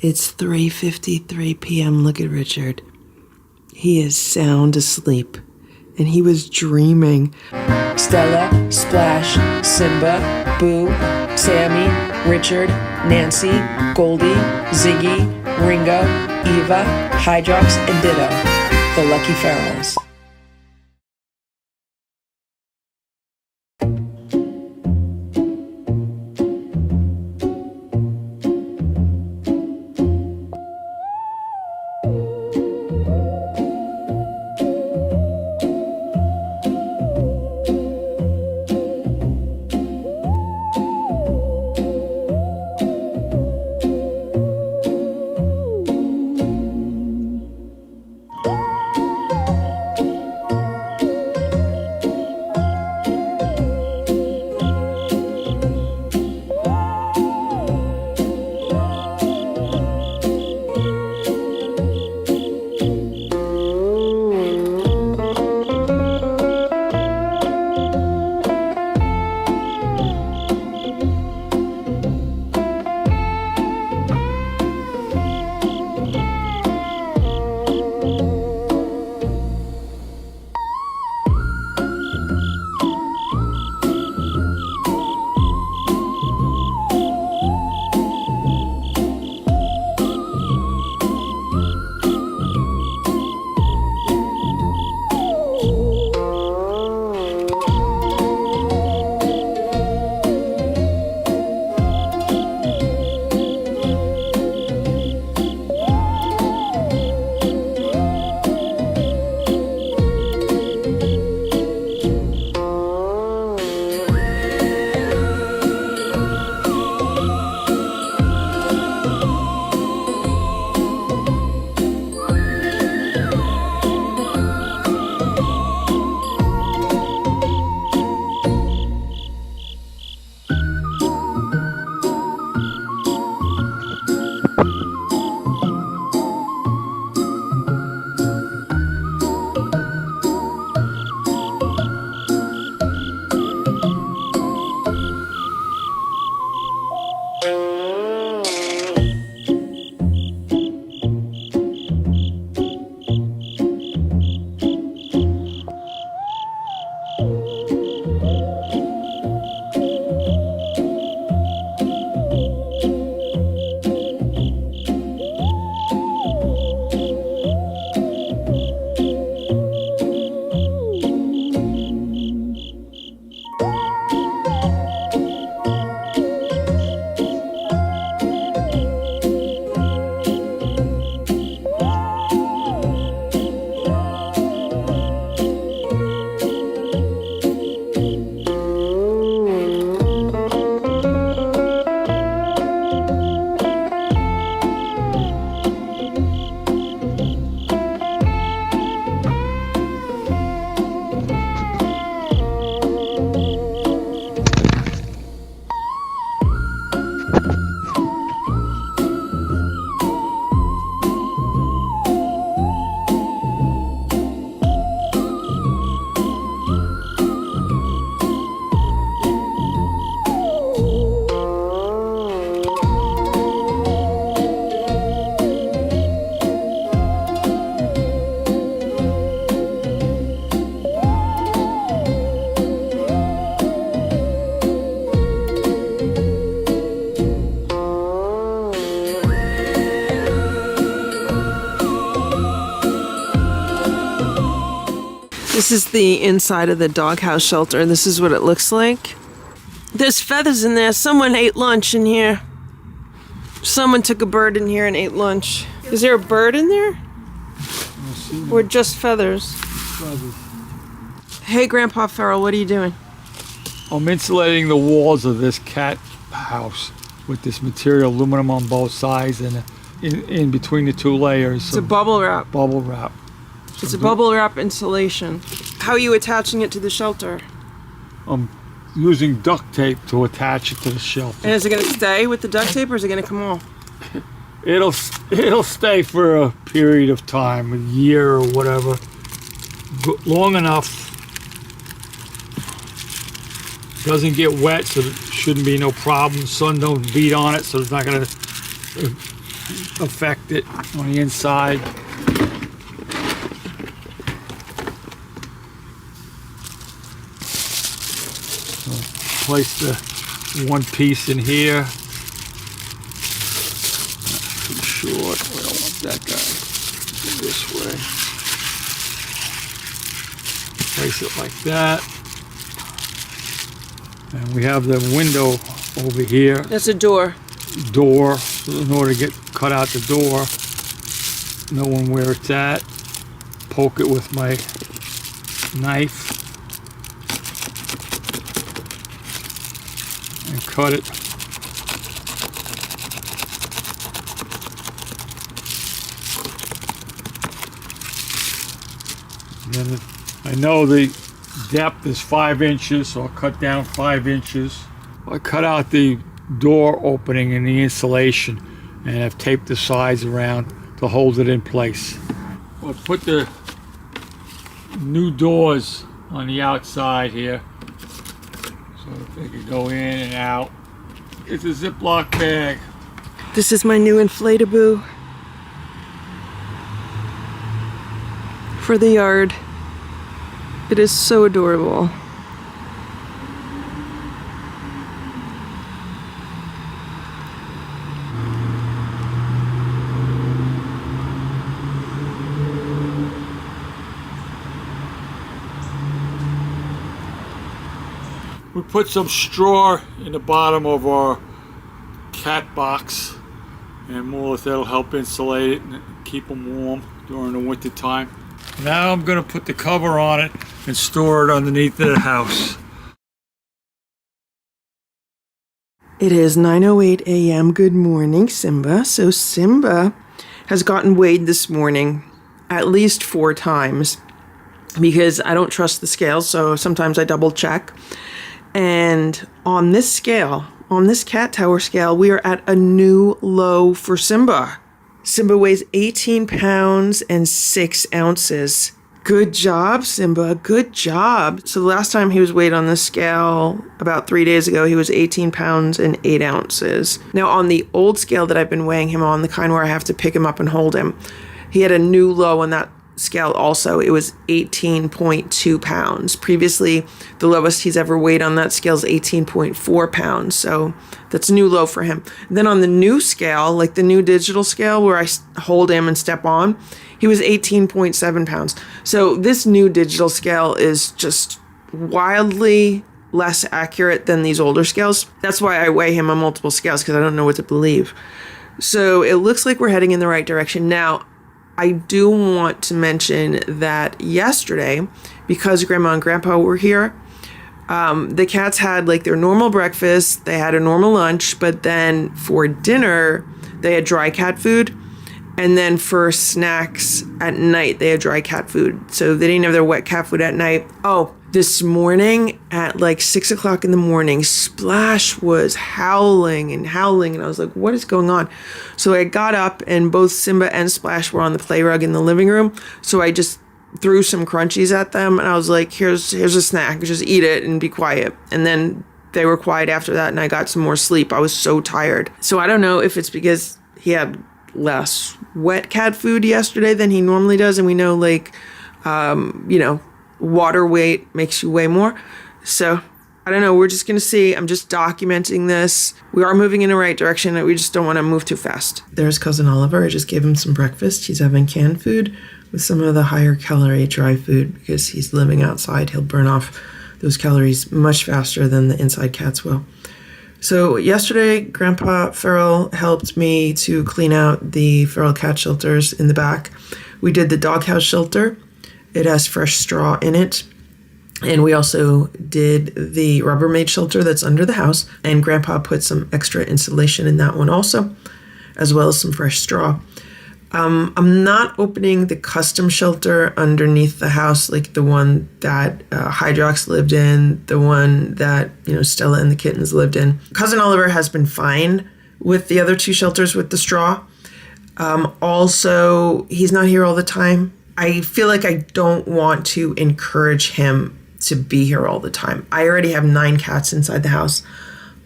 It's 3:53 p.m. Look at Richard. He is sound asleep, and he was dreaming. Stella, Splash, Simba, Boo, Sammy, Richard, Nancy, Goldie, Ziggy, Ringo, Eva, Hydrox, and Ditto, the Lucky Ferals. This is the inside of the doghouse shelter. This is what it looks like. There's feathers in there. Someone ate lunch in here. Someone took a bird in here and ate lunch. Is there a bird in there? Or just feathers? Feathers. Hey, Grandpa Feral, what are you doing? I'm insulating the walls of this cat house with this material, aluminum on both sides, and in between the two layers. It's a bubble wrap. Bubble wrap. It's a bubble wrap insulation. How are you attaching it to the shelter? I'm using duct tape to attach it to the shelter. And is it going to stay with the duct tape, or is it going to come off? It'll stay for a period of time, a year or whatever, long enough. Doesn't get wet, so there shouldn't be no problem. Sun don't beat on it, so it's not gonna affect it on the inside. So place the one piece in here. That's too short. I don't want that guy. Go this way. Place it like that. And we have the window over here. That's a door. So in order to get cut out the door, knowing where it's at, poke it with my knife and cut it. And then I know the depth is 5 inches, so I'll cut down 5 inches. I cut out the door opening in the insulation, and I've taped the sides around to hold it in place. I'll put the new doors on the outside here so that they can go in and out. It's a Ziploc bag. This is my new inflatable for the yard. It is so adorable. We put some straw in the bottom of our cat box, and more that'll help insulate it and keep them warm during the winter time. Now I'm going to put the cover on it and store it underneath the house. It is 9:08 a.m. Good morning, Simba. So Simba has gotten weighed this morning at least 4 times because I don't trust the scales, so sometimes I double check. And on this scale, on this cat tower scale, we are at a new low for Simba. Simba weighs 18 pounds and 6 ounces. Good job, Simba. Good job. So the last time he was weighed on this scale, about 3 days ago, he was 18 pounds and 8 ounces. Now, on the old scale that I've been weighing him on, the kind where I have to pick him up and hold him, he had a new low on that scale also. It was 18.2 pounds. Previously, the lowest he's ever weighed on that scale is 18.4 pounds. So that's a new low for him. And then on the new scale, like the new digital scale where I hold him and step on, he was 18.7 pounds. So this new digital scale is just wildly less accurate than these older scales. That's why I weigh him on multiple scales, because I don't know what to believe. So it looks like we're heading in the right direction. Now, I do want to mention that yesterday, because Grandma and Grandpa were here, the cats had like their normal breakfast, they had a normal lunch, but then for dinner, they had dry cat food. And then for snacks at night, they had dry cat food. So they didn't have their wet cat food at night. Oh, this morning at like 6 o'clock in the morning, Splash was howling. And I was like, what is going on? So I got up and both Simba and Splash were on the play rug in the living room. So I just threw some crunchies at them and I was like, here's a snack, just eat it and be quiet. And then they were quiet after that and I got some more sleep. I was so tired. So I don't know if it's because he had less wet cat food yesterday than he normally does. And we know like, water weight makes you weigh more. So I don't know. We're just going to see. I'm just documenting this. We are moving in the right direction. We just don't want to move too fast. There's Cousin Oliver. I just gave him some breakfast. He's having canned food with some of the higher calorie dry food because he's living outside. He'll burn off those calories much faster than the inside cats will. So yesterday, Grandpa Feral helped me to clean out the feral cat shelters in the back. We did the doghouse shelter. It has fresh straw in it. And we also did the Rubbermaid shelter that's under the house. And Grandpa put some extra insulation in that one also, as well as some fresh straw. I'm not opening the custom shelter underneath the house, like the one that Hydrox lived in, the one that, Stella and the kittens lived in. Cousin Oliver has been fine with the other 2 shelters with the straw. Also, he's not here all the time. I feel like I don't want to encourage him to be here all the time. I already have 9 cats inside the house.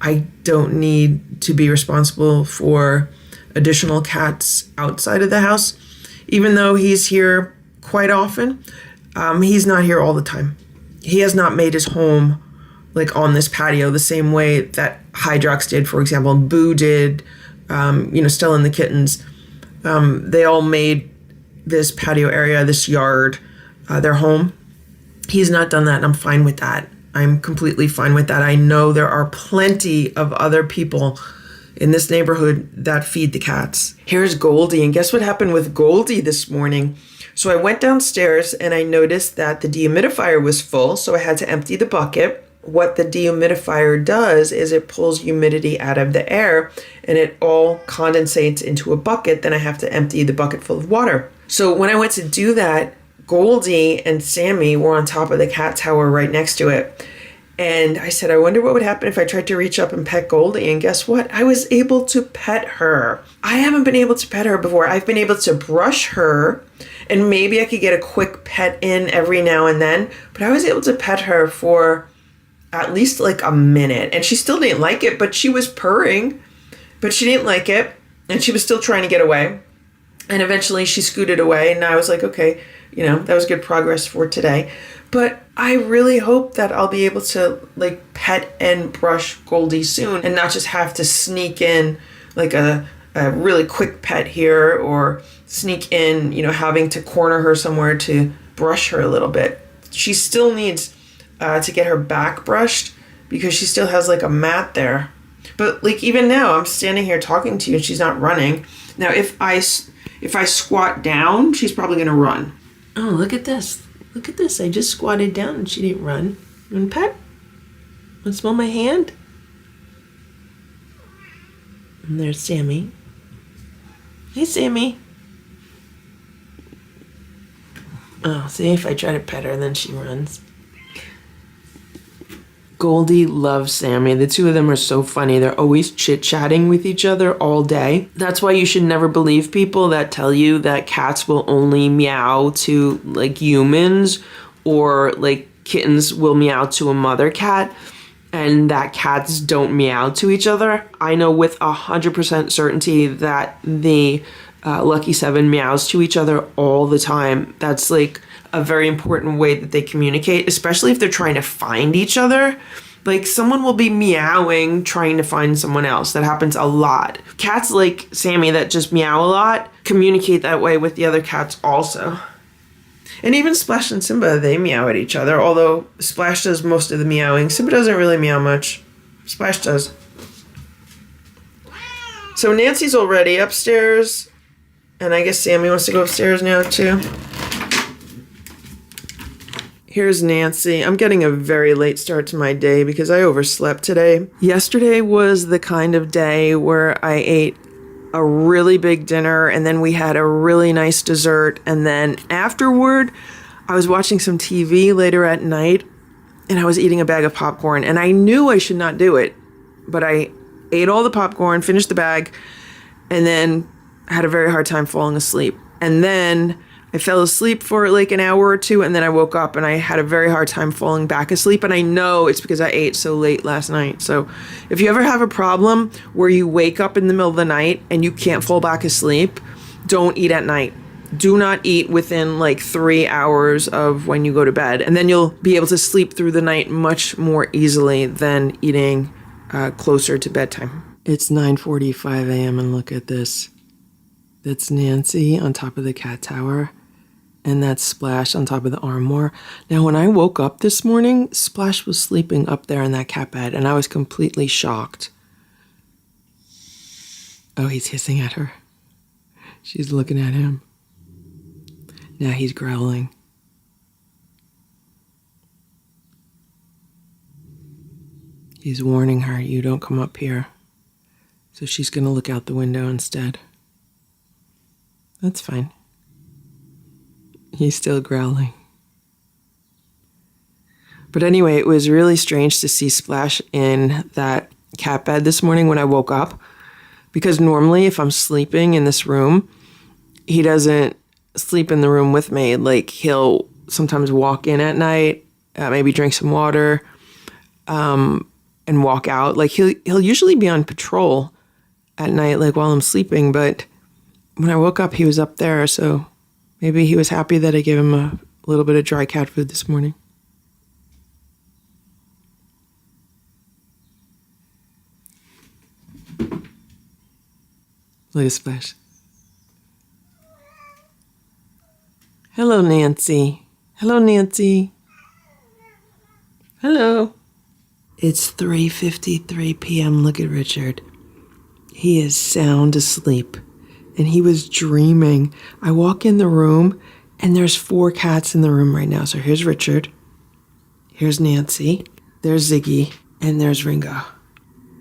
I don't need to be responsible for additional cats outside of the house. Even though he's here quite often, he's not here all the time. He has not made his home like on this patio the same way that Hydrox did, for example, Boo did, Stella and the kittens. They all made this patio area, this yard, their home. He's not done that, and I'm fine with that. I'm completely fine with that. I know there are plenty of other people in this neighborhood that feed the cats. Here's Goldie, and guess what happened with Goldie this morning? So I went downstairs and I noticed that the dehumidifier was full, so I had to empty the bucket. What the dehumidifier does is it pulls humidity out of the air and it all condensates into a bucket. Then I have to empty the bucket full of water. So when I went to do that, Goldie and Sammy were on top of the cat tower right next to it. And I said, I wonder what would happen if I tried to reach up and pet Goldie. And guess what? I was able to pet her. I haven't been able to pet her before. I've been able to brush her, and maybe I could get a quick pet in every now and then. But I was able to pet her for at least like a minute. And she still didn't like it, but she was purring. But she didn't like it. And she was still trying to get away. And eventually she scooted away. And I was like, okay, that was good progress for today. But I really hope that I'll be able to like pet and brush Goldie soon and not just have to sneak in like a really quick pet here or sneak in, having to corner her somewhere to brush her a little bit. She still needs to get her back brushed because she still has like a mat there. But like even now I'm standing here talking to you and she's not running. Now if I squat down, she's probably going to run. Oh, look at this. Look at this. I just squatted down and she didn't run. You want to pet? Want to smell my hand? And there's Sammy. Hey, Sammy. Oh, see, if I try to pet her, then she runs. Goldie loves Sammy. The two of them are so funny. They're always chit-chatting with each other all day. That's why you should never believe people that tell you that cats will only meow to like humans or like kittens will meow to a mother cat and that cats don't meow to each other. I know with 100% certainty that the Lucky Seven meows to each other all the time. That's like a very important way that they communicate, especially if they're trying to find each other. Like someone will be meowing trying to find someone else. That happens a lot. Cats like Sammy that just meow a lot communicate that way with the other cats also. And even Splash and Simba, they meow at each other, although Splash does most of the meowing. Simba doesn't really meow much. Splash does. So Nancy's already upstairs, and I guess Sammy wants to go upstairs now too. Here's Nancy. I'm getting a very late start to my day because I overslept today. Yesterday was the kind of day where I ate a really big dinner and then we had a really nice dessert. And then afterward, I was watching some TV later at night and I was eating a bag of popcorn. And I knew I should not do it, but I ate all the popcorn, finished the bag, and then had a very hard time falling asleep. And then I fell asleep for like an hour or two, and then I woke up and I had a very hard time falling back asleep. And I know it's because I ate so late last night. So if you ever have a problem where you wake up in the middle of the night and you can't fall back asleep, don't eat at night. Do not eat within like 3 hours of when you go to bed. And then you'll be able to sleep through the night much more easily than eating closer to bedtime. It's 9:45 a.m. and look at this. That's Nancy on top of the cat tower. And that's Splash on top of the armoire. Now, when I woke up this morning, Splash was sleeping up there in that cat bed, and I was completely shocked. Oh, he's hissing at her. She's looking at him. Now he's growling. He's warning her, you don't come up here. So she's going to look out the window instead. That's fine. He's still growling. But anyway, it was really strange to see Splash in that cat bed this morning when I woke up. Because normally if I'm sleeping in this room, he doesn't sleep in the room with me. Like he'll sometimes walk in at night, maybe drink some water, and walk out. Like he'll usually be on patrol at night, like while I'm sleeping, but when I woke up, he was up there, so maybe he was happy that I gave him a little bit of dry cat food this morning. Look at Splash. Hello, Nancy. Hello, Nancy. Hello. It's 3:53 p.m. Look at Richard. He is sound asleep, and he was dreaming. I walk in the room, and there's 4 cats in the room right now. So here's Richard, here's Nancy, there's Ziggy, and there's Ringo.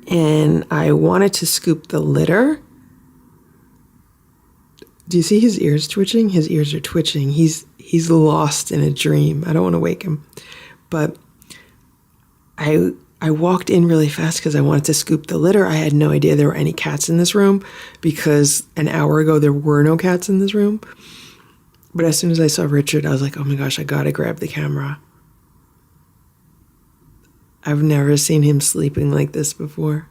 And I wanted to scoop the litter. Do you see his ears twitching? His ears are twitching. He's lost in a dream. I don't want to wake him. But I walked in really fast because I wanted to scoop the litter. I had no idea there were any cats in this room because an hour ago there were no cats in this room. But as soon as I saw Richard, I was like, oh my gosh, I gotta grab the camera. I've never seen him sleeping like this before.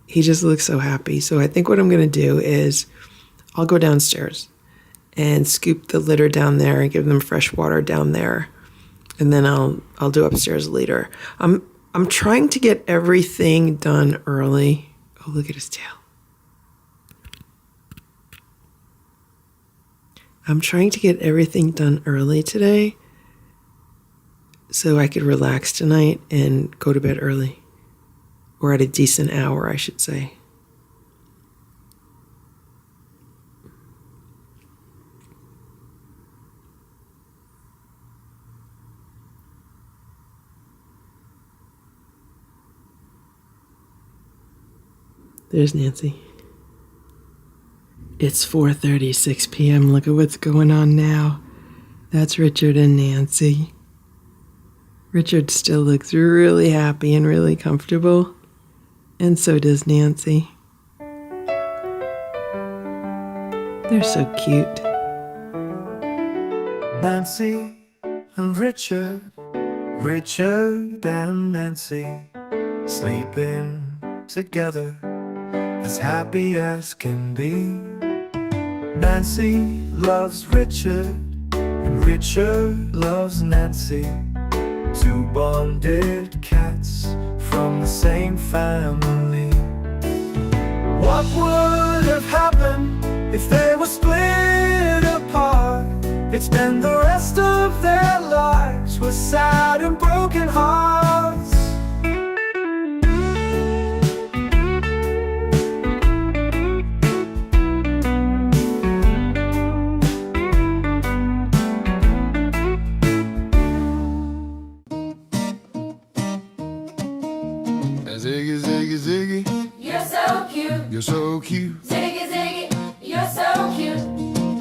He just looks so happy. So I think what I'm gonna do is I'll go downstairs and scoop the litter down there and give them fresh water down there. And then I'll do upstairs later. I'm trying to get everything done early. Oh, look at his tail. I'm trying to get everything done early today so I could relax tonight and go to bed early. Or at a decent hour, I should say. There's Nancy. It's 4:36 p.m. Look at what's going on now. That's Richard and Nancy. Richard still looks really happy and really comfortable. And so does Nancy. They're so cute. Nancy and Richard, Richard and Nancy, sleeping together, as happy as can be. Nancy loves Richard, and Richard loves Nancy, 2 bonded cats from the same family. What would have happened if they were split apart? They'd spend the rest of their lives with sad and broken hearts. Ziggy, Ziggy, Ziggy, you're so cute. you're so cute. Ziggy, Ziggy, you're so cute.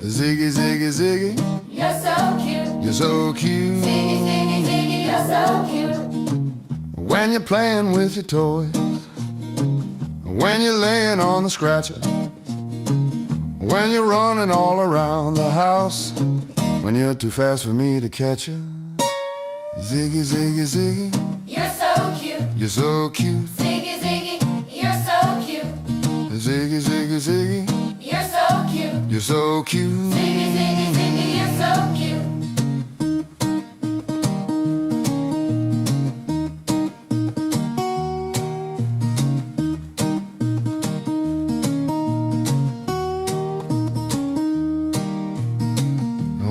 Ziggy, Ziggy, Ziggy, You're so cute. you're so cute. Ziggy, Ziggy, Ziggy, you're so cute. When you're playing with your toys, when you're laying on the scratcher, when you're running all around the house, when you're too fast for me to catch you. Ziggy, Ziggy, Ziggy, You're so cute. you're so cute. Ziggy, Ziggy, you're so cute. Ziggy, Ziggy, Ziggy, You're so cute. you're so cute. Ziggy, Ziggy, Ziggy, you're so cute.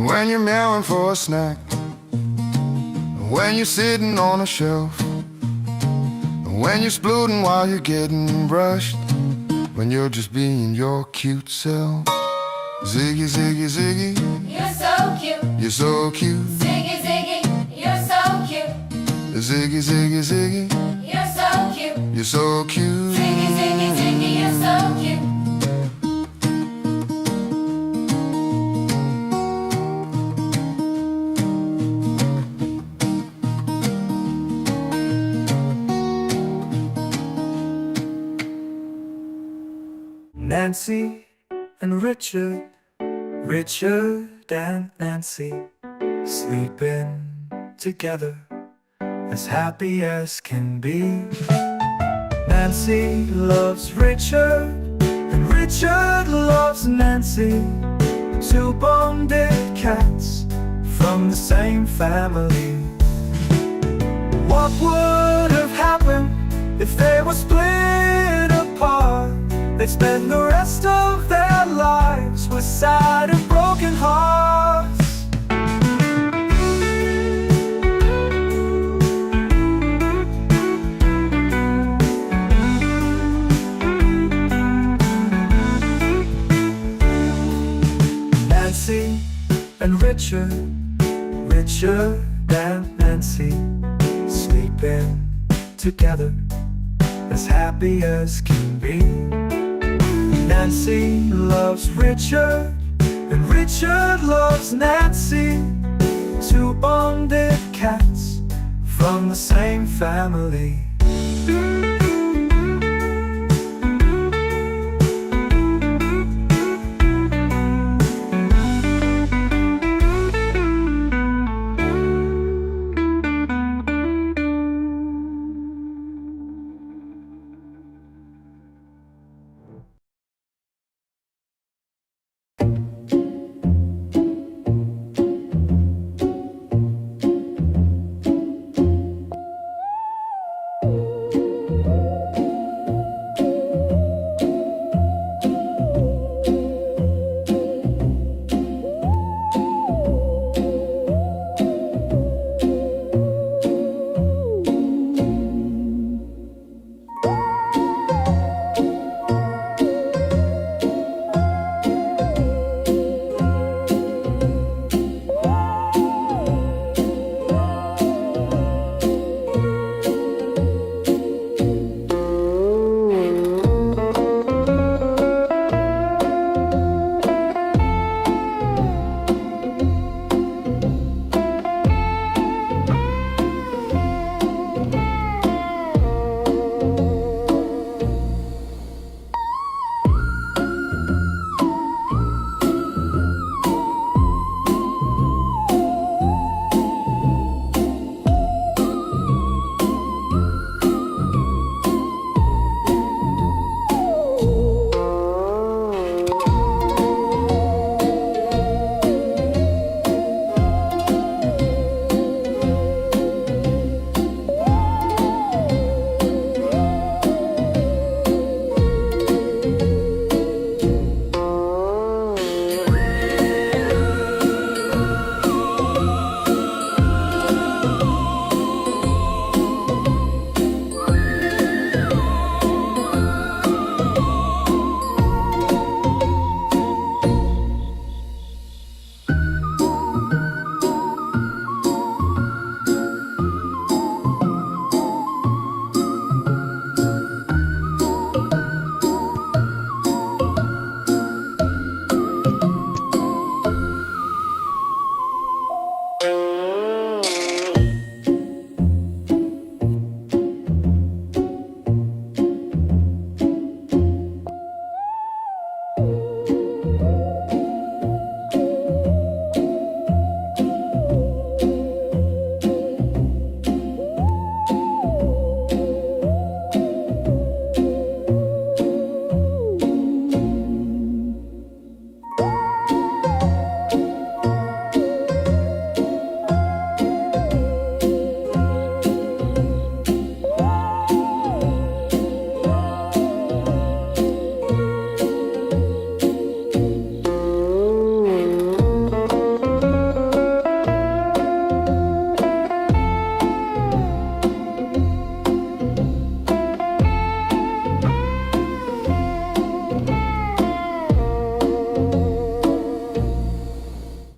When you're meowing for a snack, when you're sitting on a shelf, when you're splooting while you're getting brushed, when you're just being your cute self. Ziggy, Ziggy, Ziggy, You're so cute. you're so cute. Ziggy, Ziggy, you're so cute. Ziggy, Ziggy, Ziggy, You're so cute. you're so cute. Ziggy, Ziggy, Ziggy, you're so cute. Nancy and Richard, Richard and Nancy, sleeping together, as happy as can be. Nancy loves Richard, and Richard loves Nancy. Two bonded cats from the same family. What would have happened if they were split apart? They'd spend the rest of their lives with sad and broken hearts. Nancy and Richard, Richard and Nancy, sleeping together, as happy as can be. Nancy loves Richard, and Richard loves Nancy. Two bonded cats from the same family.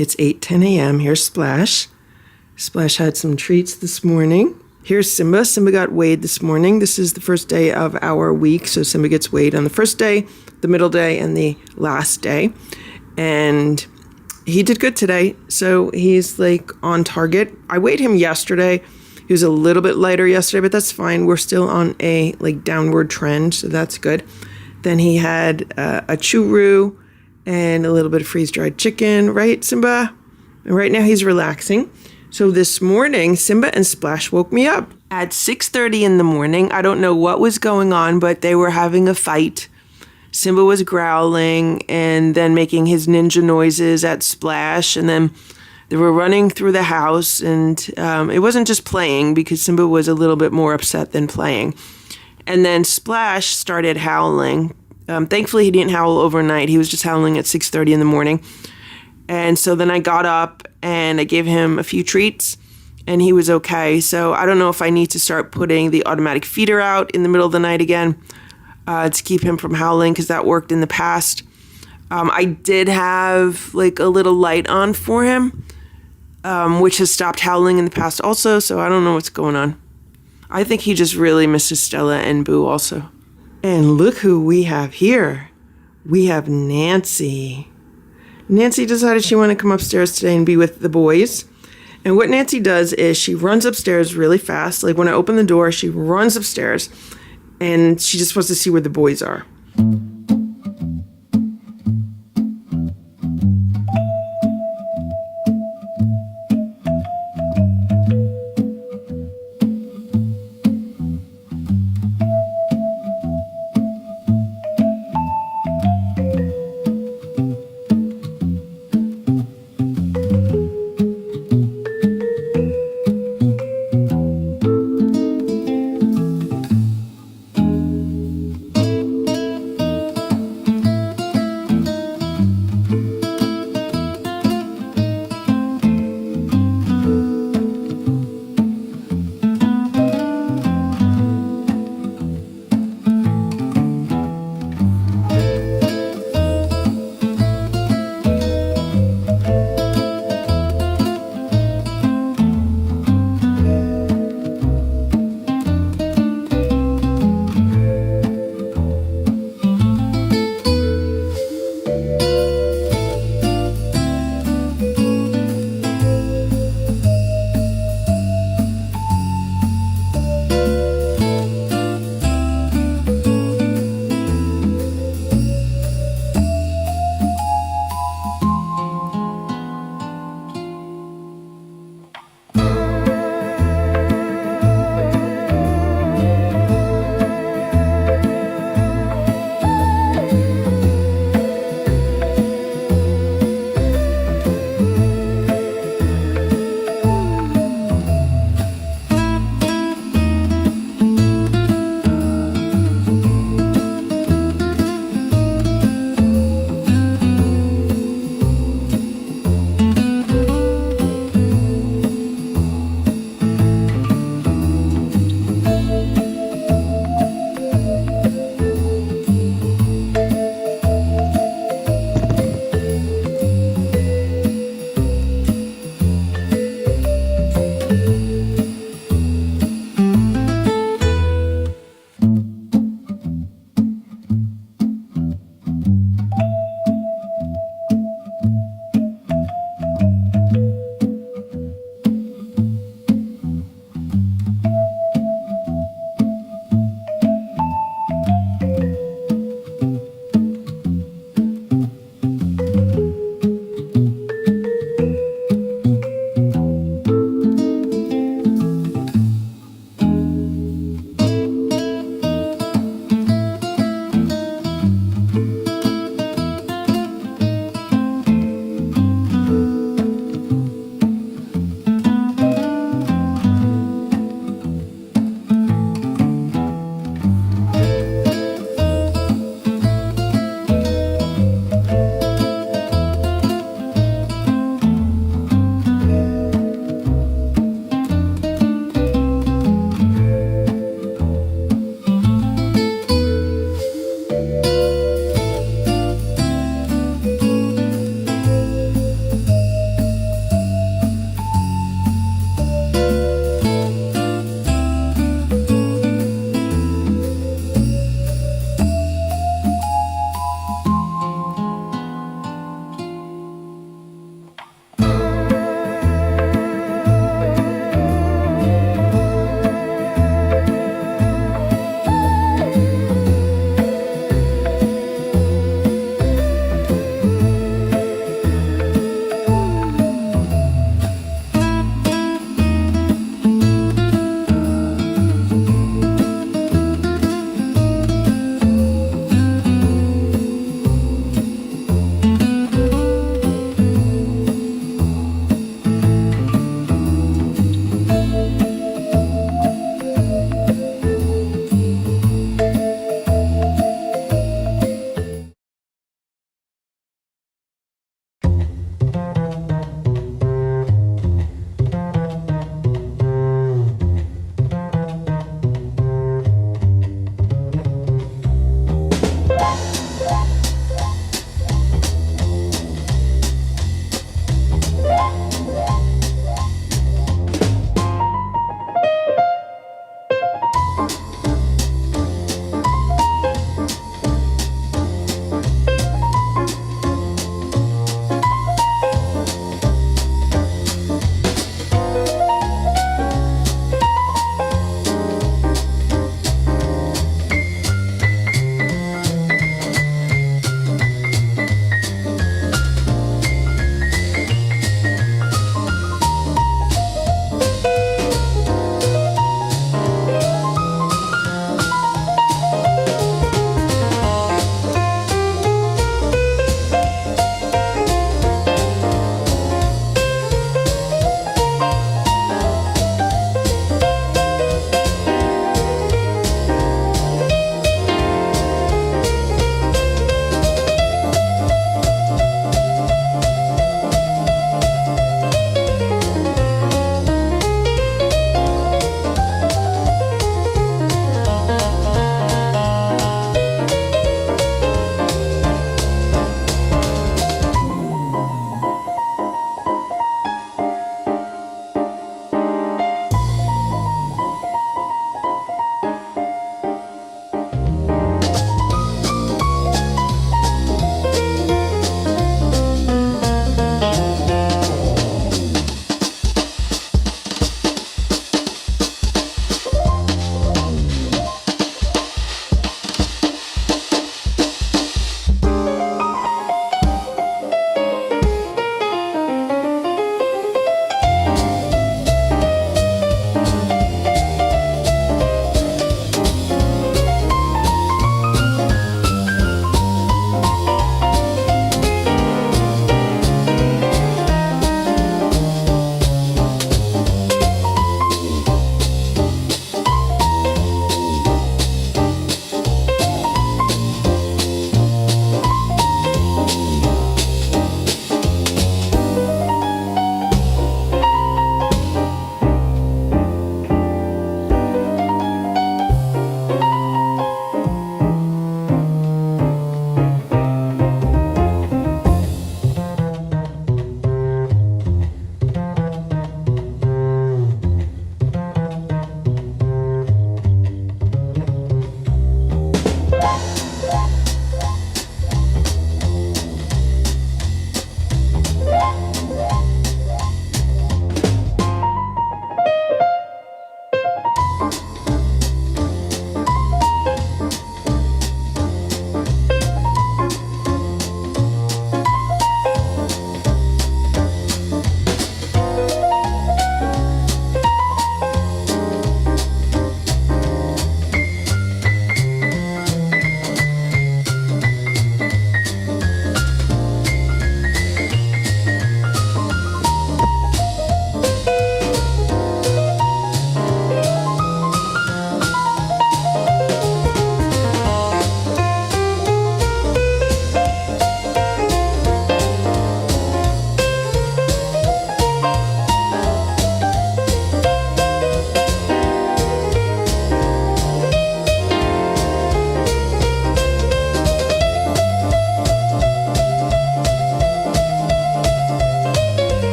It's 8:10 a.m. Here's Splash. Splash had some treats this morning. Here's Simba. Simba got weighed this morning. This is the first day of our week, so Simba gets weighed on the first day, the middle day, and the last day. And he did good today, so he's like on target. I weighed him yesterday. He was a little bit lighter yesterday, but that's fine. We're still on a like downward trend, so that's good. Then he had a churro and a little bit of freeze-dried chicken, right, Simba? And right now he's relaxing. So this morning, Simba and Splash woke me up. At 6:30 in the morning, I don't know what was going on, but they were having a fight. Simba was growling and then making his ninja noises at Splash, and then they were running through the house, and it wasn't just playing because Simba was a little bit more upset than playing. And then Splash started howling. Thankfully, he didn't howl overnight. He was just howling at 6:30 in the morning. And so then I got up and I gave him a few treats, and he was okay. So I don't know if I need to start putting the automatic feeder out in the middle of the night again to keep him from howling, because that worked in the past. I did have like a little light on for him, which has stopped howling in the past also, so I don't know what's going on. I think he just really misses Stella and Boo also. And look who we have here. We have Nancy. Nancy decided she wanted to come upstairs today and be with the boys. And what Nancy does is she runs upstairs really fast. Like when I open the door, she runs upstairs and she just wants to see where the boys are.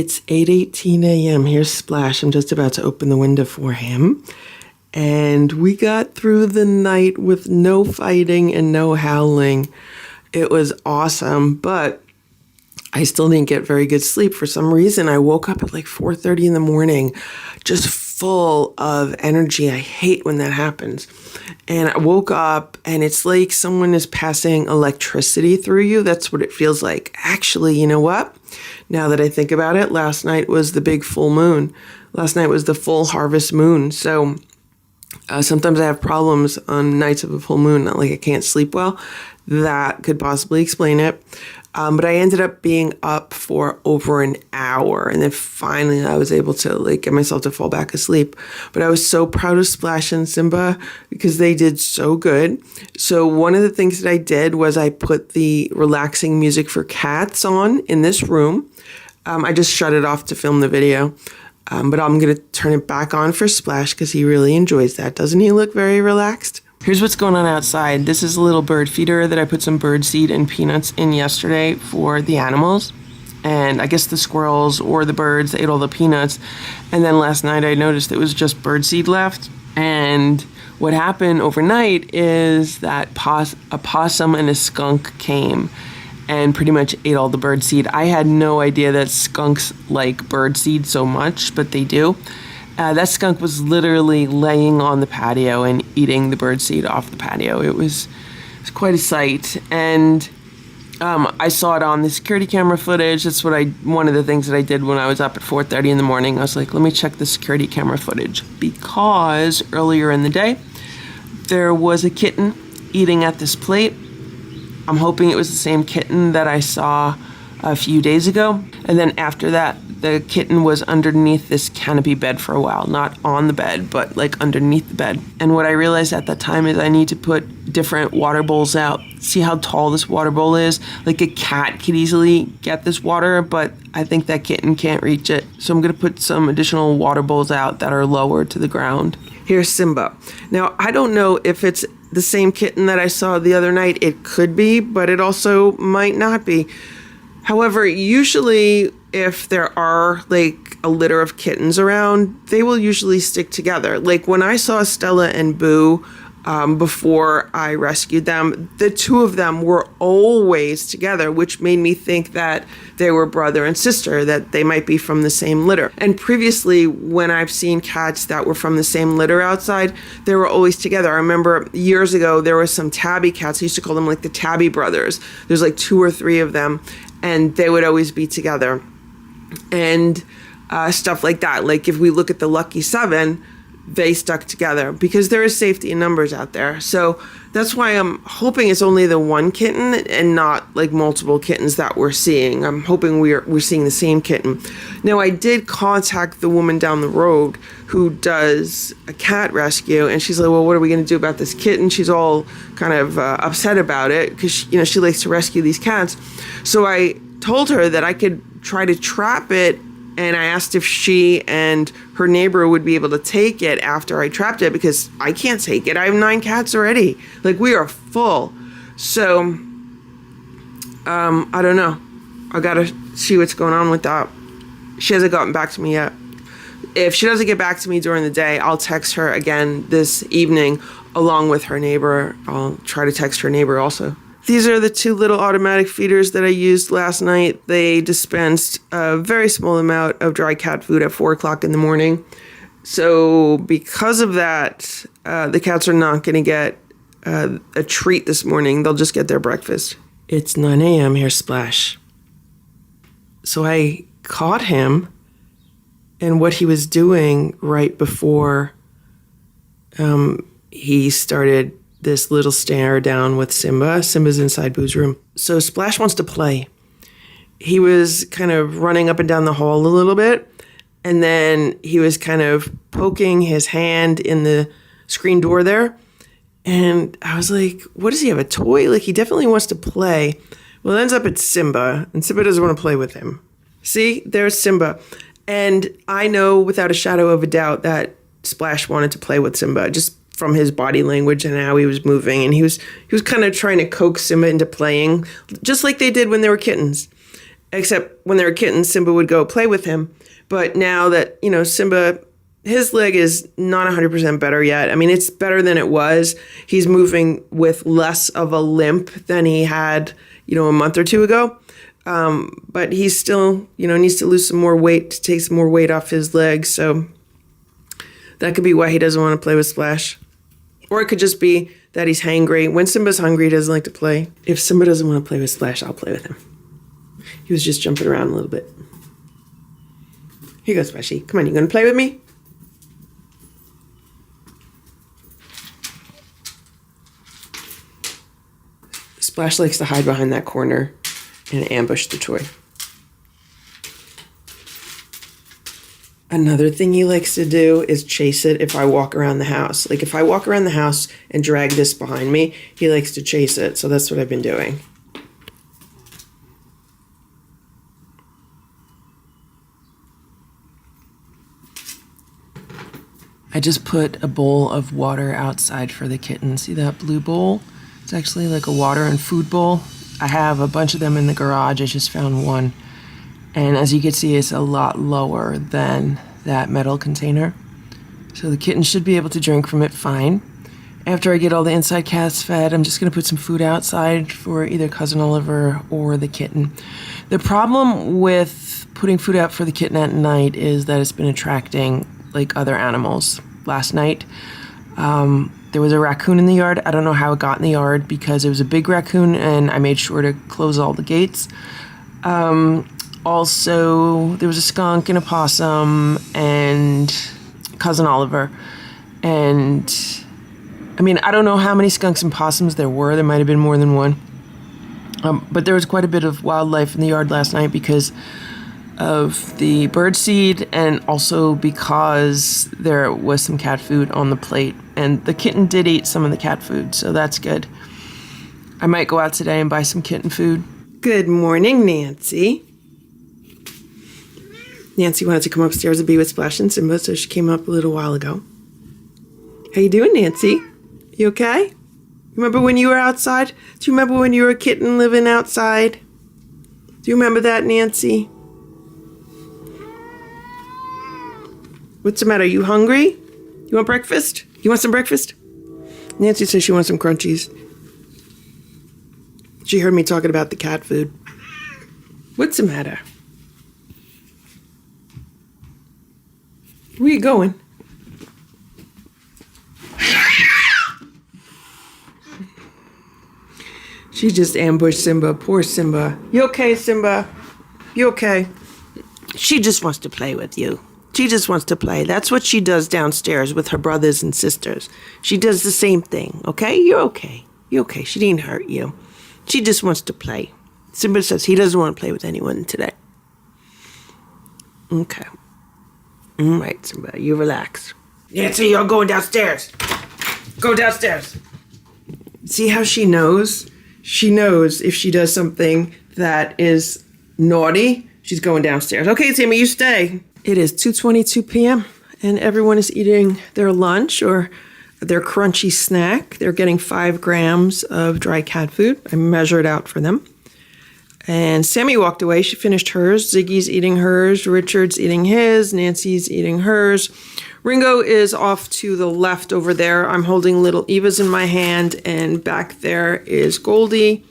It's 8:18 a.m. Here's Splash. I'm just about to open the window for him. And we got through the night with no fighting and no howling. It was awesome, but I still didn't get very good sleep. For some reason, I woke up at like 4:30 in the morning, just full of energy. I hate when that happens. And I woke up and it's like someone is passing electricity through you. That's what it feels like. Actually, you know what? Now that I think about it, last night was the big full moon. Last night was the full harvest moon. So sometimes I have problems on nights of a full moon, not like I can't sleep well. That could possibly explain it. But I ended up being up for over an hour. And then finally I was able to like get myself to fall back asleep. But I was so proud of Splash and Simba because they did so good. So one of the things that I did was I put the relaxing music for cats on in this room. I just shut it off to film the video. But I'm going to turn it back on for Splash because he really enjoys that. Doesn't he look very relaxed? Here's what's going on outside. This is a little bird feeder that I put some bird seed and peanuts in yesterday for the animals. And I guess the squirrels or the birds ate all the peanuts. And then last night I noticed it was just bird seed left. And what happened overnight is that a possum and a skunk came and pretty much ate all the bird seed. I had no idea that skunks like bird seed so much, but they do. That skunk was literally laying on the patio and eating the birdseed off the patio. It was quite a sight. And I saw it on the security camera footage. That's one of the things that I did when I was up at 4:30 in the morning. I was like, let me check the security camera footage. Because earlier in the day, there was a kitten eating at this plate. I'm hoping it was the same kitten that I saw a few days ago. And then after that, the kitten was underneath this canopy bed for a while, not on the bed, but like underneath the bed. And what I realized at that time is I need to put different water bowls out. See how tall this water bowl is? Like a cat could easily get this water, but I think that kitten can't reach it. So I'm gonna put some additional water bowls out that are lower to the ground. Here's Simba. Now, I don't know if it's the same kitten that I saw the other night. It could be, but it also might not be. However, usually if there are like a litter of kittens around, they will usually stick together. Like when I saw Stella and Boo before I rescued them, the two of them were always together, which made me think that they were brother and sister, that they might be from the same litter. And previously, when I've seen cats that were from the same litter outside, they were always together. I remember years ago, there were some tabby cats. I used to call them like the tabby brothers. There's like 2 or 3 of them, and they would always be together. And stuff like that. Like if we look at the Lucky 7, they stuck together because there is safety in numbers out there. So that's why I'm hoping it's only the one kitten and not like multiple kittens that we're seeing. I'm hoping we're seeing the same kitten. Now, I did contact the woman down the road who does a cat rescue, and she's like, well, what are we going to do about this kitten? She's all kind of upset about it because she likes to rescue these cats. So I told her that I could try to trap it, and I asked if she and her neighbor would be able to take it after I trapped it because I can't take it. I have 9 cats already. Like, we are full. So, I don't know. I gotta see what's going on with that. She hasn't gotten back to me yet. If she doesn't get back to me during the day, I'll text her again this evening along with her neighbor. I'll try to text her neighbor also. These are the 2 little automatic feeders that I used last night. They dispensed a very small amount of dry cat food at 4 o'clock in the morning. So because of that, the cats are not going to get a treat this morning. They'll just get their breakfast. It's 9 a.m. Here's Splash. So I caught him and what he was doing right before he started this little stare down with Simba. Simba's inside Boo's room. So Splash wants to play. He was kind of running up and down the hall a little bit, and then he was kind of poking his hand in the screen door there. And I was like, what does he have, a toy? Like, he definitely wants to play. Well, it ends up it's Simba, and Simba doesn't want to play with him. See, there's Simba. And I know without a shadow of a doubt that Splash wanted to play with Simba, just from his body language and how he was moving. And he was kind of trying to coax Simba into playing, just like they did when they were kittens. except when they were kittens, Simba would go play with him. But now that, Simba, his leg is not 100% better yet. I mean, it's better than it was. He's moving with less of a limp than he had, a month or two ago. But he's still, needs to lose some more weight, to take some more weight off his legs. So that could be why he doesn't want to play with Splash. Or it could just be that he's hangry. When Simba's hungry, he doesn't like to play. If Simba doesn't want to play with Splash, I'll play with him. He was just jumping around a little bit. Here you go, Splashy. Come on, you going to play with me? Splash likes to hide behind that corner and ambush the toy. Another thing he likes to do is chase it if I walk around the house. Like if I walk around the house and drag this behind me, he likes to chase it. So that's what I've been doing. I just put a bowl of water outside for the kitten. See that blue bowl? It's actually like a water and food bowl. I have a bunch of them in the garage. I just found one. And as you can see, it's a lot lower than that metal container. So the kitten should be able to drink from it fine. After I get all the inside cats fed, I'm just gonna put some food outside for either Cousin Oliver or the kitten. The problem with putting food out for the kitten at night is that it's been attracting like other animals. Last night, there was a raccoon in the yard. I don't know how it got in the yard because it was a big raccoon and I made sure to close all the gates. Also, there was a skunk and a possum and Cousin Oliver. And I mean, I don't know how many skunks and possums there were. There might have been more than one. But there was quite a bit of wildlife in the yard last night because of the bird seed and also because there was some cat food on the plate. And the kitten did eat some of the cat food, so that's good. I might go out today and buy some kitten food. Good morning, Nancy. Nancy wanted to come upstairs and be with Splash and Simba, so she came up a little while ago. How you doing, Nancy? You okay? Remember when you were outside? Do you remember when you were a kitten living outside? Do you remember that, Nancy? What's the matter? You hungry? You want breakfast? You want some breakfast? Nancy says she wants some crunchies. She heard me talking about the cat food. What's the matter? Where you going? She just ambushed Simba. Poor Simba. You okay, Simba? You okay? She just wants to play with you. She just wants to play. That's what she does downstairs with her brothers and sisters. She does the same thing, okay? You're okay. You're okay. She didn't hurt you. She just wants to play. Simba says he doesn't want to play with anyone today. Okay. All right, Simba, you relax. Nancy, you're going downstairs. Go downstairs. See how she knows? She knows if she does something that is naughty, she's going downstairs. Okay, Sammy, you stay. It is 2:22 p.m. and everyone is eating their lunch or their crunchy snack. They're getting 5 grams of dry cat food. I measured out for them. And Sammy walked away. She finished hers. Ziggy's eating hers. Richard's eating his. Nancy's eating hers. Ringo is off to the left over there. I'm holding little Eva's in my hand, and back there is Goldie.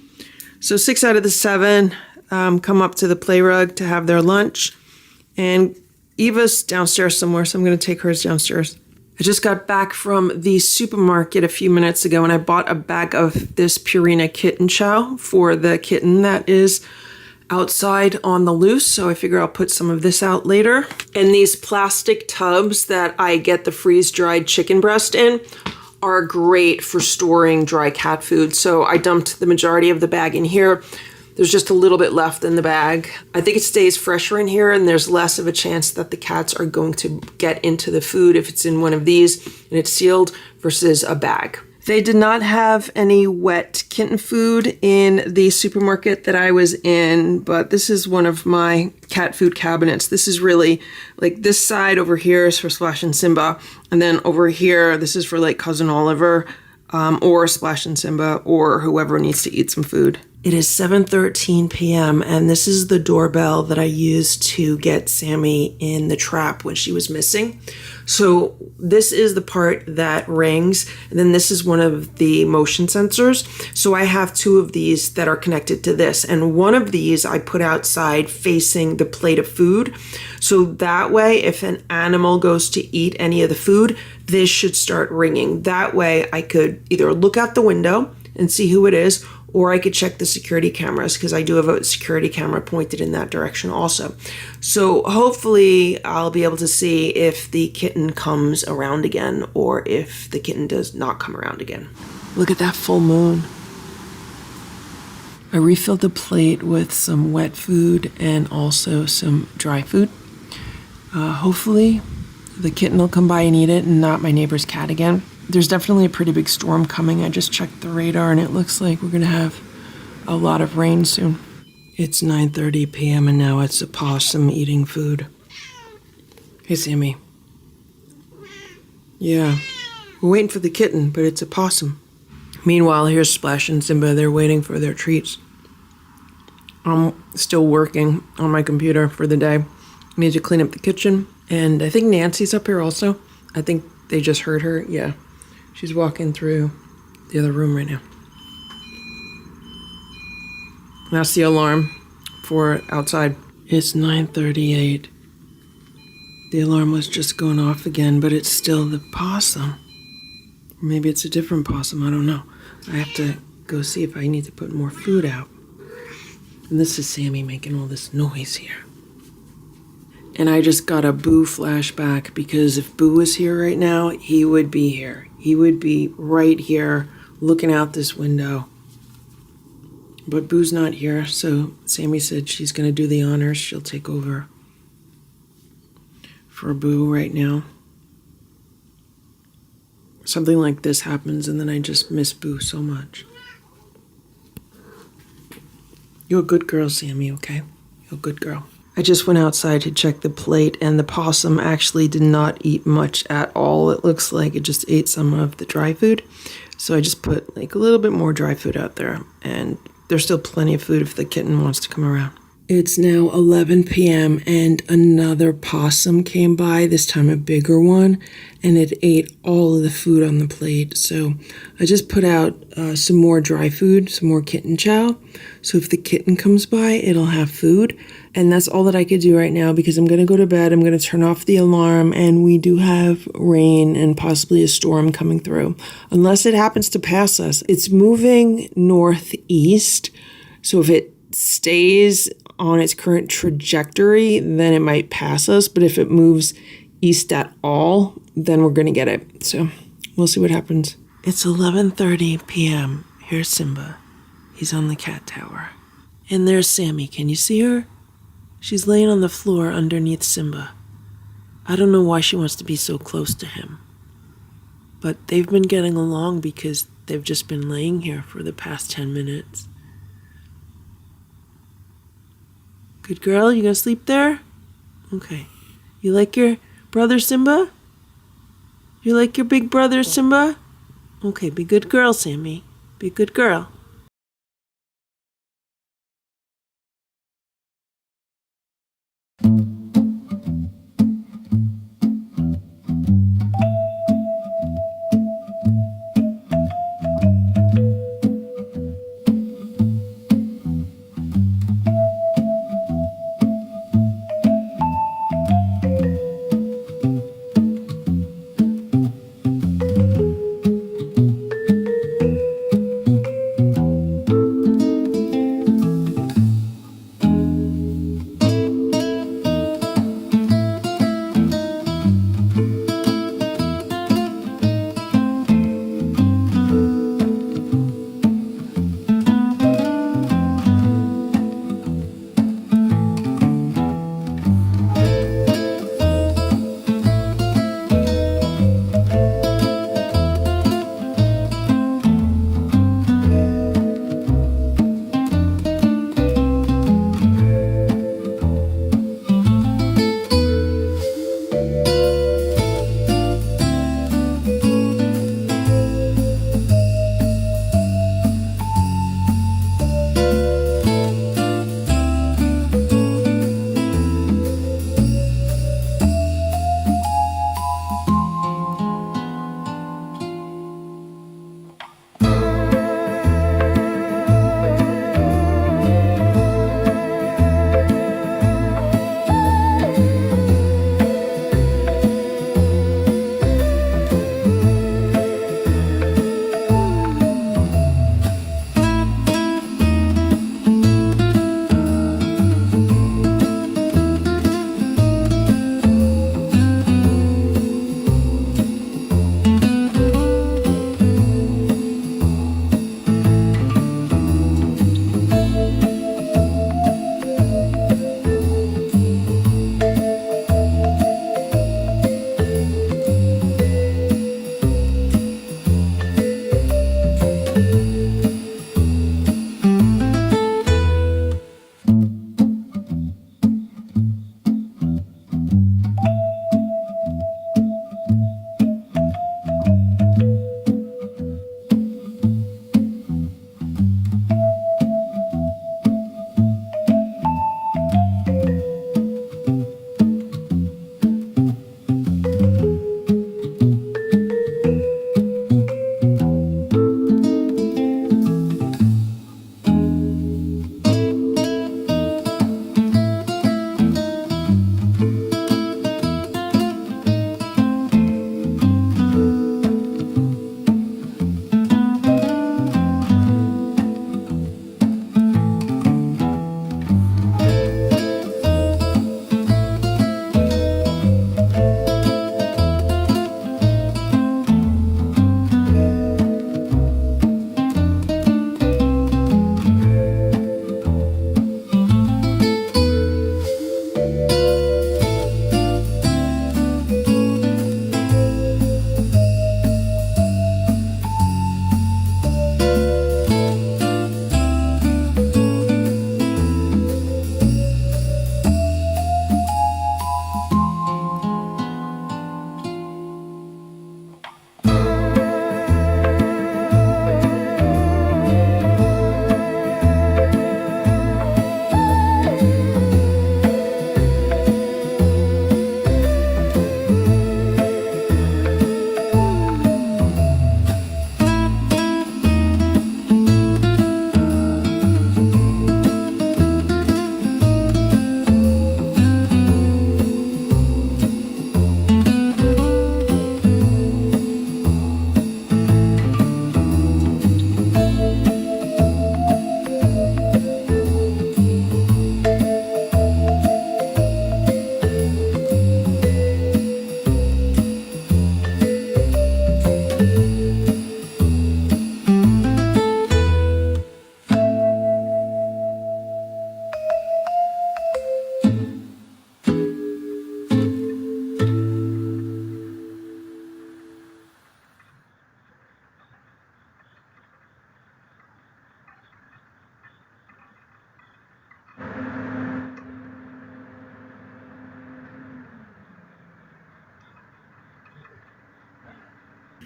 So 6 out of the 7 come up to the play rug to have their lunch. And Eva's downstairs somewhere, so I'm going to take hers downstairs. I just got back from the supermarket a few minutes ago, and I bought a bag of this Purina kitten chow for the kitten that is outside on the loose, so I figure I'll put some of this out later. And these plastic tubs that I get the freeze-dried chicken breast in are great for storing dry cat food, so I dumped the majority of the bag in here. There's just a little bit left in the bag. I think it stays fresher in here, and there's less of a chance that the cats are going to get into the food if it's in one of these and it's sealed versus a bag. They did not have any wet kitten food in the supermarket that I was in, but this is one of my cat food cabinets. This is really, like, this side over here is for Splash and Simba, and then over here, this is for, like, Cousin Oliver, or Splash and Simba, or whoever needs to eat some food. It is 7:13 p.m. and this is the doorbell that I used to get Sammy in the trap when she was missing. So this is the part that rings, and then this is one of the motion sensors. So I have two of these that are connected to this, and one of these I put outside facing the plate of food. So that way, if an animal goes to eat any of the food, this should start ringing. That way I could either look out the window and see who it is, or I could check the security cameras because I do have a security camera pointed in that direction also. So hopefully I'll be able to see if the kitten comes around again or if the kitten does not come around again. Look at that full moon. I refilled the plate with some wet food and also some dry food. Hopefully the kitten will come by and eat it and not my neighbor's cat again. There's definitely a pretty big storm coming. I just checked the radar and it looks like we're gonna have a lot of rain soon. It's 9:30 p.m. and now it's a possum eating food. Hey, Sammy. Yeah, we're waiting for the kitten, but it's a possum. Meanwhile, here's Splash and Simba. They're waiting for their treats. I'm still working on my computer for the day. I need to clean up the kitchen. And I think Nancy's up here also. I think they just heard her. Yeah. She's walking through the other room right now. That's the alarm for outside. It's 9:38. The alarm was just going off again, but it's still the possum. Or maybe it's a different possum, I don't know. I have to go see if I need to put more food out. And this is Sammy making all this noise here. And I just got a Boo flashback because if Boo was here right now, he would be here. He would be right here looking out this window. But Boo's not here, so Sammy said she's going to do the honors. She'll take over for Boo right now. Something like this happens and then I just miss Boo so much. You're a good girl, Sammy, okay? You're a good girl. I just went outside to check the plate, and the possum actually did not eat much at all. It looks like it just ate some of the dry food. So I just put like a little bit more dry food out there, and there's still plenty of food if the kitten wants to come around. It's now 11 p.m. and another possum came by, this time a bigger one, and it ate all of the food on the plate. So I just put out some more dry food, some more kitten chow. So if the kitten comes by, it'll have food. And that's all that I could do right now because I'm going to go to bed. I'm going to turn off the alarm, and we do have rain and possibly a storm coming through. Unless it happens to pass us. It's moving northeast. So if it stays on its current trajectory, then it might pass us. But if it moves east at all, then we're going to get it. So we'll see what happens. It's 11:30 p.m. Here's Simba. He's on the cat tower. And there's Sammy. Can you see her? She's laying on the floor underneath Simba. I don't know why she wants to be so close to him. But they've been getting along because they've just been laying here for the past 10 minutes. Good girl, you gonna sleep there? Okay. You like your brother Simba? You like your big brother Simba? Okay, be a good girl, Sammy. Be a good girl.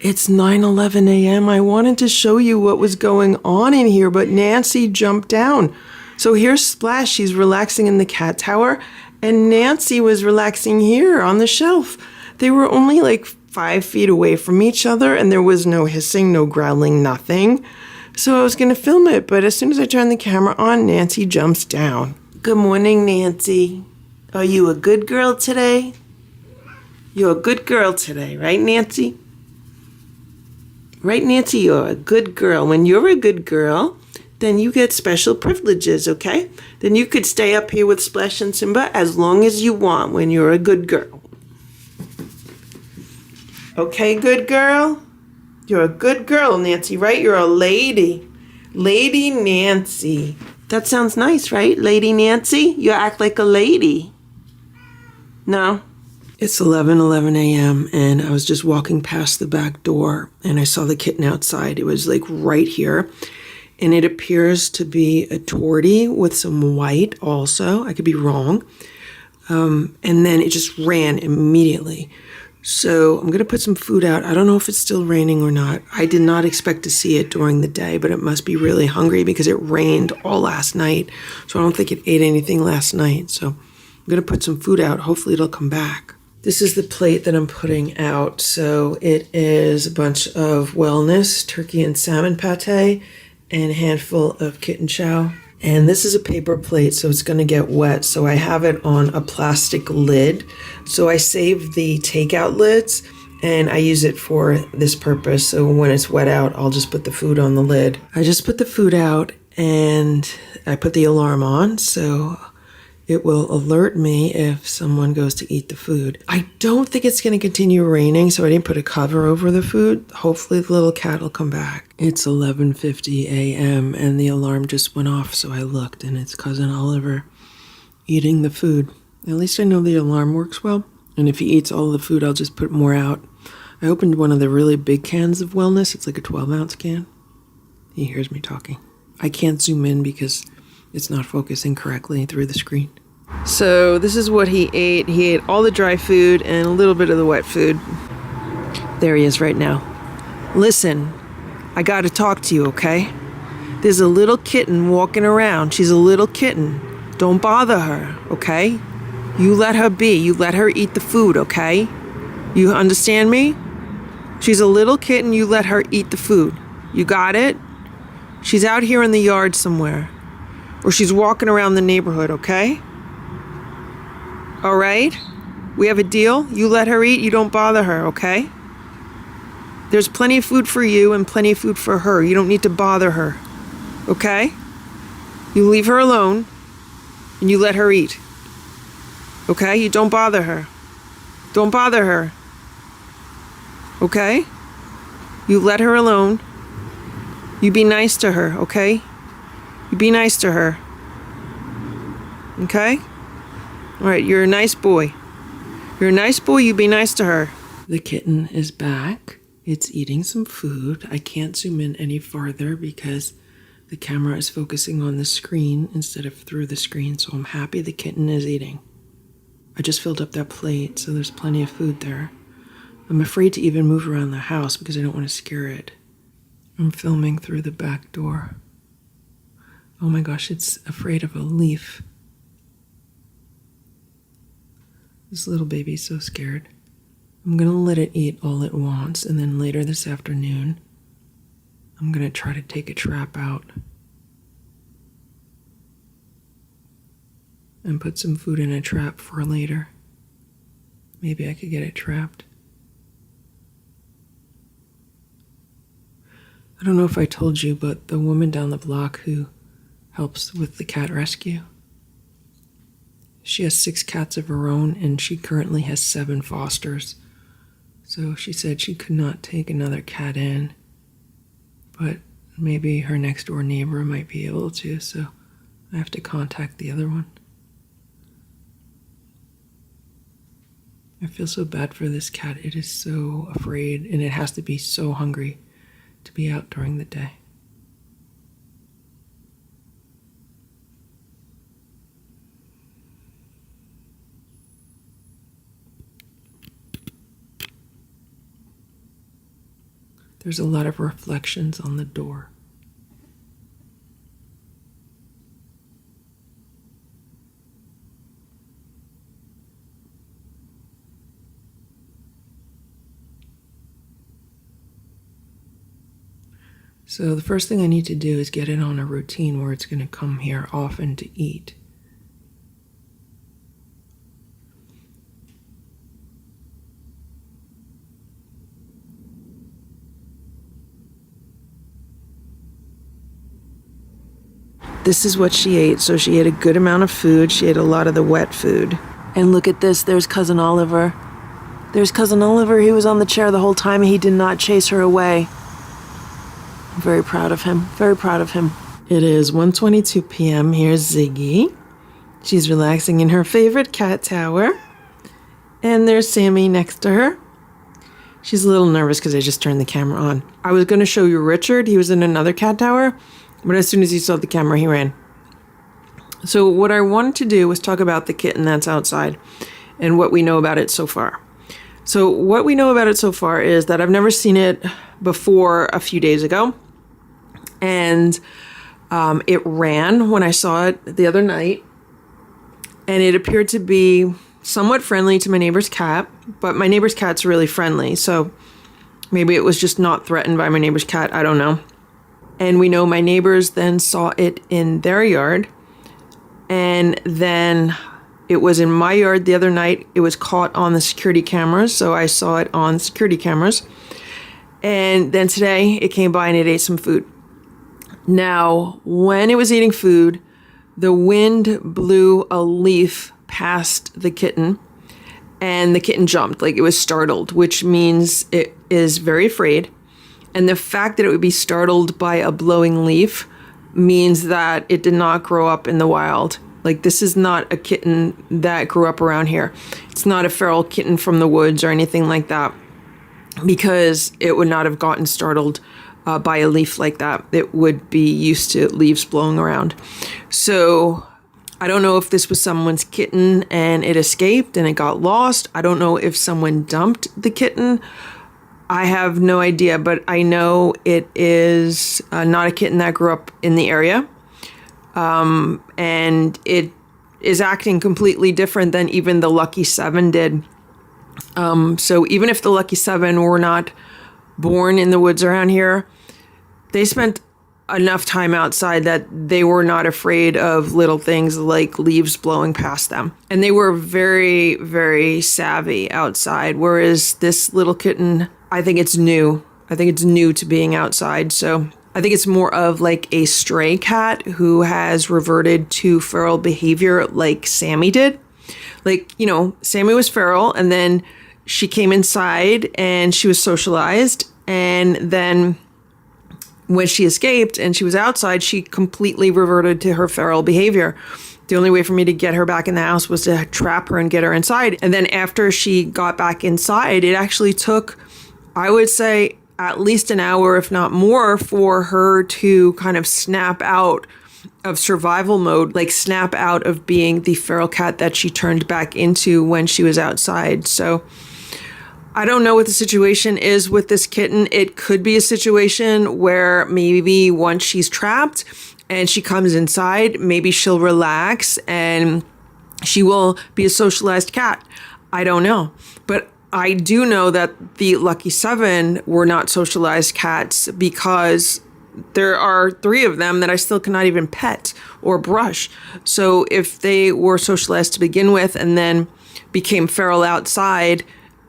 It's 9:11 a.m. I wanted to show you what was going on in here, but Nancy jumped down. So here's Splash. She's relaxing in the cat tower, and Nancy was relaxing here on the shelf. They were only like 5 feet away from each other, and there was no hissing, no growling, nothing. So I was going to film it, but as soon as I turn the camera on, Nancy jumps down. Good morning, Nancy. Are you a good girl today? You're a good girl today, right, Nancy? Right, Nancy, you're a good girl. When you're a good girl, then you get special privileges, okay? Then you could stay up here with Splash and Simba as long as you want when you're a good girl. Okay, good girl? You're a good girl, Nancy, right? You're a lady. Lady Nancy. That sounds nice, right? Lady Nancy? You act like a lady. No? It's 11:11 a.m. and I was just walking past the back door and I saw the kitten outside. It was like right here. And it appears to be a tortie with some white also. I could be wrong. And then it just ran immediately. So I'm going to put some food out. I don't know if it's still raining or not. I did not expect to see it during the day, but it must be really hungry because it rained all last night. So I don't think it ate anything last night. So I'm going to put some food out. Hopefully it'll come back. This is the plate that I'm putting out. So it is a bunch of wellness, turkey and salmon pate, and a handful of kitten chow. And this is a paper plate, so it's going to get wet. So I have it on a plastic lid. So I save the takeout lids, and I use it for this purpose. So when it's wet out, I'll just put the food on the lid. I just put the food out, and I put the alarm on, so it will alert me if someone goes to eat the food. I don't think it's going to continue raining, so I didn't put a cover over the food. Hopefully the little cat will come back. It's 11:50 a.m. and the alarm just went off, so I looked, and it's Cousin Oliver eating the food. At least I know the alarm works well, and if he eats all the food, I'll just put more out. I opened one of the really big cans of wellness. It's like a 12-ounce can. He hears me talking. I can't zoom in because it's not focusing correctly through the screen. So this is what he ate. He ate all the dry food and a little bit of the wet food. There he is right now. Listen, I gotta talk to you, okay? There's a little kitten walking around. She's a little kitten. Don't bother her, okay? You let her be. You let her eat the food, okay? You understand me? She's a little kitten. You let her eat the food. You got it? She's out here in the yard somewhere. Or she's walking around the neighborhood, okay? All right? We have a deal? You let her eat, you don't bother her, okay? There's plenty of food for you and plenty of food for her. You don't need to bother her, okay? You leave her alone and you let her eat, okay? You don't bother her. Don't bother her, okay? You let her alone. You be nice to her, okay? You be nice to her. Okay? All right, you're a nice boy. You're a nice boy, you be nice to her. The kitten is back. It's eating some food. I can't zoom in any farther because the camera is focusing on the screen instead of through the screen, so I'm happy the kitten is eating. I just filled up that plate, so there's plenty of food there. I'm afraid to even move around the house because I don't want to scare it. I'm filming through the back door. Oh my gosh, it's afraid of a leaf. This little baby's so scared. I'm gonna let it eat all it wants, and then later this afternoon, I'm gonna try to take a trap out and put some food in a trap for later. Maybe I could get it trapped. I don't know if I told you, but the woman down the block who helps with the cat rescue, she has 6 cats of her own, and she currently has 7 fosters. So she said she could not take another cat in, but maybe her next door neighbor might be able to, so I have to contact the other one. I feel so bad for this cat. It is so afraid, and it has to be so hungry to be out during the day. There's a lot of reflections on the door. So the first thing I need to do is get it on a routine where it's going to come here often to eat. This is what she ate. So she ate a good amount of food. She ate a lot of the wet food. And look at this. There's Cousin Oliver. There's Cousin Oliver. He was on the chair the whole time. He did not chase her away. I'm very proud of him. Very proud of him. It is 1:22 p.m. Here's Ziggy. She's relaxing in her favorite cat tower. And there's Sammy next to her. She's a little nervous because I just turned the camera on. I was going to show you Richard. He was in another cat tower. But as soon as he saw the camera, he ran. So what I wanted to do was talk about the kitten that's outside and what we know about it so far. So what we know about it so far is that I've never seen it before a few days ago. And it ran when I saw it the other night. And it appeared to be somewhat friendly to my neighbor's cat. But my neighbor's cat's really friendly. So maybe it was just not threatened by my neighbor's cat. I don't know. And we know my neighbors then saw it in their yard. And then it was in my yard the other night. It was caught on the security cameras. So I saw it on security cameras. And then today it came by and it ate some food. Now, when it was eating food, the wind blew a leaf past the kitten. And the kitten jumped, like it was startled, which means it is very afraid. And the fact that it would be startled by a blowing leaf means that it did not grow up in the wild. Like, this is not a kitten that grew up around here. It's not a feral kitten from the woods or anything like that, because it would not have gotten startled by a leaf like that. It would be used to leaves blowing around. So I don't know if this was someone's kitten and it escaped and it got lost. I don't know if someone dumped the kitten. I have no idea, but I know it is not a kitten that grew up in the area. And it is acting completely different than even the Lucky 7 did. So even if the Lucky 7 were not born in the woods around here, they spent enough time outside that they were not afraid of little things like leaves blowing past them. And they were very, very savvy outside, whereas this little kitten, I think it's new. I think it's new to being outside. So I think it's more of like a stray cat who has reverted to feral behavior like Sammy did. Like, you know, Sammy was feral and then she came inside and she was socialized. And then when she escaped and she was outside, she completely reverted to her feral behavior. The only way for me to get her back in the house was to trap her and get her inside. And then after she got back inside, it actually took, I would say, at least an hour, if not more, for her to kind of snap out of survival mode, like snap out of being the feral cat that she turned back into when she was outside. So I don't know what the situation is with this kitten. It could be a situation where maybe once she's trapped and she comes inside, maybe she'll relax and she will be a socialized cat. I don't know. But I do know that the Lucky 7 were not socialized cats because there are 3 of them that I still cannot even pet or brush. So if they were socialized to begin with and then became feral outside,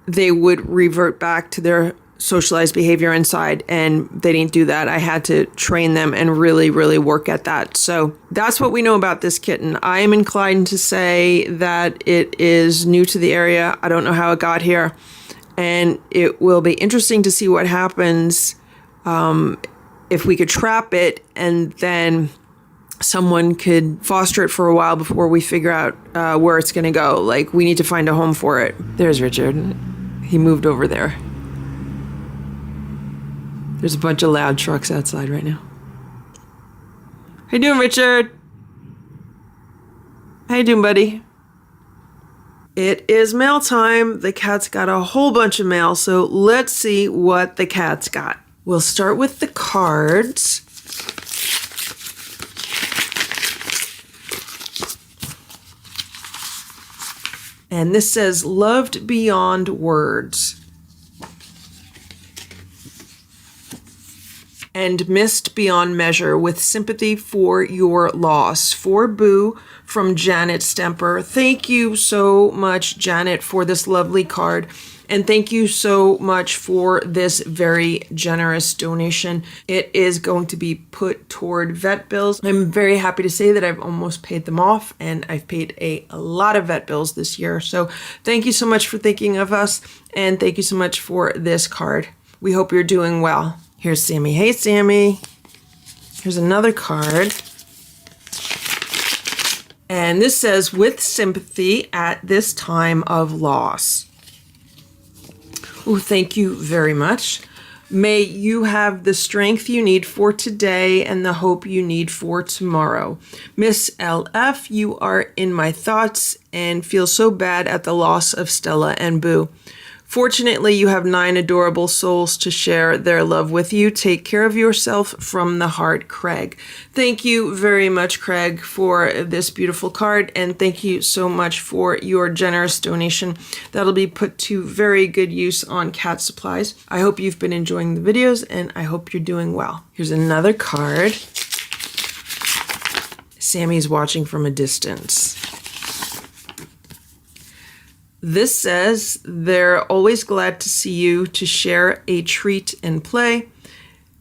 they would revert back to their socialized behavior inside, and they didn't do that. I had to train them and really, really work at that. So that's what we know about this kitten. I am inclined to say that it is new to the area. I don't know how it got here, and it will be interesting to see what happens if we could trap it and then someone could foster it for a while before we figure out where it's going to go. Like, we need to find a home for it. There's Richard. He moved over there. There's a bunch of loud trucks outside right now. How you doing, Richard? How you doing, buddy? It is mail time. The cat's got a whole bunch of mail, so let's see what the cat's got. We'll start with the cards. And this says, loved beyond words. And missed beyond measure with sympathy for your loss. For Boo from Janet Stemper. Thank you so much, Janet, for this lovely card. And thank you so much for this very generous donation. It is going to be put toward vet bills. I'm very happy to say that I've almost paid them off, and I've paid a lot of vet bills this year. So thank you so much for thinking of us, and thank you so much for this card. We hope you're doing well. Here's Sammy. Hey, Sammy. Here's another card. And this says, with sympathy at this time of loss. Oh, thank you very much. May you have the strength you need for today and the hope you need for tomorrow. Miss LF, you are in my thoughts and feel so bad at the loss of Stella and Boo. Fortunately, you have 9 adorable souls to share their love with you. Take care of yourself from the heart, Craig. Thank you very much, Craig, for this beautiful card, and thank you so much for your generous donation. That'll be put to very good use on cat supplies. I hope you've been enjoying the videos, and I hope you're doing well. Here's another card. Sammy's watching from a distance. This says, they're always glad to see you, to share a treat and play.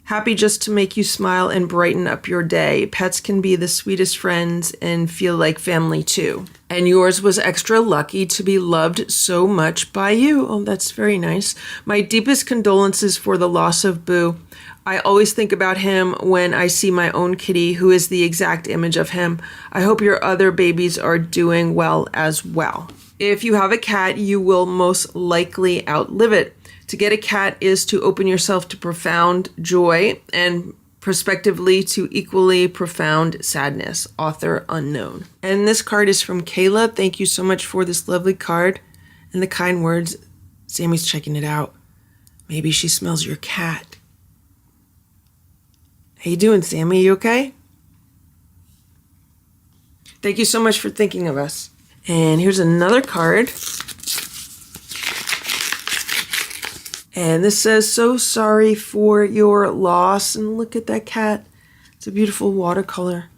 Happy just to make you smile and brighten up your day. Pets can be the sweetest friends and feel like family too. And yours was extra lucky to be loved so much by you. Oh, that's very nice. My deepest condolences for the loss of Boo. I always think about him when I see my own kitty, who is the exact image of him. I hope your other babies are doing well as well. If you have a cat, you will most likely outlive it. To get a cat is to open yourself to profound joy and prospectively to equally profound sadness. Author unknown. And this card is from Kayla. Thank you so much for this lovely card and the kind words. Sammy's checking it out. Maybe she smells your cat. How you doing, Sammy? You okay? Thank you so much for thinking of us. And here's another card. And this says, so sorry for your loss. And look at that cat. It's a beautiful watercolor.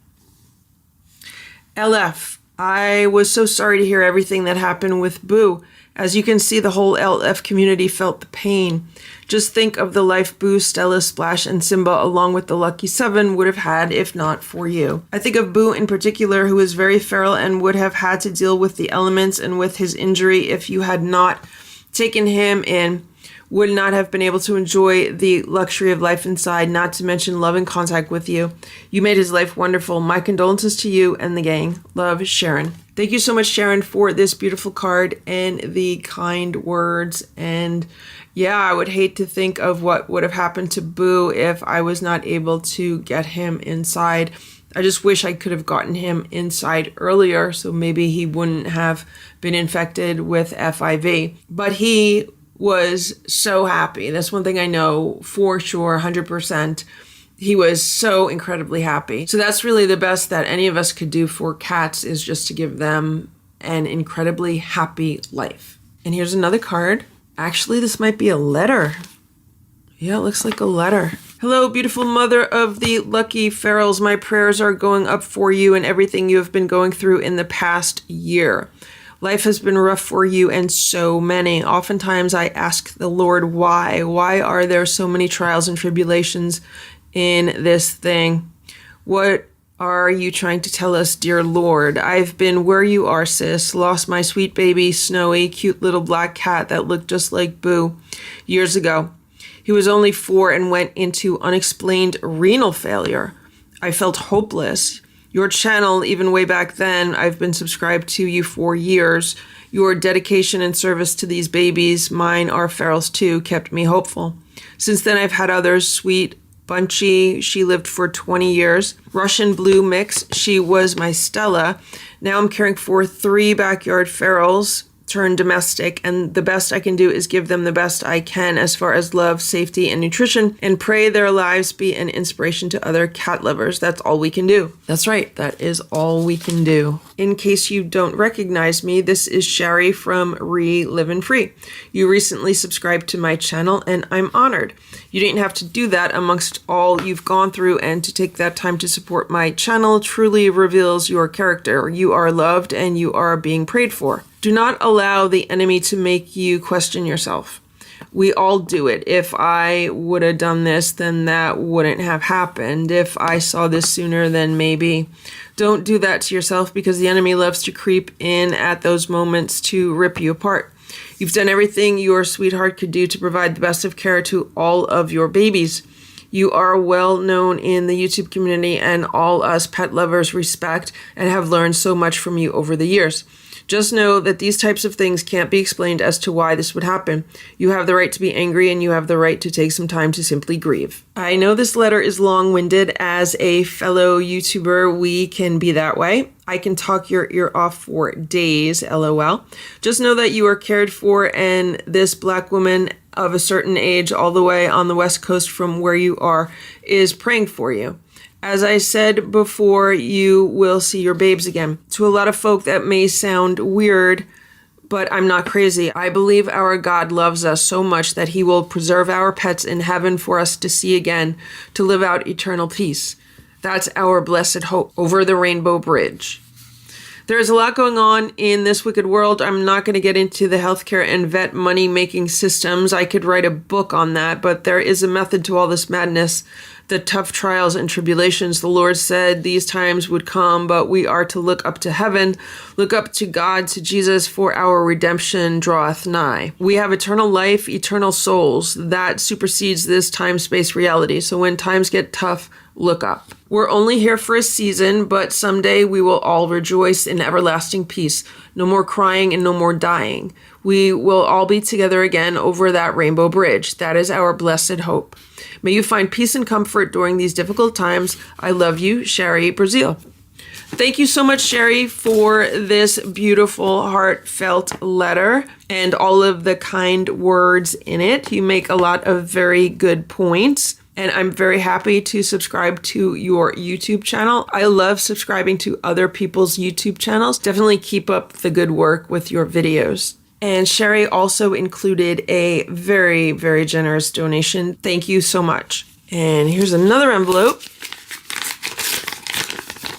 LF, I was so sorry to hear everything that happened with Boo. As you can see, the whole LF community felt the pain. Just think of the life Boo, Stella, Splash, and Simba, along with the Lucky 7, would have had if not for you. I think of Boo in particular, who is very feral and would have had to deal with the elements and with his injury if you had not taken him in. Would not have been able to enjoy the luxury of life inside, not to mention love and contact with you. You made his life wonderful. My condolences to you and the gang. Love, Sharon. Thank you so much, Sharon, for this beautiful card and the kind words. And yeah, I would hate to think of what would have happened to Boo if I was not able to get him inside. I just wish I could have gotten him inside earlier, so maybe he wouldn't have been infected with FIV. But he was so happy. That's one thing I know for sure, 100%. He was so incredibly happy. So that's really the best that any of us could do for cats, is just to give them an incredibly happy life. And here's another card. Actually, this might be a letter. Yeah, it looks like a letter. Hello, beautiful mother of the lucky ferals. My prayers are going up for you and everything you have been going through in the past year. Life has been rough for you and so many. Oftentimes I ask the Lord why. Why are there so many trials and tribulations in this thing? What are you trying to tell us, dear Lord? I've been where you are, sis. Lost my sweet baby, Snowy, cute little black cat that looked just like Boo years ago. He was only 4 and went into unexplained renal failure. I felt hopeless. Your channel, even way back then, I've been subscribed to you for years. Your dedication and service to these babies, mine are ferals too, kept me hopeful. Since then, I've had others. Sweet Bunchy, she lived for 20 years. Russian Blue Mix, she was my Stella. Now I'm caring for 3 backyard ferals. turn domestic, and the best I can do is give them the best I can as far as love, safety, and nutrition, and pray their lives be an inspiration to other cat lovers. That's all we can do. That's right, that is all we can do. In case you don't recognize me, this is Sherry from Livin' Free. You recently subscribed to my channel, and I'm honored. You didn't have to do that amongst all you've gone through, and to take that time to support my channel truly reveals your character. You are loved and you are being prayed for. Do not allow the enemy to make you question yourself. We all do it. If I would have done this, then that wouldn't have happened. If I saw this sooner, then maybe. Don't do that to yourself, because the enemy loves to creep in at those moments to rip you apart. You've done everything your sweetheart could do to provide the best of care to all of your babies. You are well known in the YouTube community, and all us pet lovers respect and have learned so much from you over the years. Just know that these types of things can't be explained as to why this would happen. You have the right to be angry, and you have the right to take some time to simply grieve. I know this letter is long-winded. As a fellow YouTuber, we can be that way. I can talk your ear off for days, LOL. Just know that you are cared for, and this black woman of a certain age all the way on the West Coast from where you are is praying for you. As I said before, you will see your babes again. To a lot of folk, that may sound weird, but I'm not crazy. I believe our God loves us so much that he will preserve our pets in heaven for us to see again, to live out eternal peace. That's our blessed hope over the rainbow bridge. There's a lot going on in this wicked world. I'm not going to get into the healthcare and vet money-making systems. I could write a book on that, but there is a method to all this madness. The tough trials and tribulations. The Lord said these times would come, but we are to look up to heaven, look up to God, to Jesus, for our redemption draweth nigh. We have eternal life, eternal souls. That supersedes this time-space reality. So when times get tough, look up. We're only here for a season, but someday we will all rejoice in everlasting peace. No more crying and no more dying. We will all be together again over that rainbow bridge. That is our blessed hope. May you find peace and comfort during these difficult times. I love you, Sherry, Brazil. Thank you so much, Sherry, for this beautiful, heartfelt letter and all of the kind words in it. You make a lot of very good points, and I'm very happy to subscribe to your YouTube channel. I love subscribing to other people's YouTube channels. Definitely keep up the good work with your videos. And Sherry also included a very, very generous donation. Thank you so much. And here's another envelope.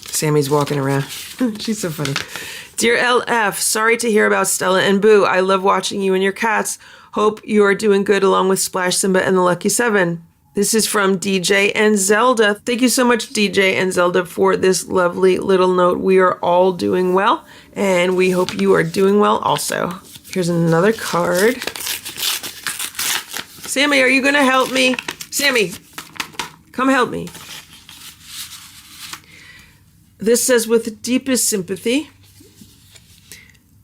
Sammy's walking around. She's so funny. Dear LF, sorry to hear about Stella and Boo. I love watching you and your cats. Hope you are doing good along with Splash, Simba, and the Lucky Seven. This is from DJ and Zelda. Thank you so much, DJ and Zelda, for this lovely little note. We are all doing well, and we hope you are doing well also. Here's another card. Sammy, are you going to help me? Sammy, come help me. This says, with deepest sympathy,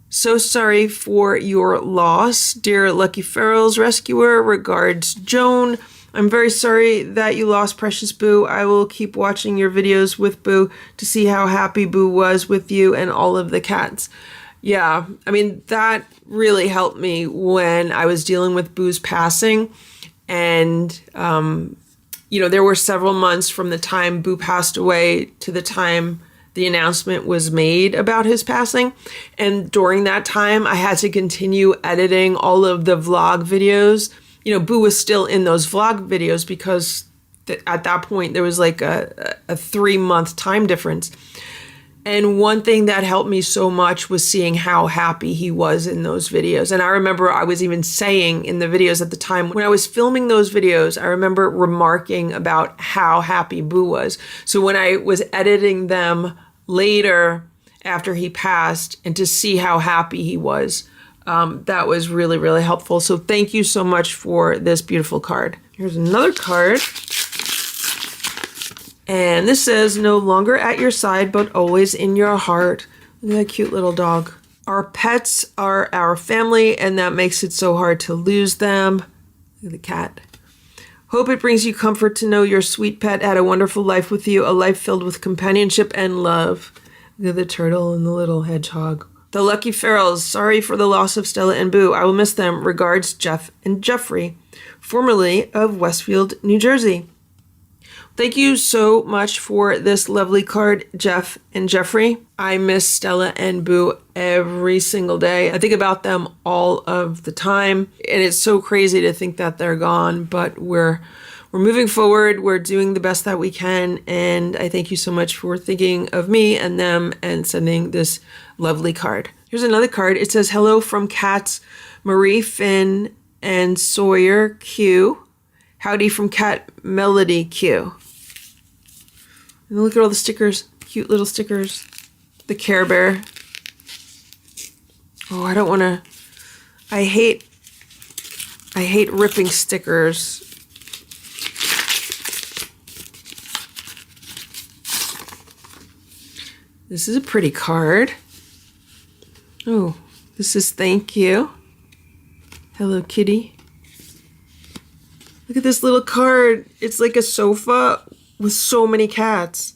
so sorry for your loss. Dear Lucky Feral's rescuer, regards, Joan. I'm very sorry that you lost Precious Boo. I will keep watching your videos with Boo to see how happy Boo was with you and all of the cats. Yeah, I mean, that really helped me when I was dealing with Boo's passing. And, you know, there were several months from the time Boo passed away to the time the announcement was made about his passing. And during that time, I had to continue editing all of the vlog videos. You know, Boo was still in those vlog videos because at that point there was like a 3-month time difference. And one thing that helped me so much was seeing how happy he was in those videos. And I remember I was even saying in the videos at the time, when I was filming those videos, I remember remarking about how happy Boo was. So when I was editing them later after he passed, and to see how happy he was, that was really, really helpful. So thank you so much for this beautiful card. Here's another card. And this says, no longer at your side, but always in your heart. Look at that cute little dog. Our pets are our family, and that makes it so hard to lose them. Look at the cat. Hope it brings you comfort to know your sweet pet had a wonderful life with you, a life filled with companionship and love. Look at the turtle and the little hedgehog. The Lucky Ferals, sorry for the loss of Stella and Boo. I will miss them. Regards, Jeff and Jeffrey, formerly of Westfield, New Jersey. Thank you so much for this lovely card, Jeff and Jeffrey. I miss Stella and Boo every single day. I think about them all of the time, and it's so crazy to think that they're gone, but we're moving forward. We're doing the best that we can, and I thank you so much for thinking of me and them and sending this lovely card. Here's another card. It says, hello from cats Marie, Finn, and Sawyer Q. Howdy from Cat Melody Q. And look at all the stickers. Cute little stickers. The Care Bear. Oh, I don't want to... I hate ripping stickers. This is a pretty card. Oh, this is thank you. Hello, kitty. Look at this little card. It's like a sofa with so many cats.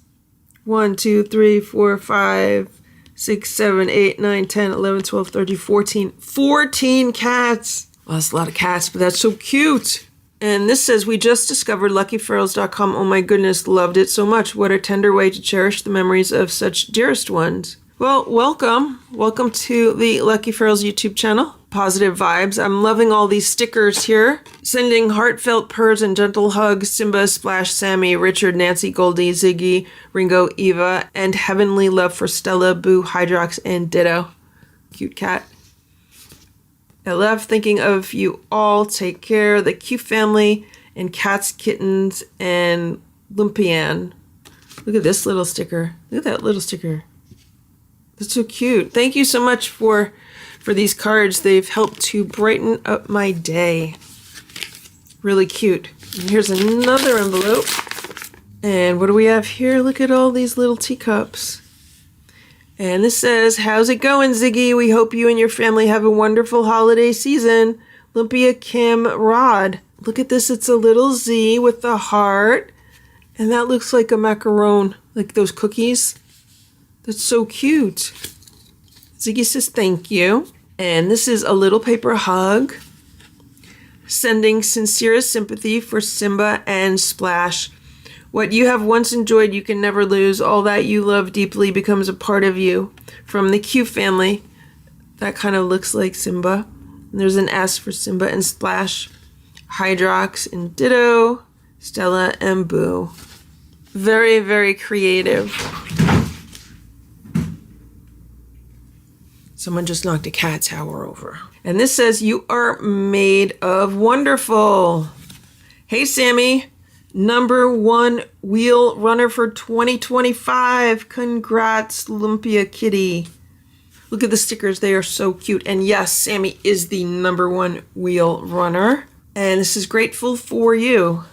1, 2, 3, 4, 5, 6, 7, 8, 9, 10, 11, 12, 13, 14. 14 cats. Well, that's a lot of cats, but that's so cute. And this says, we just discovered luckyferals.com. Oh my goodness, loved it so much. What a tender way to cherish the memories of such dearest ones. Well, welcome. Welcome to the Lucky Ferals YouTube channel. Positive vibes. I'm loving all these stickers here. Sending heartfelt purrs and gentle hugs. Simba, Splash, Sammy, Richard, Nancy, Goldie, Ziggy, Ringo, Eva, and heavenly love for Stella, Boo, Hydrox, and Ditto. Cute cat. I love thinking of you all. Take care. The Q family and cats, kittens, and Lumpian. Look at this little sticker. Look at that little sticker. That's so cute. Thank you so much for these cards. They've helped to brighten up my day. Really cute. And here's another envelope. And what do we have here? Look at all these little teacups. And this says, how's it going, Ziggy? We hope you and your family have a wonderful holiday season. Olympia Kim Rod. Look at this. It's a little Z with the heart. And that looks like a macaron, like those cookies. That's so cute. Ziggy says thank you. And this is a little paper hug. Sending sincerest sympathy for Simba and Splash. What you have once enjoyed, you can never lose. All that you love deeply becomes a part of you. From the Q family. That kind of looks like Simba. And there's an S for Simba and Splash. Hydrox and Ditto. Stella and Boo. Very, very creative. Someone just knocked a cat tower over. And this says, you are made of wonderful. Hey, Sammy. #1 wheel runner for 2025. Congrats, Lumpia Kitty. Look at the stickers. They are so cute. And yes, Sammy is the #1 wheel runner. And this is grateful for you.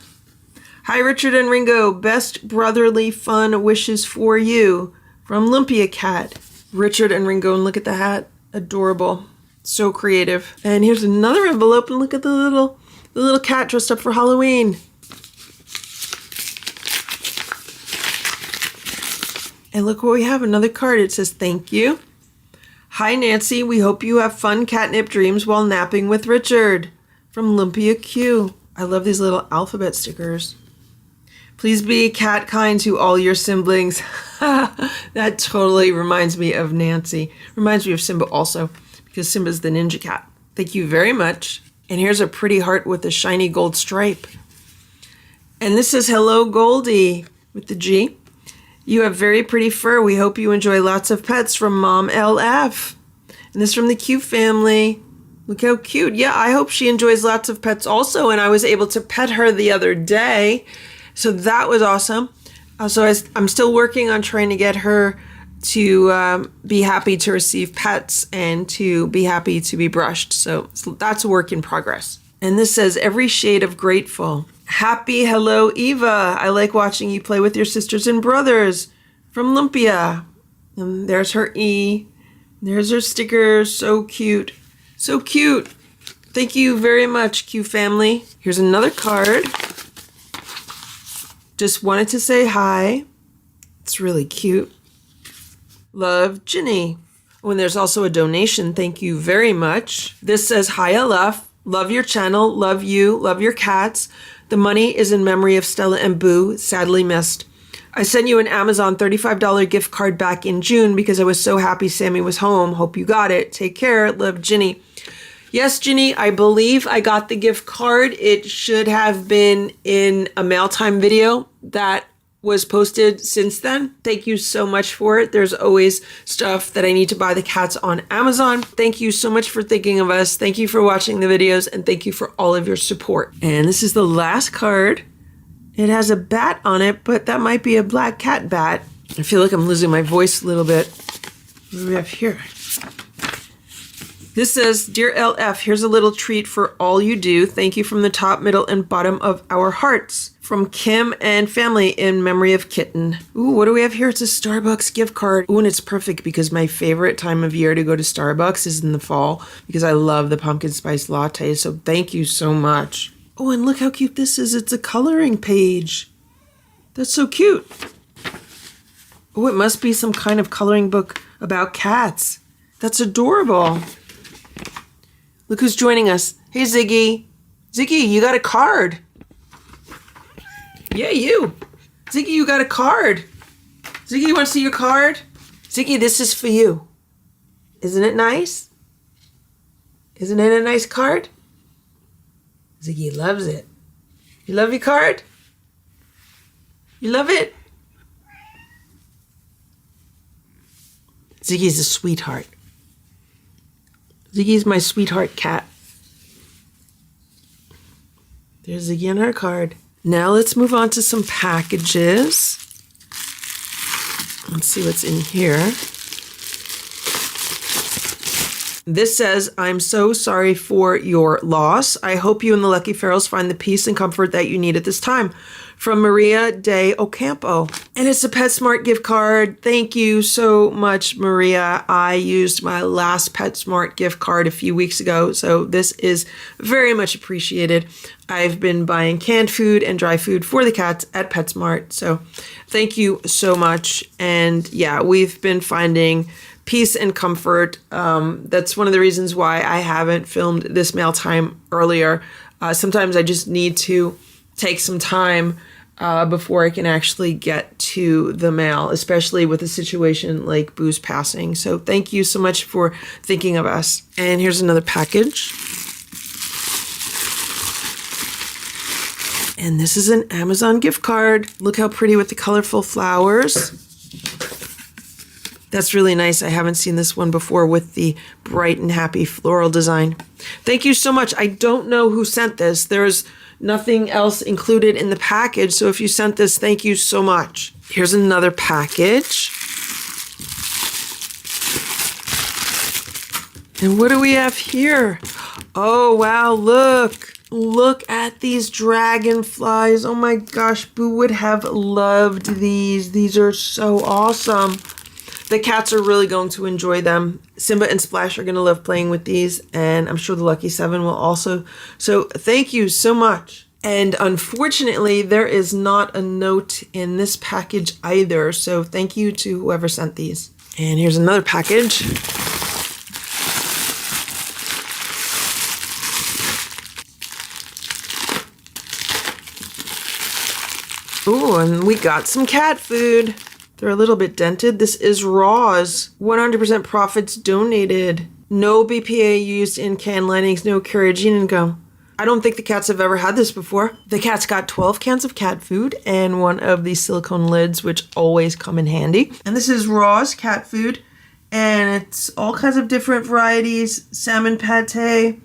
Hi, Richard and Ringo. Best brotherly fun wishes for you. From Lumpia Cat. Richard and Ringo, and look at the hat. Adorable. So creative. And here's another envelope, and look at the little cat dressed up for Halloween. And look what we have, another card. It says, thank you. Hi, Nancy. We hope you have fun catnip dreams while napping with Richard. From Lumpia Q. I love these little alphabet stickers. Please be cat kind to all your siblings. That totally reminds me of Nancy. Reminds me of Simba also, because Simba's the ninja cat. Thank you very much. And here's a pretty heart with a shiny gold stripe. And this is hello, Goldie, with the G. You have very pretty fur. We hope you enjoy lots of pets from Mom LF. And this from the Q family. Look how cute. Yeah, I hope she enjoys lots of pets also. And I was able to pet her the other day. So that was awesome. So I'm still working on trying to get her to be happy to receive pets and to be happy to be brushed. So that's a work in progress. And this says, every shade of grateful. Happy hello, Eva. I like watching you play with your sisters and brothers. From Lumpia. And there's her E. There's her stickers. So cute. So cute. Thank you very much, Q family. Here's another card. Just wanted to say hi. It's really cute. Love, Ginny. When there's also a donation, thank you very much. This says, hi, LF. Love your channel. Love you. Love your cats. The money is in memory of Stella and Boo, sadly missed. I sent you an Amazon $35 gift card back in June because I was so happy Sammy was home. Hope you got it. Take care. Love, Ginny. Yes, Ginny, I believe I got the gift card. It should have been in a mail time video that was posted since then. Thank you so much for it. There's always stuff that I need to buy the cats on Amazon. Thank you so much for thinking of us. Thank you for watching the videos, and thank you for all of your support. And this is the last card. It has a bat on it, but that might be a black cat bat. I feel like I'm losing my voice a little bit. What do we have here? This says, Dear LF, here's a little treat for all you do. Thank you from the top, middle, and bottom of our hearts. From Kim and family in memory of Kitten. Ooh, what do we have here? It's a Starbucks gift card. Ooh, and it's perfect because my favorite time of year to go to Starbucks is in the fall because I love the pumpkin spice latte. So thank you so much. Oh, and look how cute this is. It's a coloring page. That's so cute. Oh, it must be some kind of coloring book about cats. That's adorable. Look who's joining us. Hey, Ziggy. Ziggy, you got a card. Yeah, you. Ziggy, you got a card. Ziggy, you want to see your card? Ziggy, this is for you. Isn't it nice? Isn't it a nice card? Ziggy loves it. You love your card? You love it? Ziggy's a sweetheart. Ziggy's my sweetheart cat. There's Ziggy on her card. Now let's move on to some packages. Let's see what's in here. This says, I'm so sorry for your loss. I hope you and the Lucky Ferals find the peace and comfort that you need at this time. From Maria de Ocampo. And it's a PetSmart gift card. Thank you so much, Maria. I used my last PetSmart gift card a few weeks ago, so this is very much appreciated. I've been buying canned food and dry food for the cats at PetSmart, so thank you so much. And yeah, we've been finding peace and comfort. That's one of the reasons why I haven't filmed this mail time earlier. Sometimes I just need to take some time before I can actually get to the mail, especially with a situation like Boo's passing. So thank you so much for thinking of us. And here's another package. And this is an Amazon gift card. Look how pretty with the colorful flowers. That's really nice. I haven't seen this one before with the bright and happy floral design. Thank you so much. I don't know who sent this. There's nothing else included in the package, so if you sent this, thank you so much. Here's another package. And what do we have here? Oh, wow, look. Look at these dragonflies. Oh my gosh, Boo would have loved these. These are so awesome. The cats are really going to enjoy them. Simba and Splash are going to love playing with these, and I'm sure the Lucky Seven will also. So thank you so much. And unfortunately, there is not a note in this package either, so thank you to whoever sent these. And here's another package. Ooh, and we got some cat food. They're a little bit dented. This is Raw's. 100% profits donated. No BPA used in can linings, no carrageenan gum. I don't think the cats have ever had this before. The cats got 12 cans of cat food and one of these silicone lids, which always come in handy. And this is Raw's cat food. And it's all kinds of different varieties. Salmon pate,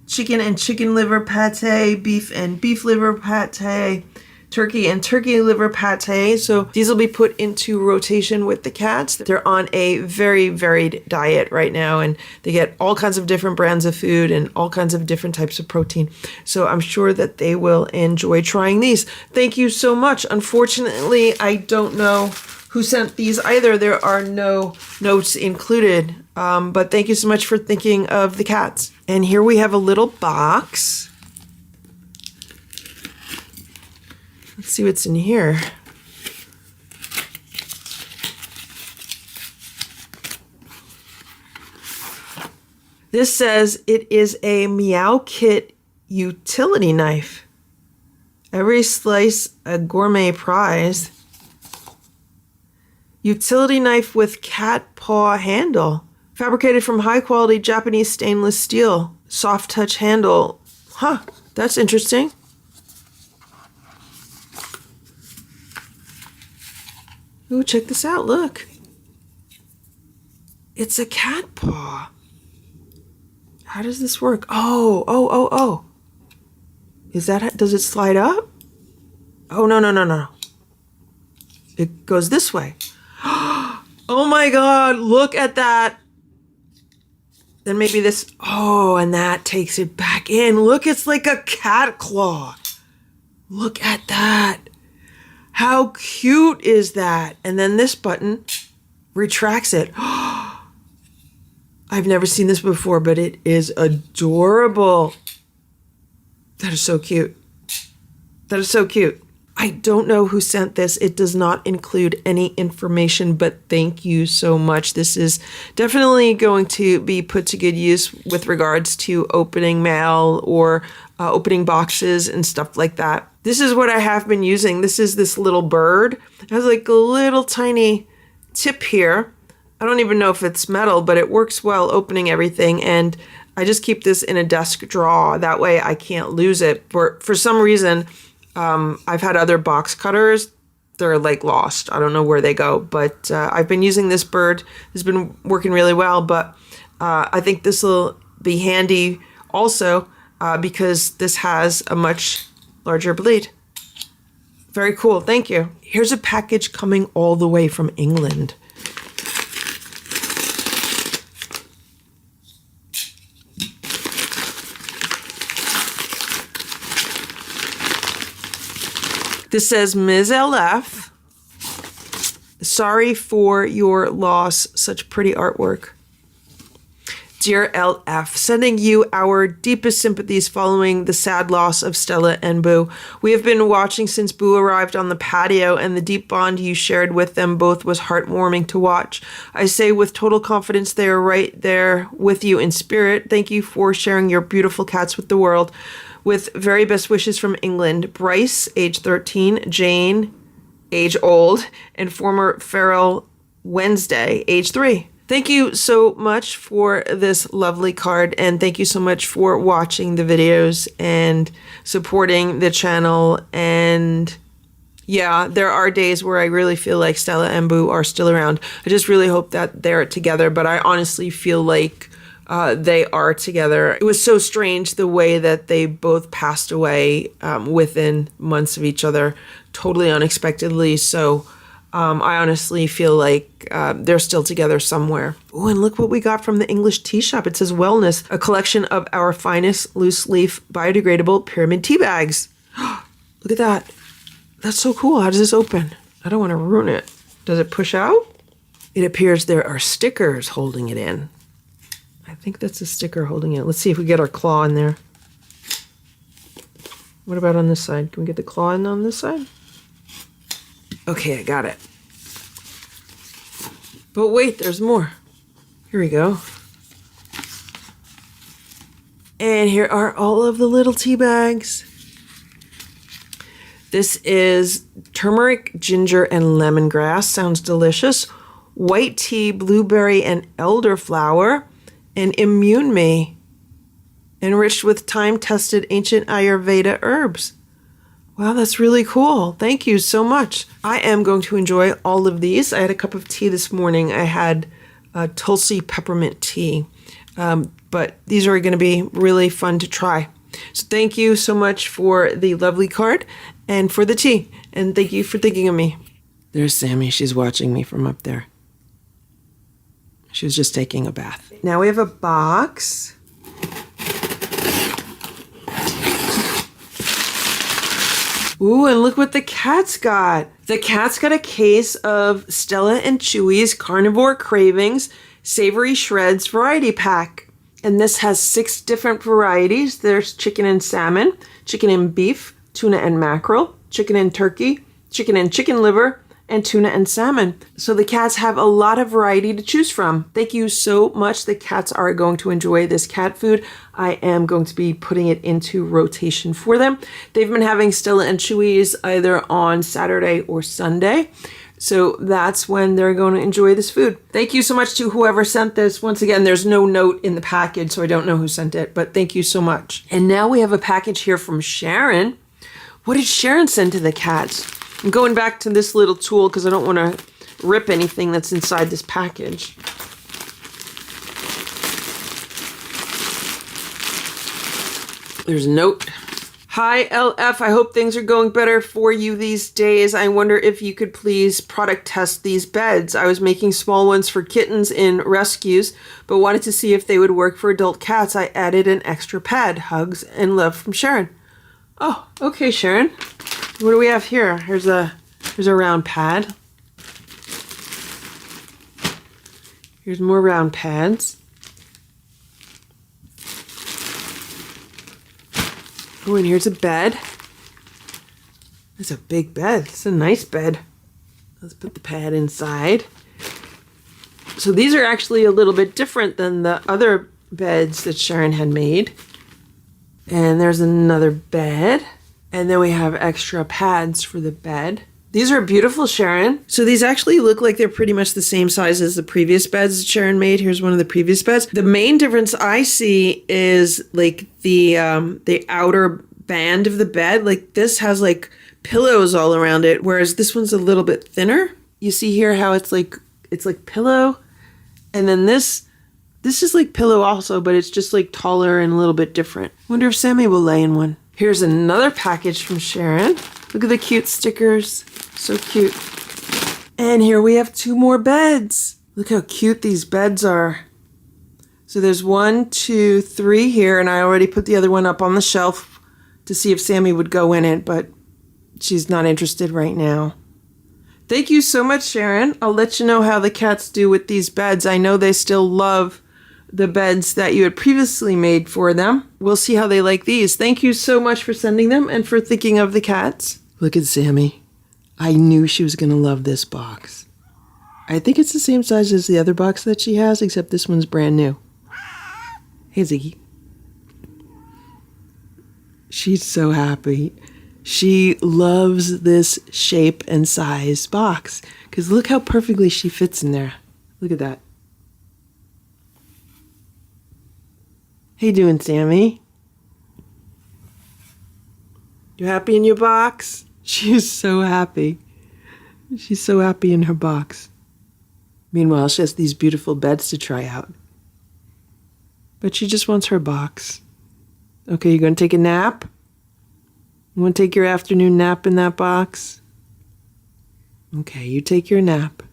chicken and chicken liver pate, beef and beef liver pate, turkey and turkey liver pate. So these will be put into rotation with the cats. They're on a very varied diet right now, and they get all kinds of different brands of food and all kinds of different types of protein. So I'm sure that they will enjoy trying these. Thank you so much. Unfortunately, I don't know who sent these either. There are no notes included, but thank you so much for thinking of the cats. And here we have a little box. Let's see what's in here. This says it is a Meow Kit utility knife. Every slice a gourmet prize. Utility knife with cat paw handle. Fabricated from high quality Japanese stainless steel. Soft touch handle. Huh, that's interesting. Ooh, check this out, look. It's a cat paw. How does this work? Oh. Is that, does it slide up? Oh, no. It goes this way. Oh my God, look at that. Then maybe this, oh, and that takes it back in. Look, it's like a cat claw. Look at that. How cute is that? And then this button retracts it. I've never seen this before, but it is adorable. That is so cute. That is so cute. I don't know who sent this. It does not include any information, but thank you so much. This is definitely going to be put to good use with regards to opening mail or opening boxes and stuff like that. This is what I have been using. This is this little bird. It has like a little tiny tip here. I don't even know if it's metal, but it works well opening everything. And I just keep this in a desk drawer. That way I can't lose it. For some reason, I've had other box cutters. They're like lost. I don't know where they go, but I've been using this bird. It's been working really well, but I think this will be handy also because this has a much larger bleed. Very cool. Thank you. Here's a package coming all the way from England. This says, Ms. LF, sorry for your loss. Such pretty artwork. Dear LF, sending you our deepest sympathies following the sad loss of Stella and Boo. We have been watching since Boo arrived on the patio, and the deep bond you shared with them both was heartwarming to watch. I say with total confidence they are right there with you in spirit. Thank you for sharing your beautiful cats with the world. With very best wishes from England, Bryce, age 13, Jane, age old, and former feral Wednesday, age 3. Thank you so much for this lovely card, and thank you so much for watching the videos and supporting the channel. And yeah, there are days where I really feel like Stella and Boo are still around. I just really hope that they're together, but I honestly feel like they are together. It was so strange the way that they both passed away within months of each other, totally unexpectedly. So I honestly feel like they're still together somewhere. Oh, and look what we got from the English tea shop. It says Wellness, a collection of our finest loose leaf biodegradable pyramid tea bags. Look at that. That's so cool. How does this open? I don't want to ruin it. Does it push out? It appears there are stickers holding it in. I think that's a sticker holding it. Let's see if we get our claw in there. What about on this side? Can we get the claw in on this side? Okay, I got it. But wait, there's more. Here we go. And here are all of the little tea bags. This is turmeric, ginger, and lemongrass. Sounds delicious. White tea, blueberry, and elderflower. And Immune Me, enriched with time-tested ancient Ayurveda herbs. Wow, that's really cool. Thank you so much. I am going to enjoy all of these. I had a cup of tea this morning. I had Tulsi peppermint tea, but these are going to be really fun to try. So thank you so much for the lovely card and for the tea, and thank you for thinking of me. There's Sammy. She's watching me from up there. She was just taking a bath. Now we have a box. Ooh, and look what the cat's got. The cat's got a case of Stella and Chewy's Carnivore Cravings Savory Shreds Variety Pack. And this has 6 different varieties. There's chicken and salmon, chicken and beef, tuna and mackerel, chicken and turkey, chicken and chicken liver, and tuna and salmon. So the cats have a lot of variety to choose from. Thank you so much. The cats are going to enjoy this cat food. I am going to be putting it into rotation for them. They've been having Stella and Chewy's either on Saturday or Sunday. So that's when they're going to enjoy this food. Thank you so much to whoever sent this. Once again, there's no note in the package, so I don't know who sent it, but thank you so much. And now we have a package here from Sharon. What did Sharon send to the cats? I'm going back to this little tool because I don't want to rip anything that's inside this package. There's a note. Hi, LF. I hope things are going better for you these days. I wonder if you could please product test these beds. I was making small ones for kittens in rescues, but wanted to see if they would work for adult cats. I added an extra pad. Hugs and love from Sharon. Oh, okay, Sharon. What do we have here? Here's a round pad. Here's more round pads. Oh, and here's a bed. It's a big bed. It's a nice bed. Let's put the pad inside. So these are actually a little bit different than the other beds that Sharon had made. And there's another bed. And then we have extra pads for the bed. These are beautiful, Sharon. So these actually look like they're pretty much the same size as the previous beds that Sharon made. Here's one of the previous beds. The main difference I see is like the outer band of the bed. Like this has like pillows all around it, whereas this one's a little bit thinner. You see here how it's like pillow. And then this is like pillow also, but it's just like taller and a little bit different. Wonder if Sammy will lay in one. Here's another package from Sharon. Look at the cute stickers. So cute. And here we have 2 more beds. Look how cute these beds are. So there's 1, 2, 3 here, and I already put the other one up on the shelf to see if Sammy would go in it, but she's not interested right now. Thank you so much, Sharon. I'll let you know how the cats do with these beds. I know they still love the beds that you had previously made for them. We'll see how they like these. Thank you so much for sending them and for thinking of the cats. Look at Sammy. I knew she was going to love this box. I think it's the same size as the other box that she has, except this one's brand new. Hey, Ziggy. She's so happy. She loves this shape and size box because look how perfectly she fits in there. Look at that. How you doing, Sammy? You happy in your box? She is so happy. She's so happy in her box. Meanwhile, she has these beautiful beds to try out. But she just wants her box. Okay, you going to take a nap? You want to take your afternoon nap in that box? Okay, you take your nap.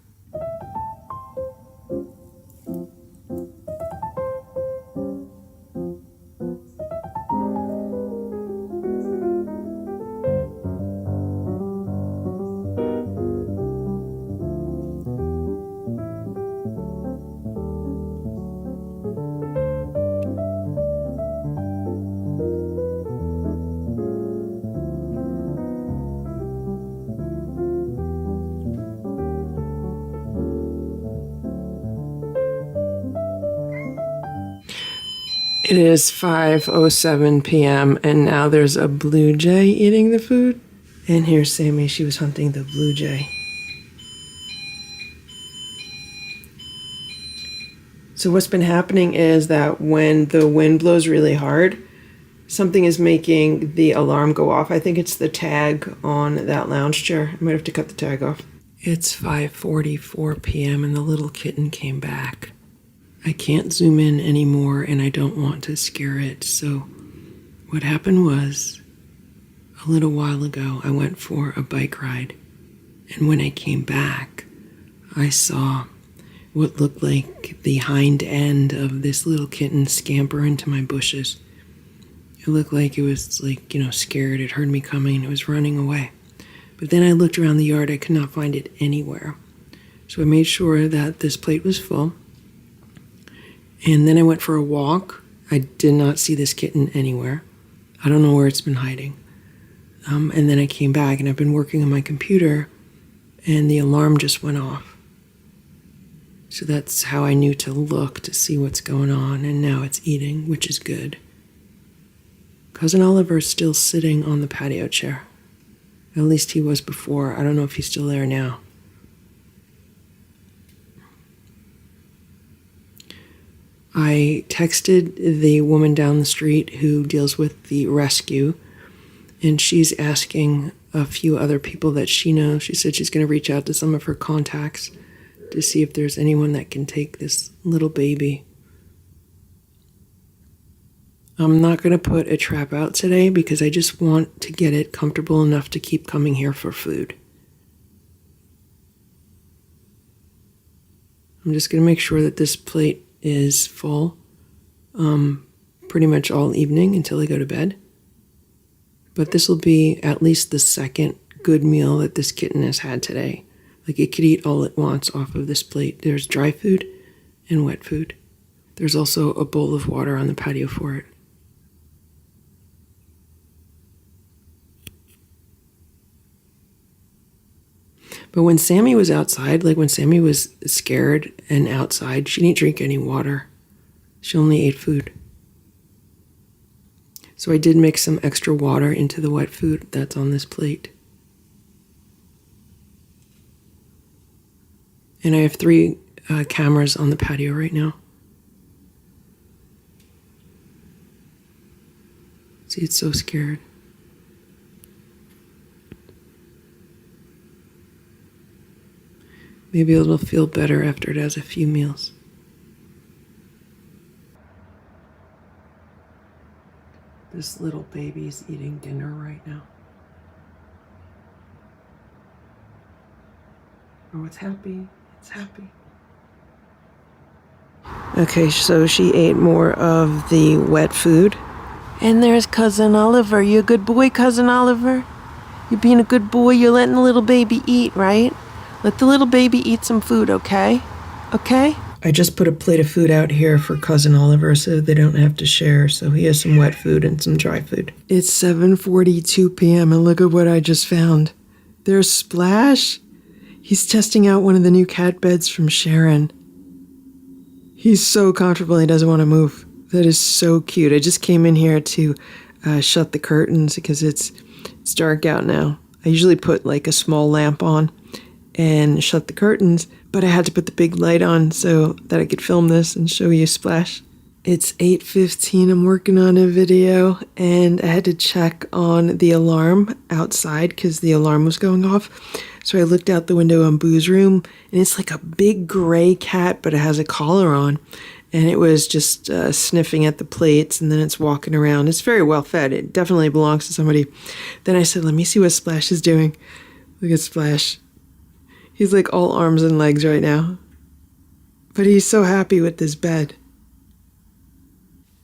It is 5:07 p.m. and now there's a blue jay eating the food. And here's Sammy, she was hunting the blue jay. So what's been happening is that when the wind blows really hard, something is making the alarm go off. I think it's the tag on that lounge chair. I might have to cut the tag off. It's 5:44 p.m. and the little kitten came back. I can't zoom in anymore and I don't want to scare it. So what happened was a little while ago, I went for a bike ride. And when I came back, I saw what looked like the hind end of this little kitten scamper into my bushes. It looked like it was like, scared. It heard me coming and it was running away. But then I looked around the yard. I could not find it anywhere. So I made sure that this plate was full. And then I went for a walk. I did not see this kitten anywhere. I don't know where it's been hiding. And then I came back and I've been working on my computer and the alarm just went off. So that's how I knew to look to see what's going on, and now it's eating, which is good. Cousin Oliver's still sitting on the patio chair. At least he was before. I don't know if he's still there now. I texted the woman down the street who deals with the rescue, and she's asking a few other people that she knows. She said she's going to reach out to some of her contacts to see if there's anyone that can take this little baby. I'm not going to put a trap out today because I just want to get it comfortable enough to keep coming here for food. I'm just going to make sure that this plate is full pretty much all evening until I go to bed. But this will be at least the second good meal that this kitten has had today. Like, it could eat all it wants off of this plate. There's dry food and wet food. There's also a bowl of water on the patio for it. But when Sammy was outside, like when Sammy was scared and outside, she didn't drink any water. She only ate food. So I did mix some extra water into the wet food that's on this plate. And I have 3 cameras on the patio right now. See, it's so scared. Maybe it'll feel better after it has a few meals. This little baby's eating dinner right now. Oh, it's happy. It's happy. Okay, so she ate more of the wet food. And there's Cousin Oliver. You a good boy, Cousin Oliver? You're being a good boy. You're letting the little baby eat, right? Let the little baby eat some food, okay? Okay? I just put a plate of food out here for Cousin Oliver so they don't have to share. So he has some wet food and some dry food. It's 7:42 p.m. and look at what I just found. There's Splash. He's testing out one of the new cat beds from Sharon. He's so comfortable he doesn't want to move. That is so cute. I just came in here to shut the curtains because it's dark out now. I usually put like a small lamp on and shut the curtains, but I had to put the big light on so that I could film this and show you Splash. It's 8:15, I'm working on a video, and I had to check on the alarm outside because the alarm was going off. So I looked out the window on Boo's room, and it's like a big gray cat, but it has a collar on. And it was just sniffing at the plates, and then it's walking around. It's very well fed. It definitely belongs to somebody. Then I said, let me see what Splash is doing. Look at Splash. He's like all arms and legs right now. But he's so happy with this bed.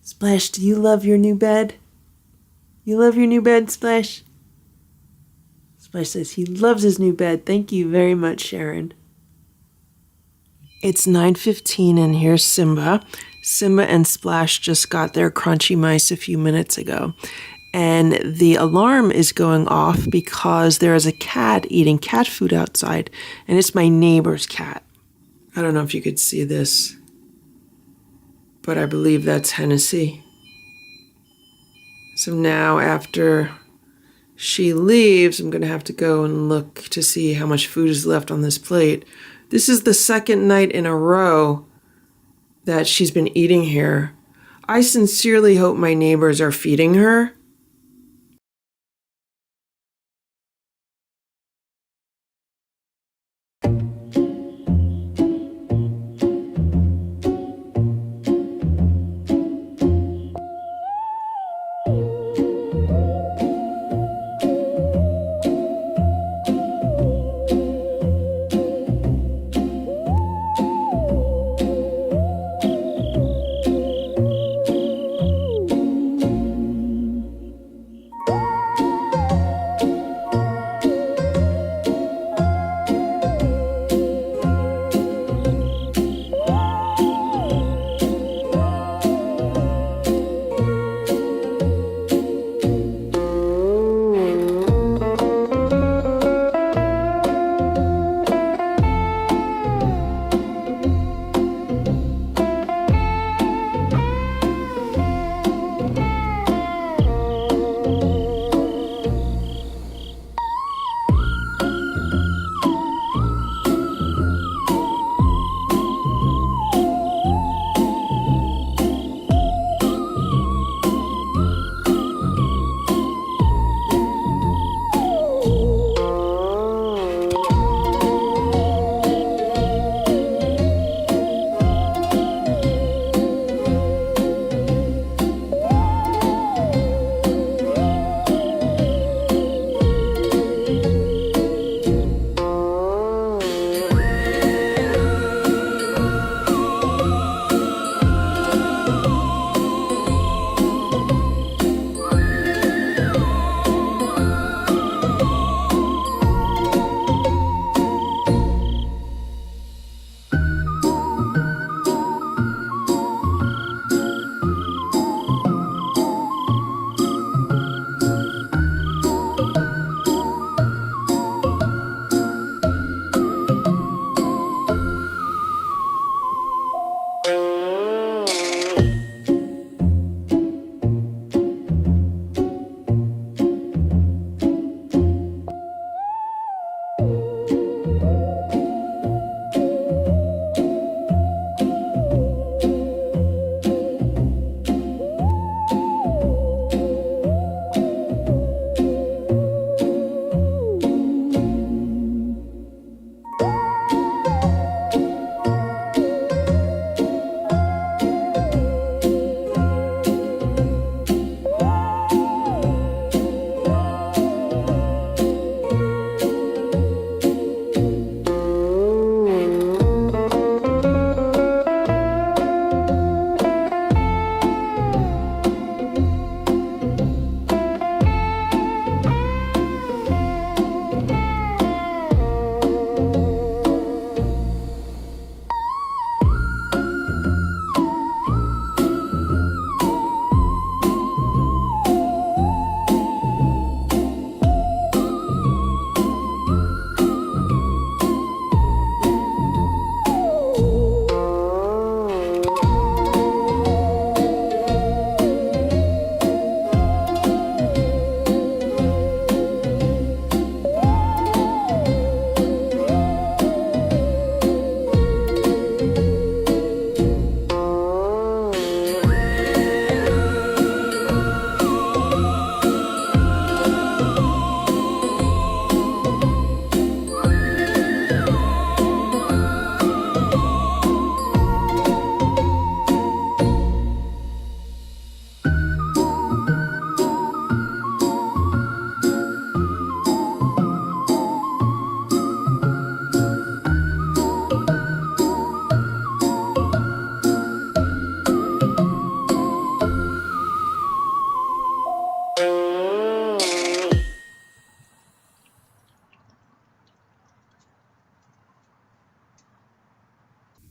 Splash, do you love your new bed? You love your new bed, Splash? Splash says he loves his new bed. Thank you very much, Sharon. It's 9:15 and here's Simba. Simba and Splash just got their crunchy mice a few minutes ago. And the alarm is going off because there is a cat eating cat food outside, and it's my neighbor's cat. I don't know if you could see this, but I believe that's Hennessy. So now after she leaves, I'm gonna have to go and look to see how much food is left on this plate. This is the second night in a row that she's been eating here. I sincerely hope my neighbors are feeding her.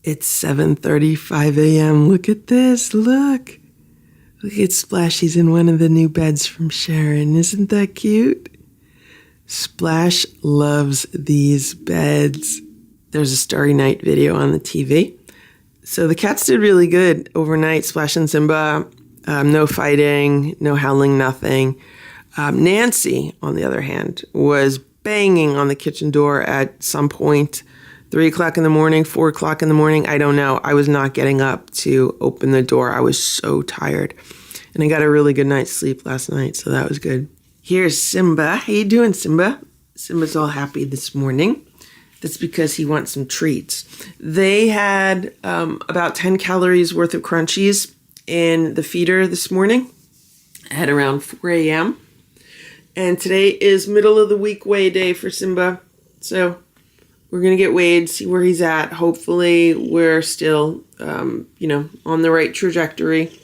It's 7:35 a.m. Look at this. Look. Look at Splash. He's in one of the new beds from Sharon. Isn't that cute? Splash loves these beds. There's a Starry Night video on the TV. So the cats did really good overnight. Splash and Simba, no fighting, no howling, nothing. Nancy, on the other hand, was banging on the kitchen door at some point, 3 o'clock in the morning, 4 o'clock in the morning. I don't know. I was not getting up to open the door. I was so tired. And I got a really good night's sleep last night, so that was good. Here's Simba. How you doing, Simba? Simba's all happy this morning. That's because he wants some treats. They had about 10 calories worth of crunchies in the feeder this morning at around 4 a.m. And today is middle of the week weigh day for Simba. So we're going to get weighed, see where he's at. Hopefully we're still, on the right trajectory,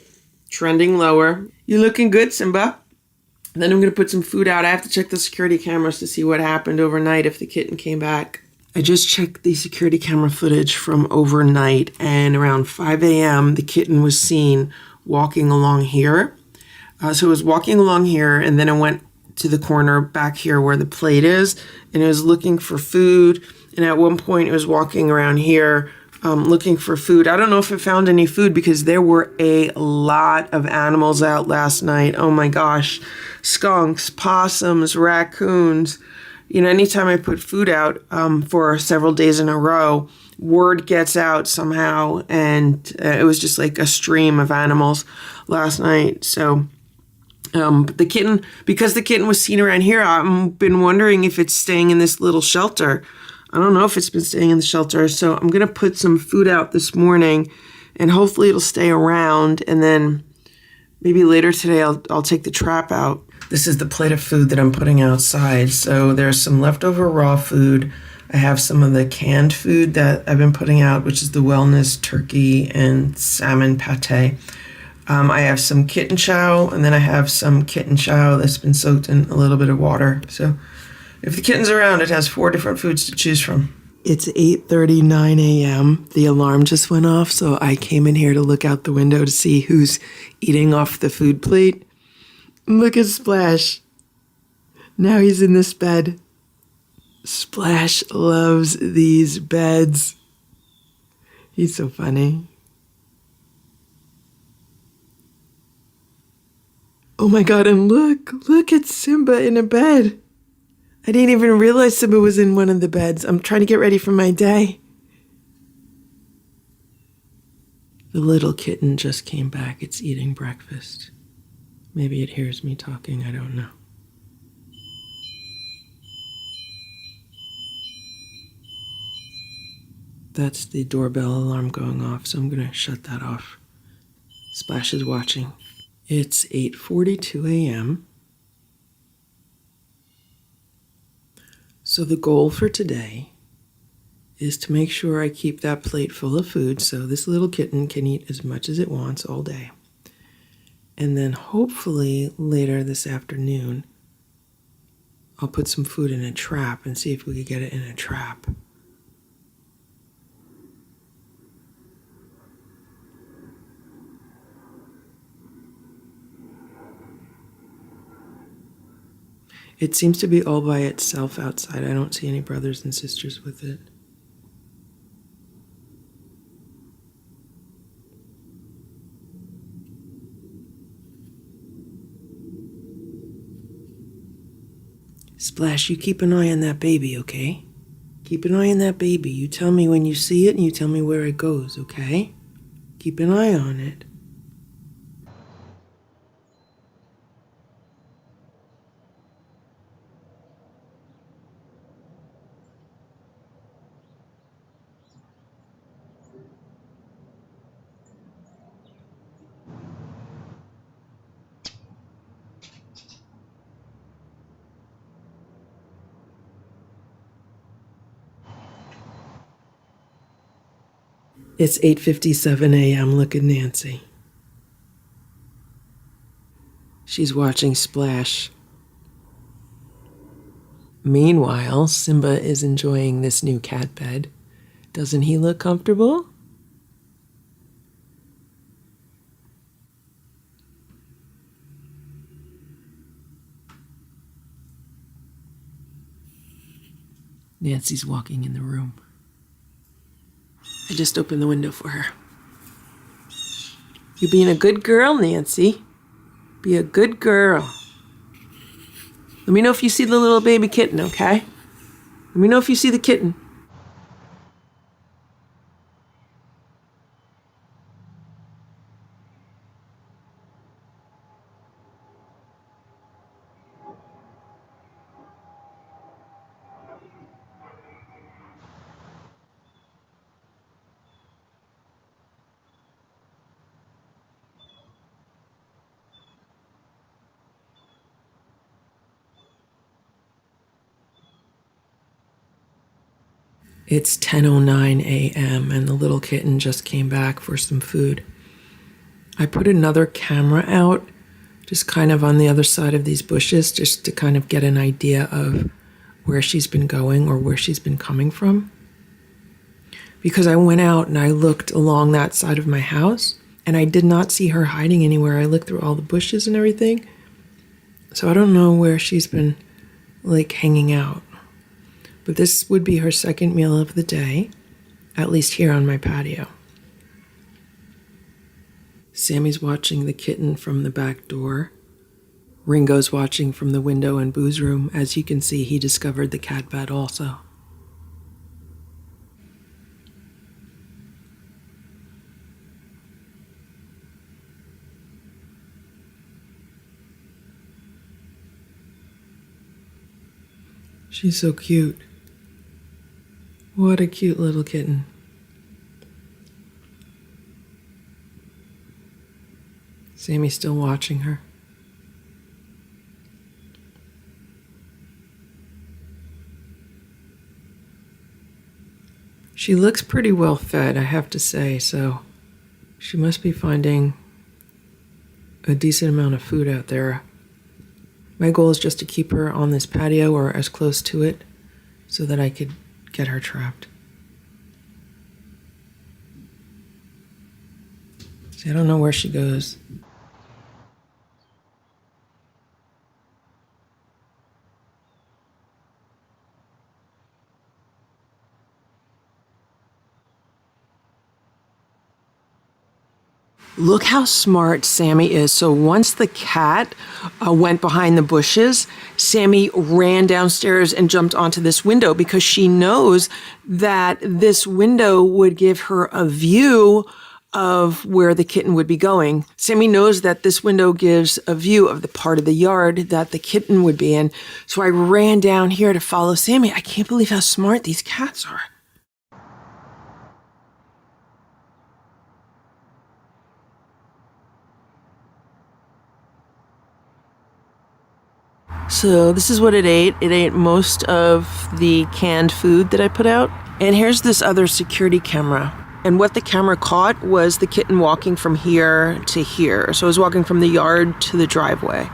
trending lower. You're looking good, Simba. Then I'm going to put some food out. I have to check the security cameras to see what happened overnight if the kitten came back. I just checked the security camera footage from overnight, and around 5 a.m. the kitten was seen walking along here. So it was walking along here, and then it went to the corner back here where the plate is, and it was looking for food. And at one point it was walking around here looking for food. I don't know if it found any food because there were a lot of animals out last night. Oh my gosh. Skunks, possums, raccoons. Anytime I put food out for several days in a row, word gets out somehow. And it was just like a stream of animals last night. So because the kitten was seen around here, I've been wondering if it's staying in this little shelter. I don't know if it's been staying in the shelter, so I'm going to put some food out this morning, and hopefully it'll stay around, and then maybe later today I'll take the trap out. This is the plate of food that I'm putting outside. So there's some leftover raw food. I have some of the canned food that I've been putting out, which is the wellness turkey and salmon pate. I have some kitten chow, and then I have some kitten chow that's been soaked in a little bit of water. So if the kitten's around, it has 4 different foods to choose from. It's 8:39 a.m. The alarm just went off, so I came in here to look out the window to see who's eating off the food plate. Look at Splash. Now he's in this bed. Splash loves these beds. He's so funny. Oh my God, and look at Simba in a bed. I didn't even realize Simba was in one of the beds. I'm trying to get ready for my day. The little kitten just came back. It's eating breakfast. Maybe it hears me talking. I don't know. That's the doorbell alarm going off, so I'm going to shut that off. Splash is watching. It's 8:42 a.m. So the goal for today is to make sure I keep that plate full of food so this little kitten can eat as much as it wants all day. And then hopefully later this afternoon, I'll put some food in a trap and see if we could get it in a trap. It seems to be all by itself outside. I don't see any brothers and sisters with it. Splash, you keep an eye on that baby, okay? Keep an eye on that baby. You tell me when you see it and you tell me where it goes, okay? Keep an eye on it. It's 8:57 a.m. Look at Nancy. She's watching Splash. Meanwhile, Simba is enjoying this new cat bed. Doesn't he look comfortable? Nancy's walking in the room. I just opened the window for her. You being a good girl, Nancy. Be a good girl. Let me know if you see the little baby kitten, okay? Let me know if you see the kitten. It's 10:09 a.m. and the little kitten just came back for some food. I put another camera out, just kind of on the other side of these bushes, just to kind of get an idea of where she's been going or where she's been coming from. Because I went out and I looked along that side of my house and I did not see her hiding anywhere. I looked through all the bushes and everything. So I don't know where she's been like hanging out. But this would be her second meal of the day, at least here on my patio. Sammy's watching the kitten from the back door. Ringo's watching from the window in Boo's room. As you can see, he discovered the cat bed also. She's so cute. What a cute little kitten. Sammy's still watching her. She looks pretty well fed, I have to say, so she must be finding a decent amount of food out there. My goal is just to keep her on this patio or as close to it so that I could get her trapped. See, I don't know where she goes. Look how smart Sammy is. So once the cat went behind the bushes, Sammy ran downstairs and jumped onto this window because she knows that this window would give her a view of where the kitten would be going. Sammy knows that this window gives a view of the part of the yard that the kitten would be in. So I ran down here to follow Sammy. I can't believe how smart these cats are. So this is what it ate. It ate most of the canned food that I put out. And here's this other security camera. And what the camera caught was the kitten walking from here to here. So it was walking from the yard to the driveway.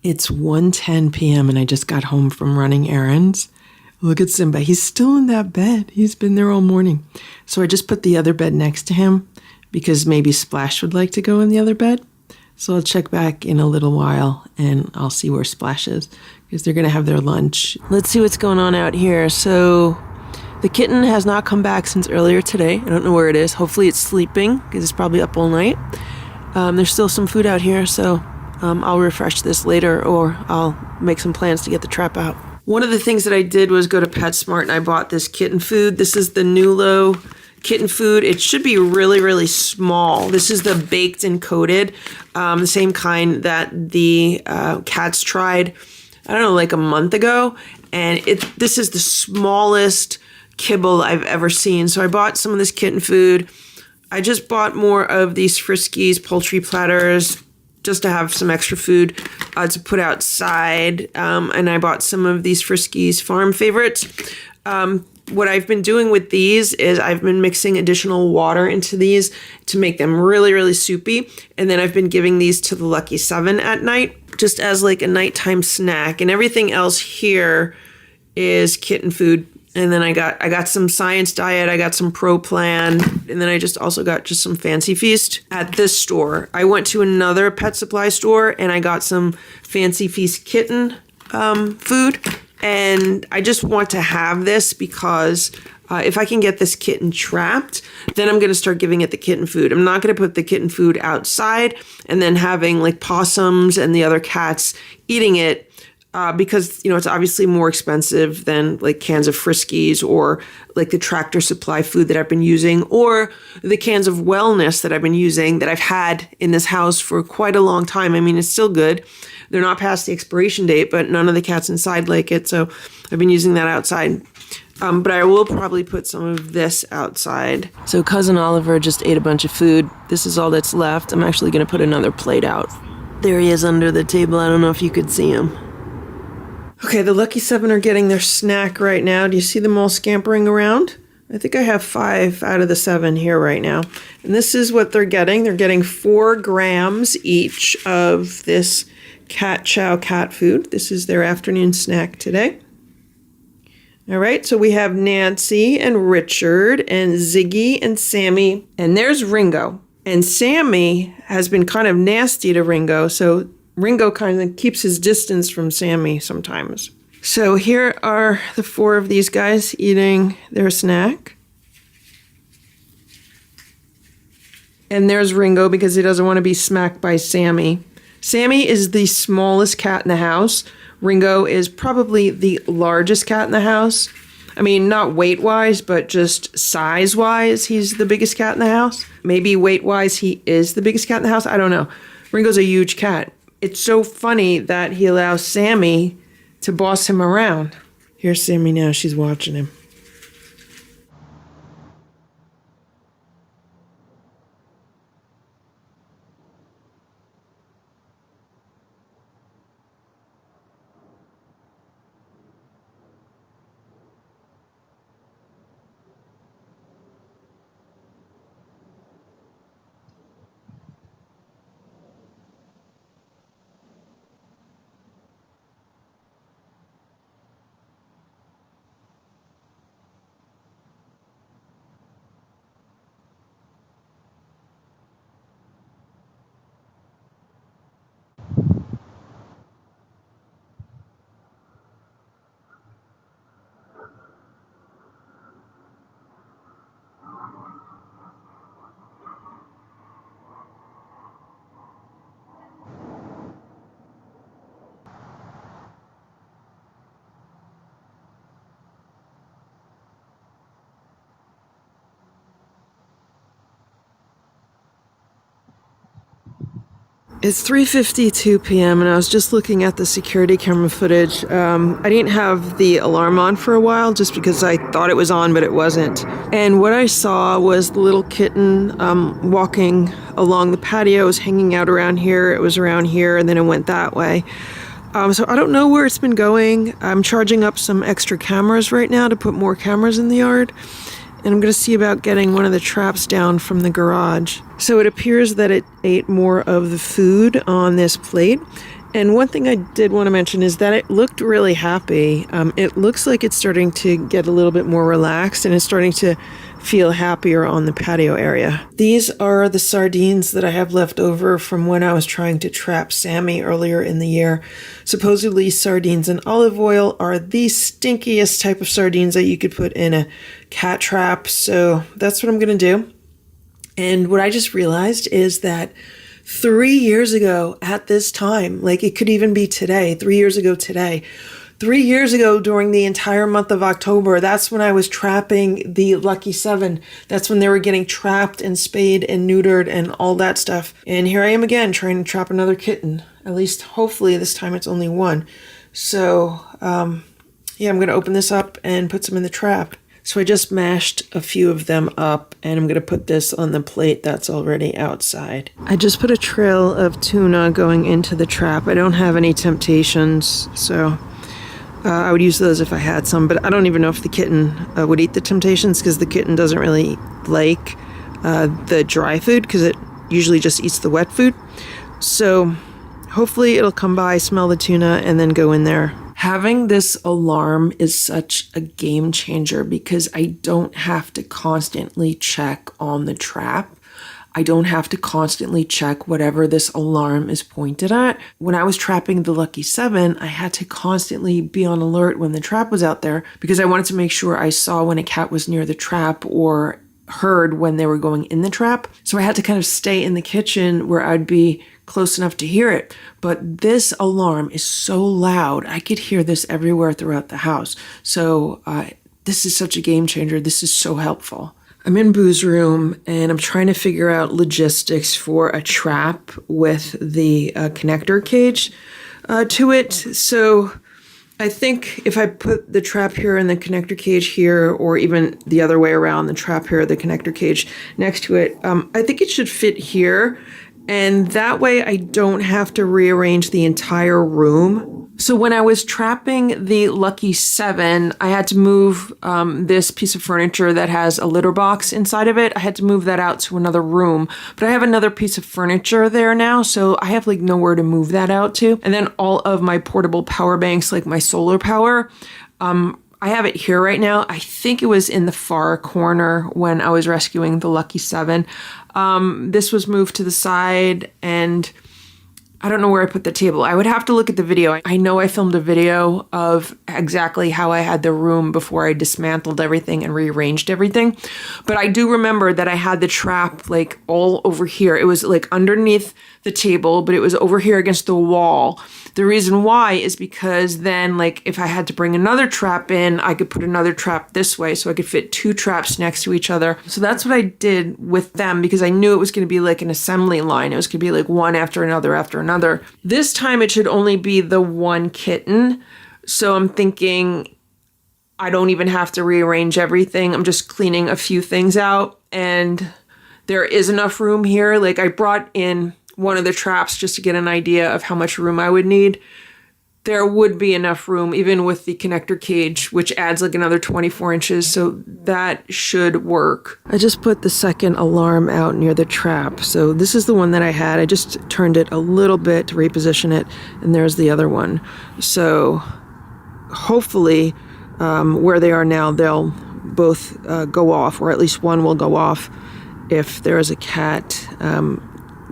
It's 1:10 p.m. and I just got home from running errands. Look at Simba. He's still in that bed. He's been there all morning. So I just put the other bed next to him because maybe Splash would like to go in the other bed. So I'll check back in a little while and I'll see where Splash is because they're going to have their lunch. Let's see what's going on out here. So the kitten has not come back since earlier today. I don't know where it is. Hopefully it's sleeping because it's probably up all night. There's still some food out here, so I'll refresh this later or I'll make some plans to get the trap out. One of the things that I did was go to PetSmart and I bought this kitten food. This is the Nulo kitten food. It should be really, really small. This is the baked and coated, the same kind that the cats tried, I don't know, like a month ago. And this is the smallest kibble I've ever seen. So I bought some of this kitten food. I just bought more of these Friskies poultry platters. just to have some extra food to put outside. And I bought some of these Friskies Farm Favorites. What I've been doing with these is I've been mixing additional water into these to make them really, really soupy. And then I've been giving these to the Lucky 7 at night, just as like a nighttime snack. And everything else here is kitten food. And then I got some Science Diet, I got some Pro Plan, and then I just also got just some Fancy Feast at this store. I went to another pet supply store and I got some Fancy Feast kitten food. And I just want to have this because if I can get this kitten trapped, then I'm going to start giving it the kitten food. I'm not going to put the kitten food outside and then having like possums and the other cats eating it. Because, you know, it's obviously more expensive than like cans of Friskies or like the Tractor Supply food that I've been using or the cans of Wellness that I've been using that I've had in this house for quite a long time. I mean, it's still good. They're not past the expiration date, but none of the cats inside like it. So I've been using that outside. But I will probably put some of this outside. So Cousin Oliver just ate a bunch of food. This is all that's left. I'm actually going to put another plate out. There he is under the table. I don't know if you could see him. Okay, the Lucky 7 are getting their snack right now. Do you see them all scampering around? I think I have 5 out of the 7 here right now. And this is what they're getting. They're getting 4 grams each of this cat chow cat food. This is their afternoon snack today. All right, so we have Nancy and Richard and Ziggy and Sammy. And there's Ringo. And Sammy has been kind of nasty to Ringo, so Ringo kind of keeps his distance from Sammy sometimes. So here are the 4 of these guys eating their snack. And there's Ringo because he doesn't want to be smacked by Sammy. Sammy is the smallest cat in the house. Ringo is probably the largest cat in the house. I mean, not weight-wise, but just size-wise, he's the biggest cat in the house. Maybe weight-wise, he is the biggest cat in the house. I don't know. Ringo's a huge cat. It's so funny that he allows Sammy to boss him around. Here's Sammy now. She's watching him. It's 3:52 p.m. and I was just looking at the security camera footage. I didn't have the alarm on for a while just because I thought it was on, but it wasn't. And what I saw was the little kitten walking along the patio. It was hanging out around here. It was around here, and then it went that way. So I don't know where it's been going. I'm charging up some extra cameras right now to put more cameras in the yard. And I'm going to see about getting one of the traps down from the garage. So it appears that it ate more of the food on this plate. And one thing I did want to mention is that it looked really happy. It looks like it's starting to get a little bit more relaxed and it's starting to feel happier on the patio area. These are the sardines that I have left over from when I was trying to trap Sammy earlier in the year. Supposedly sardines and olive oil are the stinkiest type of sardines that you could put in a cat trap. So that's what I'm going to do. And what I just realized is that 3 years ago at this time, like it could even be today, 3 years ago today, 3 years ago during the entire month of October, that's when I was trapping the Lucky 7. That's when they were getting trapped and spayed and neutered and all that stuff. And here I am again trying to trap another kitten. At least hopefully this time it's only one. So yeah, I'm going to open this up and put some in the trap. So I just mashed a few of them up, and I'm going to put this on the plate that's already outside. I just put a trail of tuna going into the trap. I don't have any temptations, so I would use those if I had some, but I don't even know if the kitten would eat the temptations, because the kitten doesn't really like the dry food, because it usually just eats the wet food. So hopefully it'll come by, smell the tuna, and then go in there. Having this alarm is such a game changer because I don't have to constantly check on the trap. I don't have to constantly check whatever this alarm is pointed at. When I was trapping the Lucky 7, I had to constantly be on alert when the trap was out there because I wanted to make sure I saw when a cat was near the trap or heard when they were going in the trap. So I had to kind of stay in the kitchen where I'd be close enough to hear it. But this alarm is so loud, I could hear this everywhere throughout the house. So this is such a game changer. This is so helpful. I'm in Boo's room and I'm trying to figure out logistics for a trap with the connector cage to it. So I think if I put the trap here and the connector cage here, or even the other way around, the trap here, the connector cage next to it, I think it should fit here. And that way I don't have to rearrange the entire room. So when I was trapping the Lucky 7, I had to move this piece of furniture that has a litter box inside of it. I had to move that out to another room, but I have another piece of furniture there now, so I have like nowhere to move that out to. And then all of my portable power banks, like my solar power, I have it here right now. I think it was in the far corner when I was rescuing the Lucky 7. This was moved to the side, and I don't know where I put the table. I would have to look at the video. I know I filmed a video of exactly how I had the room before I dismantled everything and rearranged everything. But I do remember that I had the trap like all over here. It was like underneath the table, but it was over here against the wall. The reason why is because then, like, if I had to bring another trap in, I could put another trap this way, so I could fit two traps next to each other. So that's what I did with them, because I knew it was going to be like an assembly line. It was going to be like one after another after another. This time it should only be the one kitten. So I'm thinking I don't even have to rearrange everything. I'm just cleaning a few things out, and there is enough room here. Like, I brought in one of the traps just to get an idea of how much room I would need. There would be enough room even with the connector cage, which adds like another 24 inches, so that should work. I just put the second alarm out near the trap. So this is the one that I had. I just turned it a little bit to reposition it, and there's the other one. So hopefully where they are now, they'll both go off, or at least one will go off if there is a cat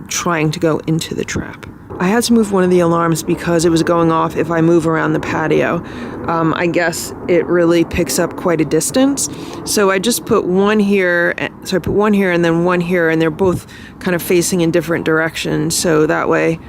trying to go into the trap. I had to move one of the alarms because it was going off if I move around the patio. I guess it really picks up quite a distance. So I just put one here. So I put one here and then one here, and they're both kind of facing in different directions. So that way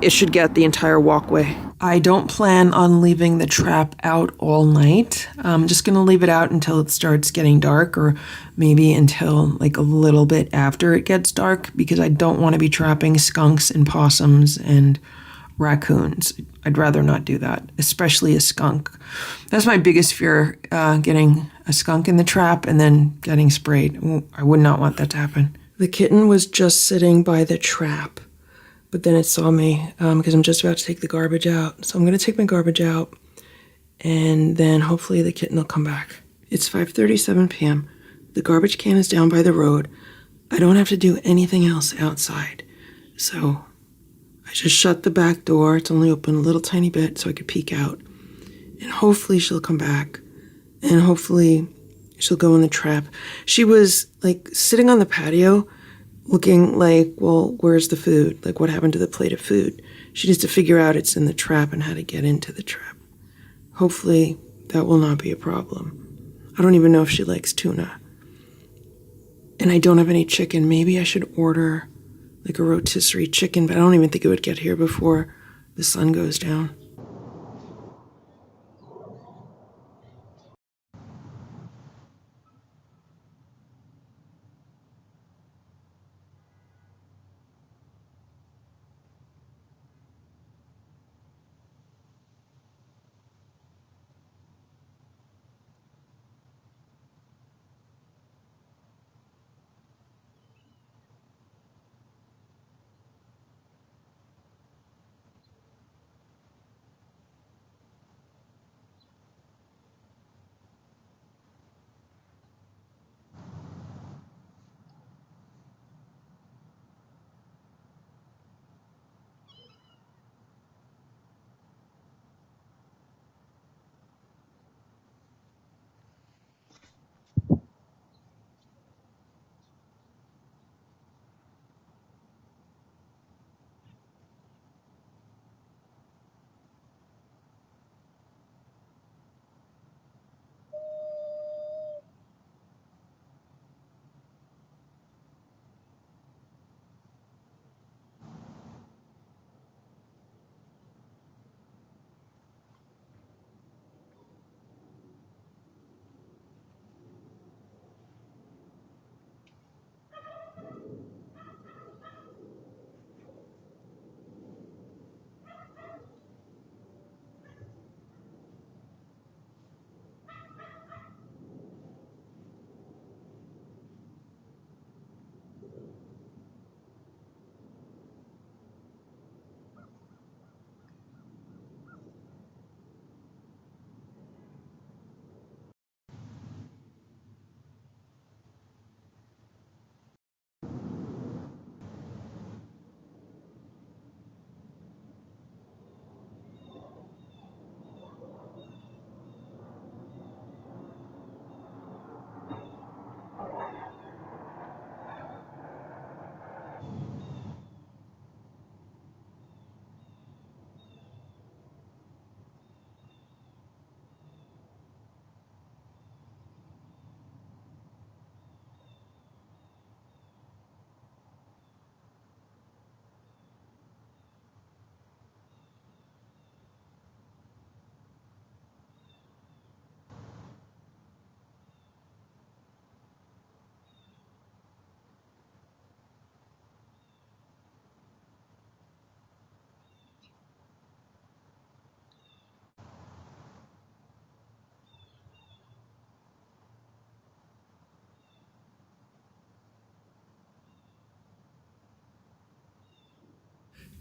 it should get the entire walkway. I don't plan on leaving the trap out all night. I'm just going to leave it out until it starts getting dark, or maybe until like a little bit after it gets dark, because I don't want to be trapping skunks and possums and raccoons. I'd rather not do that, especially a skunk. That's my biggest fear, getting a skunk in the trap and then getting sprayed. I would not want that to happen. The kitten was just sitting by the trap, but then it saw me because I'm just about to take the garbage out. So I'm going to take my garbage out, and then hopefully the kitten will come back. It's 5:37 p.m. The garbage can is down by the road. I don't have to do anything else outside. So I just shut the back door. It's only open a little tiny bit so I could peek out. And hopefully she'll come back. And hopefully she'll go in the trap. She was like sitting on the patio looking like, well, where's the food? Like, what happened to the plate of food? She needs to figure out it's in the trap and how to get into the trap. Hopefully that will not be a problem. I don't even know if she likes tuna. And I don't have any chicken. Maybe I should order like a rotisserie chicken, but I don't even think it would get here before the sun goes down.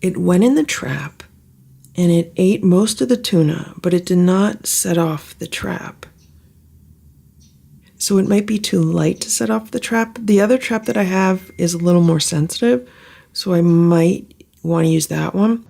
It went in the trap and it ate most of the tuna, but it did not set off the trap. So it might be too light to set off the trap. The other trap that I have is a little more sensitive, so I might want to use that one.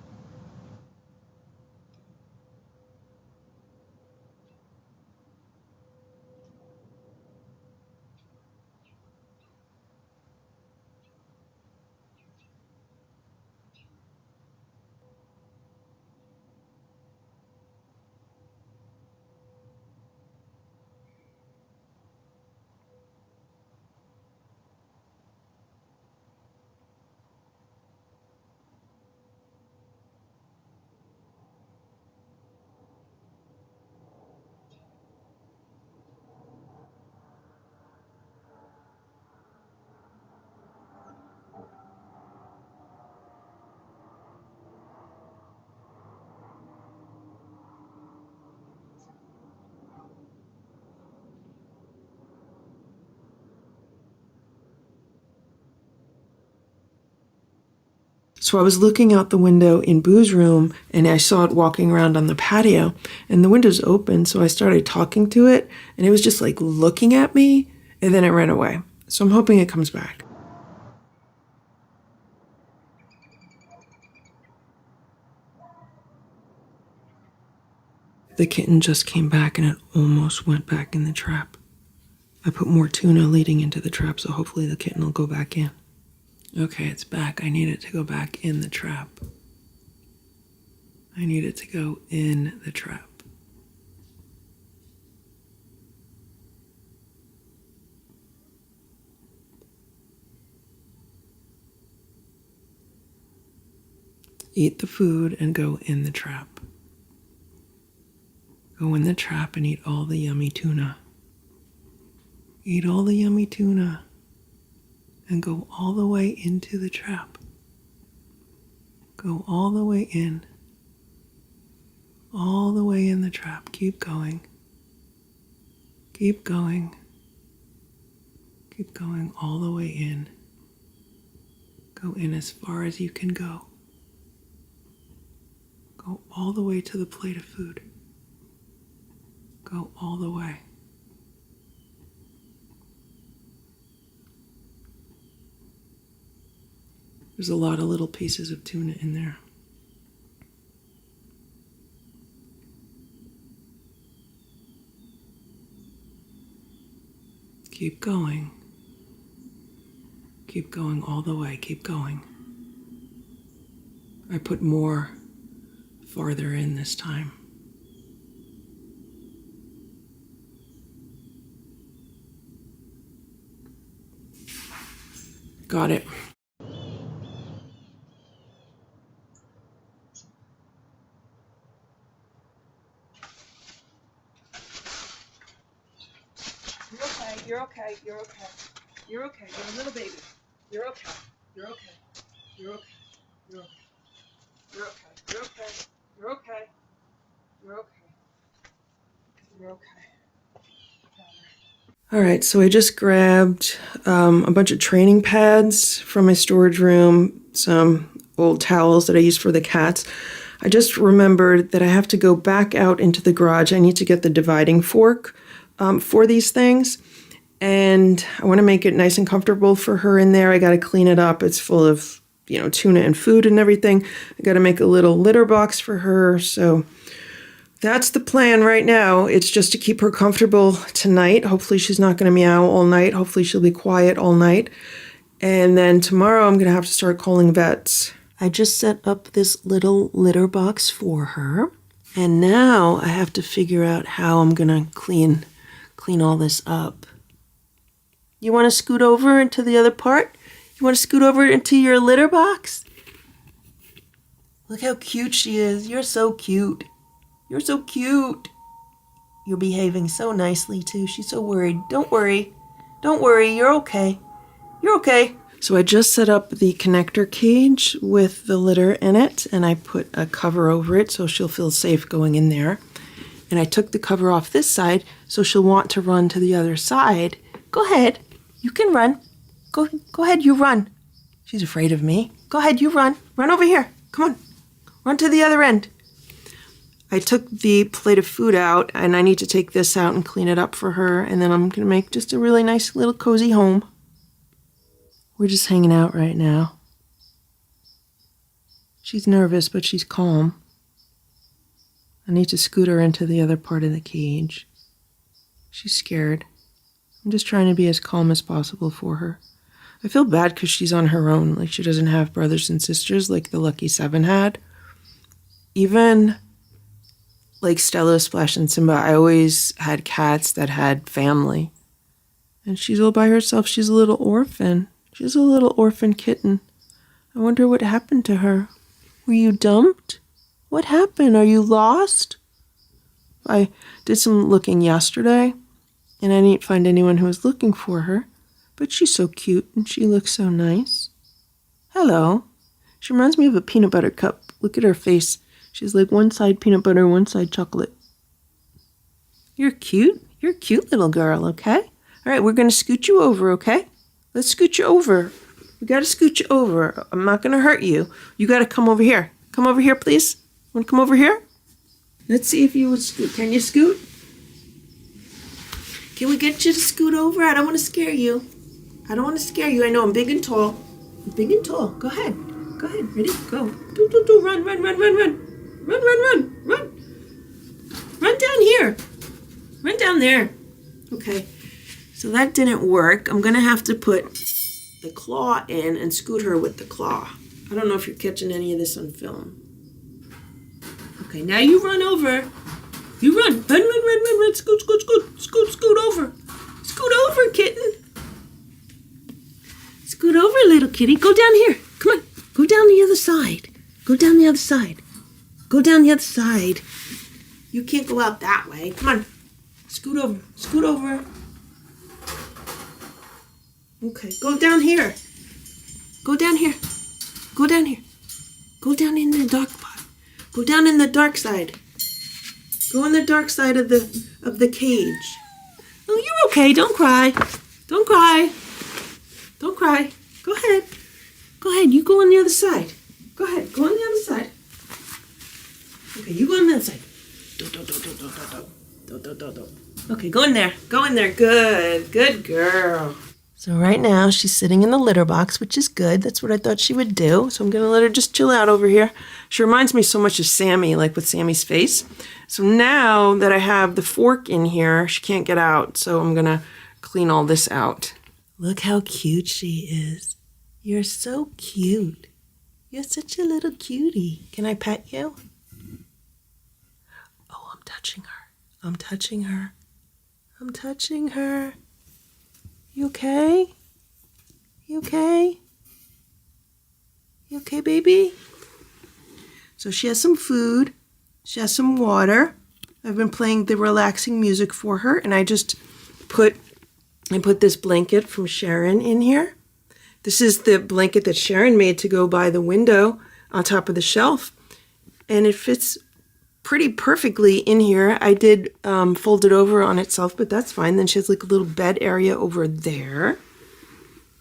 So I was looking out the window in Boo's room and I saw it walking around on the patio and the window's open. So I started talking to it and it was just like looking at me and then it ran away. So I'm hoping it comes back. The kitten just came back and it almost went back in the trap. I put more tuna leading into the trap, so hopefully the kitten will go back in. Okay, it's back. I need it to go back in the trap. I need it to go in the trap. Eat the food and go in the trap. Go in the trap and eat all the yummy tuna. Eat all the yummy tuna. And go all the way into the trap. Go all the way in. All the way in the trap. Keep going. Keep going. Keep going all the way in. Go in as far as you can go. Go all the way to the plate of food. Go all the way. There's a lot of little pieces of tuna in there. Keep going. Keep going all the way. Keep going. I put more farther in this time. Got it. You're okay. You're okay. You're okay. You're a little baby. You're okay. You're okay. You're okay. You're okay. You're okay. You're okay. You're okay. You're okay. You're okay. All right, so I just grabbed a bunch of training pads from my storage room, some old towels that I use for the cats. I just remembered that I have to go back out into the garage. I need to get the dividing fork for these things. And I want to make it nice and comfortable for her in there. I got to clean it up. It's full of, tuna and food and everything. I got to make a little litter box for her. So that's the plan right now. It's just to keep her comfortable tonight. Hopefully she's not going to meow all night. Hopefully she'll be quiet all night. And then tomorrow I'm going to have to start calling vets. I just set up this little litter box for her. And now I have to figure out how I'm going to clean all this up. You want to scoot over into the other part? You want to scoot over into your litter box? Look how cute she is. You're so cute. You're so cute. You're behaving so nicely, too. She's so worried. Don't worry. Don't worry. You're okay. You're okay. So I just set up the connector cage with the litter in it, and I put a cover over it so she'll feel safe going in there. And I took the cover off this side so she'll want to run to the other side. Go ahead. You can run. Go ahead, you run. She's afraid of me. Go ahead, you run. Run over here. Come on. Run to the other end. I took the plate of food out, and I need to take this out and clean it up for her, and then I'm going to make just a really nice little cozy home. We're just hanging out right now. She's nervous, but she's calm. I need to scoot her into the other part of the cage. She's scared. I'm just trying to be as calm as possible for her. I feel bad because she's on her own. Like, she doesn't have brothers and sisters like the Lucky Seven had. Even like Stella, Splash, and Simba, I always had cats that had family. And she's all by herself. She's a little orphan. She's a little orphan kitten. I wonder what happened to her. Were you dumped? What happened? Are you lost? I did some looking yesterday, and I didn't find anyone who was looking for her. But she's so cute, and she looks so nice. Hello. She reminds me of a peanut butter cup. Look at her face. She's like one side peanut butter, one side chocolate. You're cute. You're a cute little girl, okay? All right, we're going to scoot you over, okay? Let's scoot you over. We got to scoot you over. I'm not going to hurt you. You got to come over here. Come over here, please. Want to come over here? Let's see if you would scoot. Can you scoot? Can we get you to scoot over? I don't want to scare you. I don't want to scare you. I know I'm big and tall. I'm big and tall. Go ahead. Go ahead. Ready? Go. Do, do, do. Run, run, run, run, run. Run, run, run, run. Run down here. Run down there. Okay. So that didn't work. I'm going to have to put the claw in and scoot her with the claw. I don't know if you're catching any of this on film. Okay, now you run over. You run. Run, run, run, run, run. Scoot, scoot, scoot. Scoot, scoot over. Scoot over, kitten. Scoot over, little kitty. Go down here. Come on. Go down the other side. Go down the other side. Go down the other side. You can't go out that way. Come on. Scoot over. Scoot over. Okay, go down here. Go down here. Go down here. Go down in the dark part. Go down in the dark side. Go in the dark side of the cage. Oh, you're okay. Don't cry. Don't cry. Don't cry. Go ahead. Go ahead. You go on the other side. Go ahead. Go on the other side. Okay, you go on the other side. Okay, go in there. Go in there. Good. Good girl. So right now she's sitting in the litter box, which is good. That's what I thought she would do. So I'm going to let her just chill out over here. She reminds me so much of Sammy, like with Sammy's face. So now that I have the fork in here, she can't get out. So I'm going to clean all this out. Look how cute she is. You're so cute. You're such a little cutie. Can I pet you? Oh, I'm touching her. I'm touching her. I'm touching her. You okay? You okay? You okay, baby? So she has some food. She has some water. I've been playing the relaxing music for her, and I just put this blanket from Sharon in here. This is the blanket that Sharon made to go by the window on top of the shelf, and it fits pretty perfectly in here. I did fold it over on itself, but that's fine. Then she has like a little bed area over there.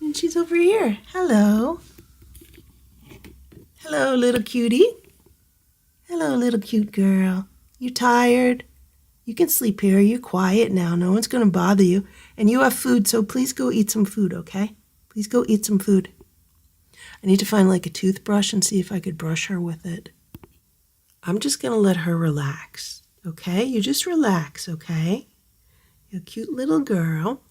And she's over here. Hello. Hello, little cutie. Hello, little cute girl. You tired? You can sleep here. You're quiet now. No one's going to bother you. And you have food, so please go eat some food, okay? Please go eat some food. I need to find like a toothbrush and see if I could brush her with it. I'm just going to let her relax, okay? You just relax, okay? You're a cute little girl.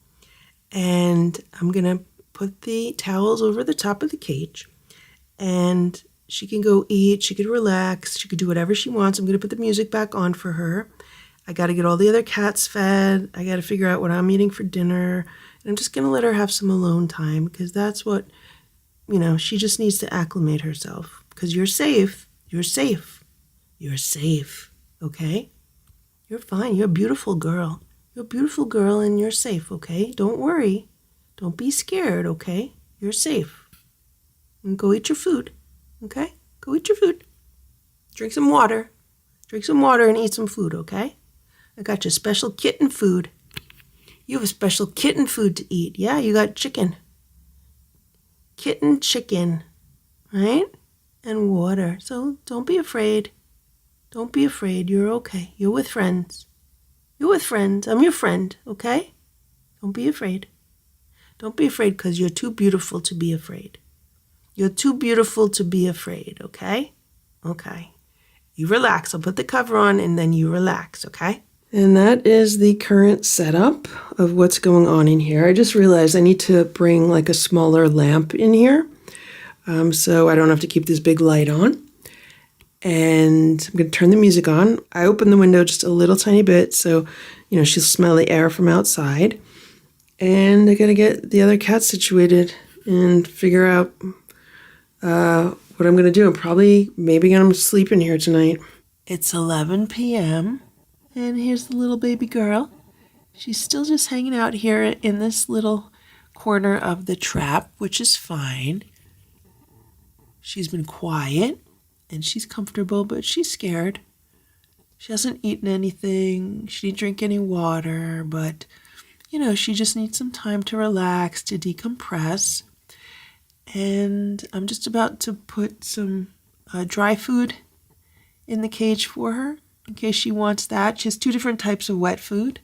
And I'm going to put the towels over the top of the cage. And she can go eat. She could relax. She could do whatever she wants. I'm going to put the music back on for her. I got to get all the other cats fed. I got to figure out what I'm eating for dinner. And I'm just going to let her have some alone time because that's what, she just needs to acclimate herself. Because you're safe. You're safe. You're safe, okay? You're fine. You're a beautiful girl. You're a beautiful girl and you're safe, okay? Don't worry. Don't be scared, okay? You're safe. And go eat your food, okay? Go eat your food. Drink some water. Drink some water and eat some food, okay? I got you special kitten food. You have a special kitten food to eat. Yeah, you got chicken. Kitten chicken, right? and water. So don't be afraid. Don't be afraid. You're okay. You're with friends. You're with friends. I'm your friend, okay? Don't be afraid. Don't be afraid because you're too beautiful to be afraid. You're too beautiful to be afraid, okay? Okay. You relax. I'll put the cover on and then you relax, okay? And that is the current setup of what's going on in here. I just realized I need to bring like a smaller lamp in here so I don't have to keep this big light on. And I'm going to turn the music on. I opened the window just a little tiny bit so, you know, she'll smell the air from outside. And I got to get the other cat situated and figure out what I'm going to do. I'm probably maybe going to sleep in here tonight. It's 11 p.m. and here's the little baby girl. She's still just hanging out here in this little corner of the trap, which is fine. She's been quiet and she's comfortable, but she's scared. She hasn't eaten anything. She didn't drink any water, but, you know, she just needs some time to relax, to decompress. And I'm just about to put some dry food in the cage for her in case she wants that. She has 2 different types of wet food,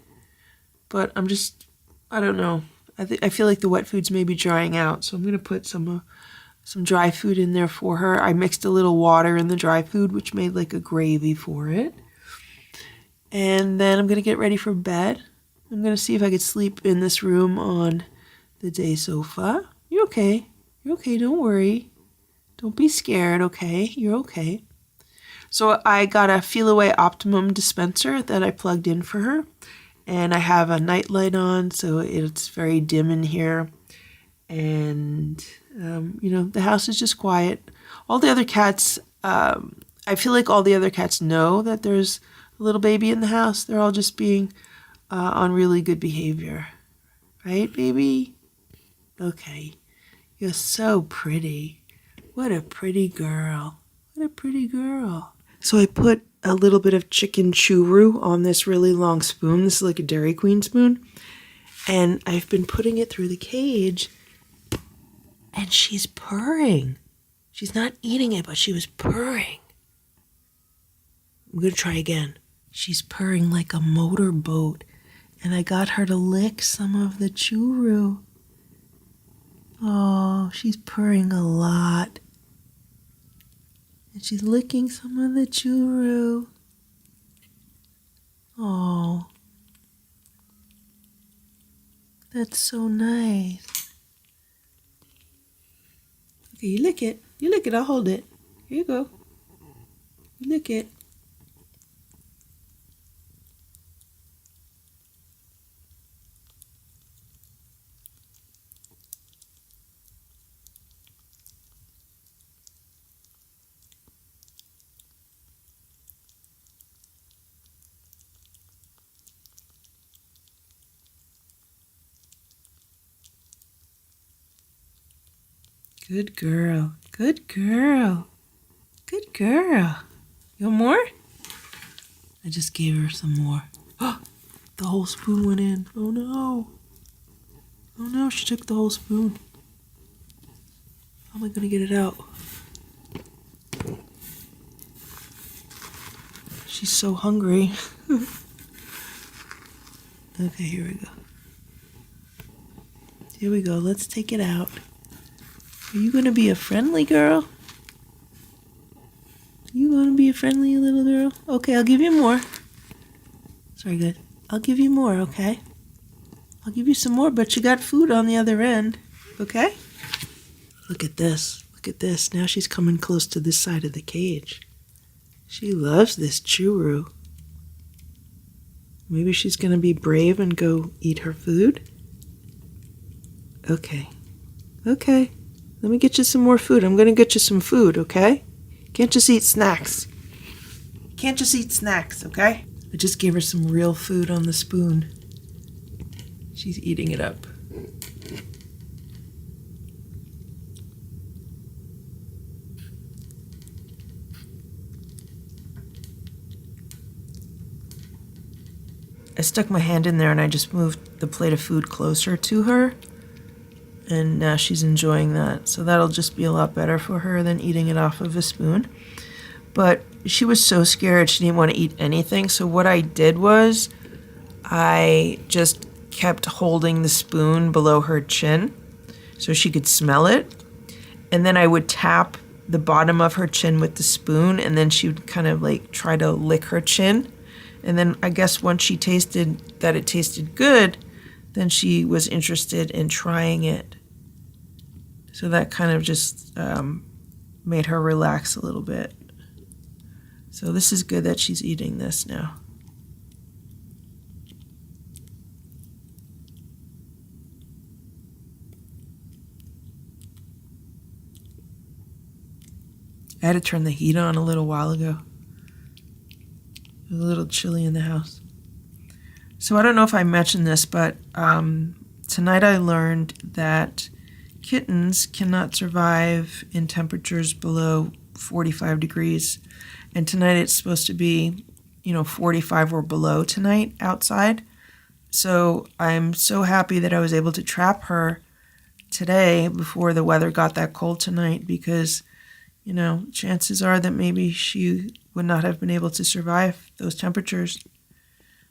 but I don't know. I feel like the wet food's maybe drying out, so I'm going to put some dry food in there for her. I mixed a little water in the dry food, which made like a gravy for it. And then I'm going to get ready for bed. I'm going to see if I could sleep in this room on the day sofa. You're okay. You're okay. Don't worry. Don't be scared, okay? You're okay. So I got a Feel Away Optimum dispenser that I plugged in for her. And I have a night light on, so it's very dim in here. And, you know, the house is just quiet. All the other cats, I feel like all the other cats know that there's a little baby in the house. They're all just being on really good behavior. Right, baby? Okay. You're so pretty. What a pretty girl. What a pretty girl. So I put a little bit of chicken churro on this really long spoon. This is like a Dairy Queen spoon. And I've been putting it through the cage. And she's purring. She's not eating it, but she was purring. I'm going to try again. She's purring like a motorboat. And I got her to lick some of the churro. Oh, she's purring a lot. And she's licking some of the churro. Oh, that's so nice. Okay, you lick it. You lick it, I'll hold it. Here you go. You lick it. Good girl. Good girl. Good girl. You want more? I just gave her some more. Oh, the whole spoon went in. Oh no. Oh no, she took the whole spoon. How am I going to get it out? She's so hungry. Okay, here we go. Here we go. Let's take it out. Are you going to be a friendly girl? Are you going to be a friendly little girl? Okay, I'll give you more. Sorry, good. I'll give you more, okay? I'll give you some more, but you got food on the other end, okay? Look at this. Look at this. Now she's coming close to this side of the cage. She loves this churro. Maybe she's going to be brave and go eat her food. Okay. Okay. Let me get you some more food. I'm going to get you some food, okay? Can't just eat snacks. Can't just eat snacks, okay? I just gave her some real food on the spoon. She's eating it up. I stuck my hand in there and I just moved the plate of food closer to her. And now she's enjoying that. So that'll just be a lot better for her than eating it off of a spoon. But she was so scared she didn't want to eat anything. So what I did was I just kept holding the spoon below her chin so she could smell it. And then I would tap the bottom of her chin with the spoon, and then she would kind of like try to lick her chin. And then I guess once she tasted that it tasted good, then she was interested in trying it. So that kind of just made her relax a little bit. So this is good that she's eating this now. I had to turn the heat on a little while ago. It was a little chilly in the house. So I don't know if I mentioned this, but tonight I learned that kittens cannot survive in temperatures below 45 degrees. And tonight it's supposed to be, 45 or below tonight outside. So I'm so happy that I was able to trap her today before the weather got that cold tonight, because chances are that maybe she would not have been able to survive those temperatures,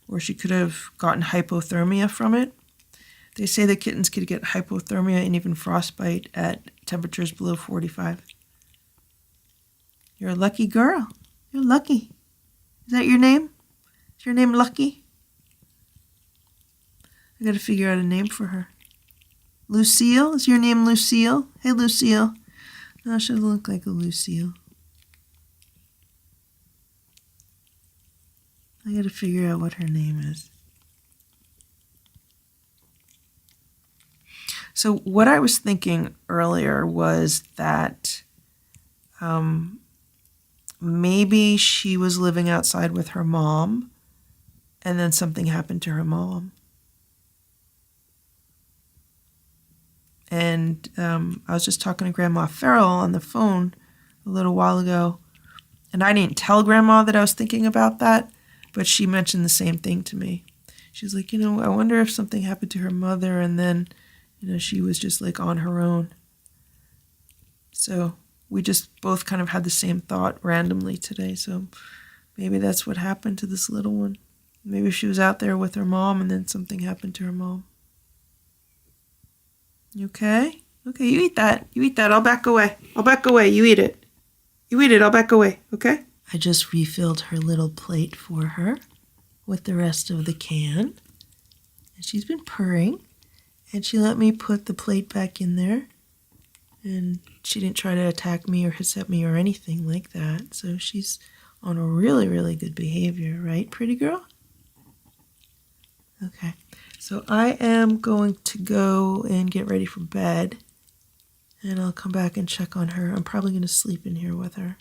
or she could have gotten hypothermia from it. They say that kittens could get hypothermia and even frostbite at temperatures below 45. You're a lucky girl. You're lucky. Is that your name? Is your name Lucky? I gotta figure out a name for her. Lucille? Is your name Lucille? Hey, Lucille. No, she doesn't look like a Lucille. I gotta figure out what her name is. So what I was thinking earlier was that maybe she was living outside with her mom, and then something happened to her mom. And I was just talking to Grandma Farrell on the phone a little while ago, and I didn't tell Grandma that I was thinking about that, but she mentioned the same thing to me. She's like, I wonder if something happened to her mother, and then, she was just like on her own. So we just both kind of had the same thought randomly today. So maybe that's what happened to this little one. Maybe she was out there with her mom, and then something happened to her mom. You okay? Okay, you eat that. You eat that. I'll back away. I'll back away. You eat it. You eat it. I'll back away. Okay? I just refilled her little plate for her with the rest of the can. And she's been purring. And she let me put the plate back in there. And she didn't try to attack me or hiss at me or anything like that. So she's on a really, really good behavior. Right, pretty girl? Okay. So I am going to go and get ready for bed, and I'll come back and check on her. I'm probably going to sleep in here with her.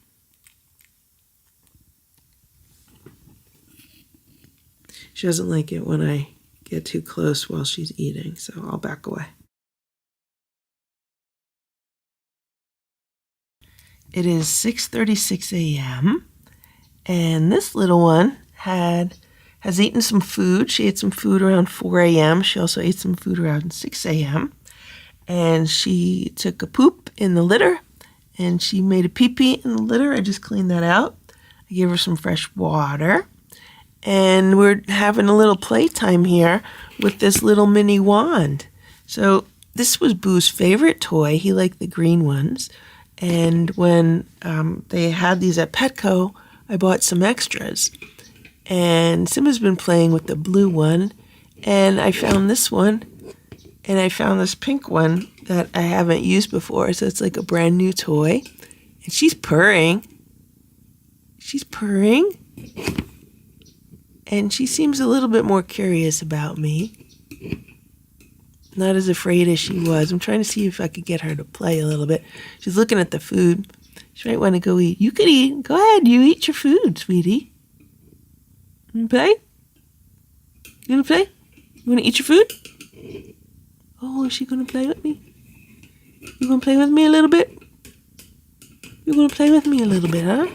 She doesn't like it when I get too close while she's eating, so I'll back away. It is 6:36 a.m., and this little one has eaten some food. She ate some food around 4 a.m. She also ate some food around 6 a.m. And she took a poop in the litter, and she made a pee-pee in the litter. I just cleaned that out. I gave her some fresh water. And we're having a little playtime here with this little mini wand. So this was Boo's favorite toy. He liked the green ones. And when they had these at Petco, I bought some extras. And Simba's been playing with the blue one, and I found this one, and I found this pink one that I haven't used before, so it's like a brand new toy. And she's purring. She's purring. And she seems a little bit more curious about me. Not as afraid as she was. I'm trying to see if I could get her to play a little bit. She's looking at the food. She might want to go eat. You could eat. Go ahead. You eat your food, sweetie. You play? You gonna play? You wanna eat your food? Oh, is she gonna play with me? You gonna play with me a little bit? You gonna play with me a little bit, huh?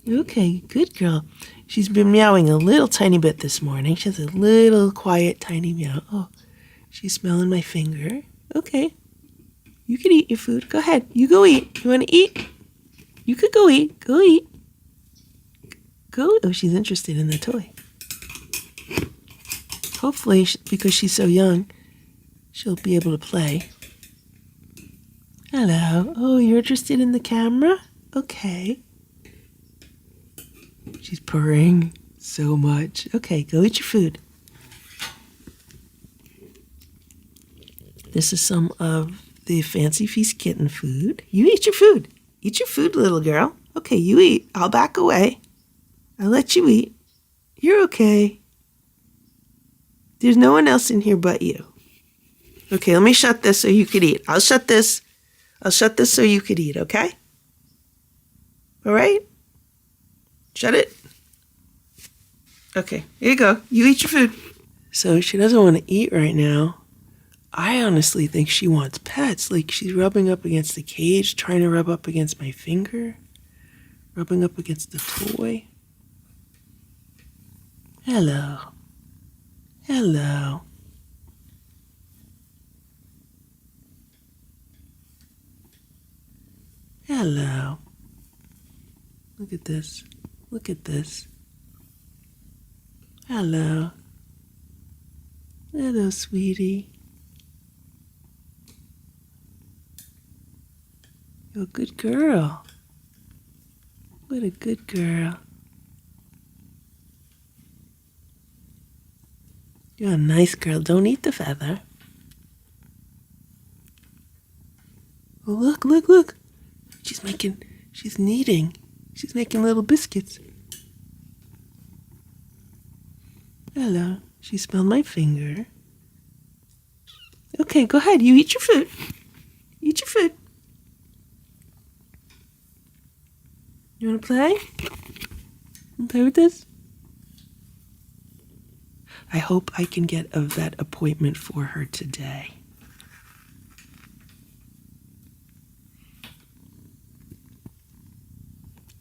Okay, good girl. She's been meowing a little tiny bit this morning. She has a little quiet, tiny meow. Oh, She's smelling my finger. Okay. You can eat your food. Go ahead. You go eat. You want to eat? You could go eat. Go eat. Go. Oh, she's interested in the toy. Hopefully, because she's so young, she'll be able to play. Hello. Oh, you're interested in the camera? Okay. She's purring so much. Okay, go eat your food. This is some of the Fancy Feast kitten food. You eat your food. Eat your food, little girl. Okay, you eat. I'll back away. I'll let you eat. You're okay. There's no one else in here but you. Okay, let me shut this so you could eat. I'll shut this so you could eat, okay? All right? Shut it. Okay, here you go. You eat your food. So she doesn't want to eat right now. I honestly think she wants pets. Like she's rubbing up against the cage, trying to rub up against my finger, rubbing up against the toy. Hello. Hello. Hello. Look at this. Look at this. Hello. Hello, sweetie. You're a good girl. What a good girl. You're a nice girl. Don't eat the feather. Oh, look, look, look. She's kneading. She's making little biscuits. Hello. She smelled my finger. Okay, go ahead. You eat your food. Eat your food. You want to play? Want to play with this? I hope I can get a vet appointment for her today.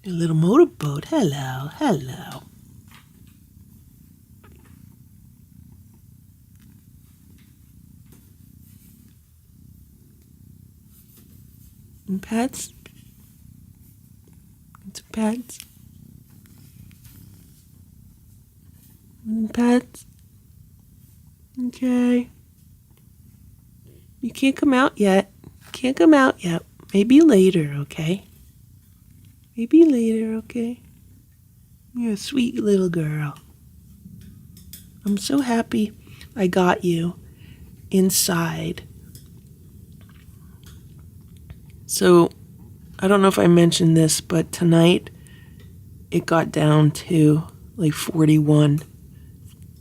Your little motorboat. Hello, hello. And pets? And some pets? And pets? Okay. You can't come out yet. Can't come out yet. Maybe later, okay? Maybe later, okay? You're a sweet little girl. I'm so happy I got you inside. So, I don't know if I mentioned this, but tonight it got down to like 41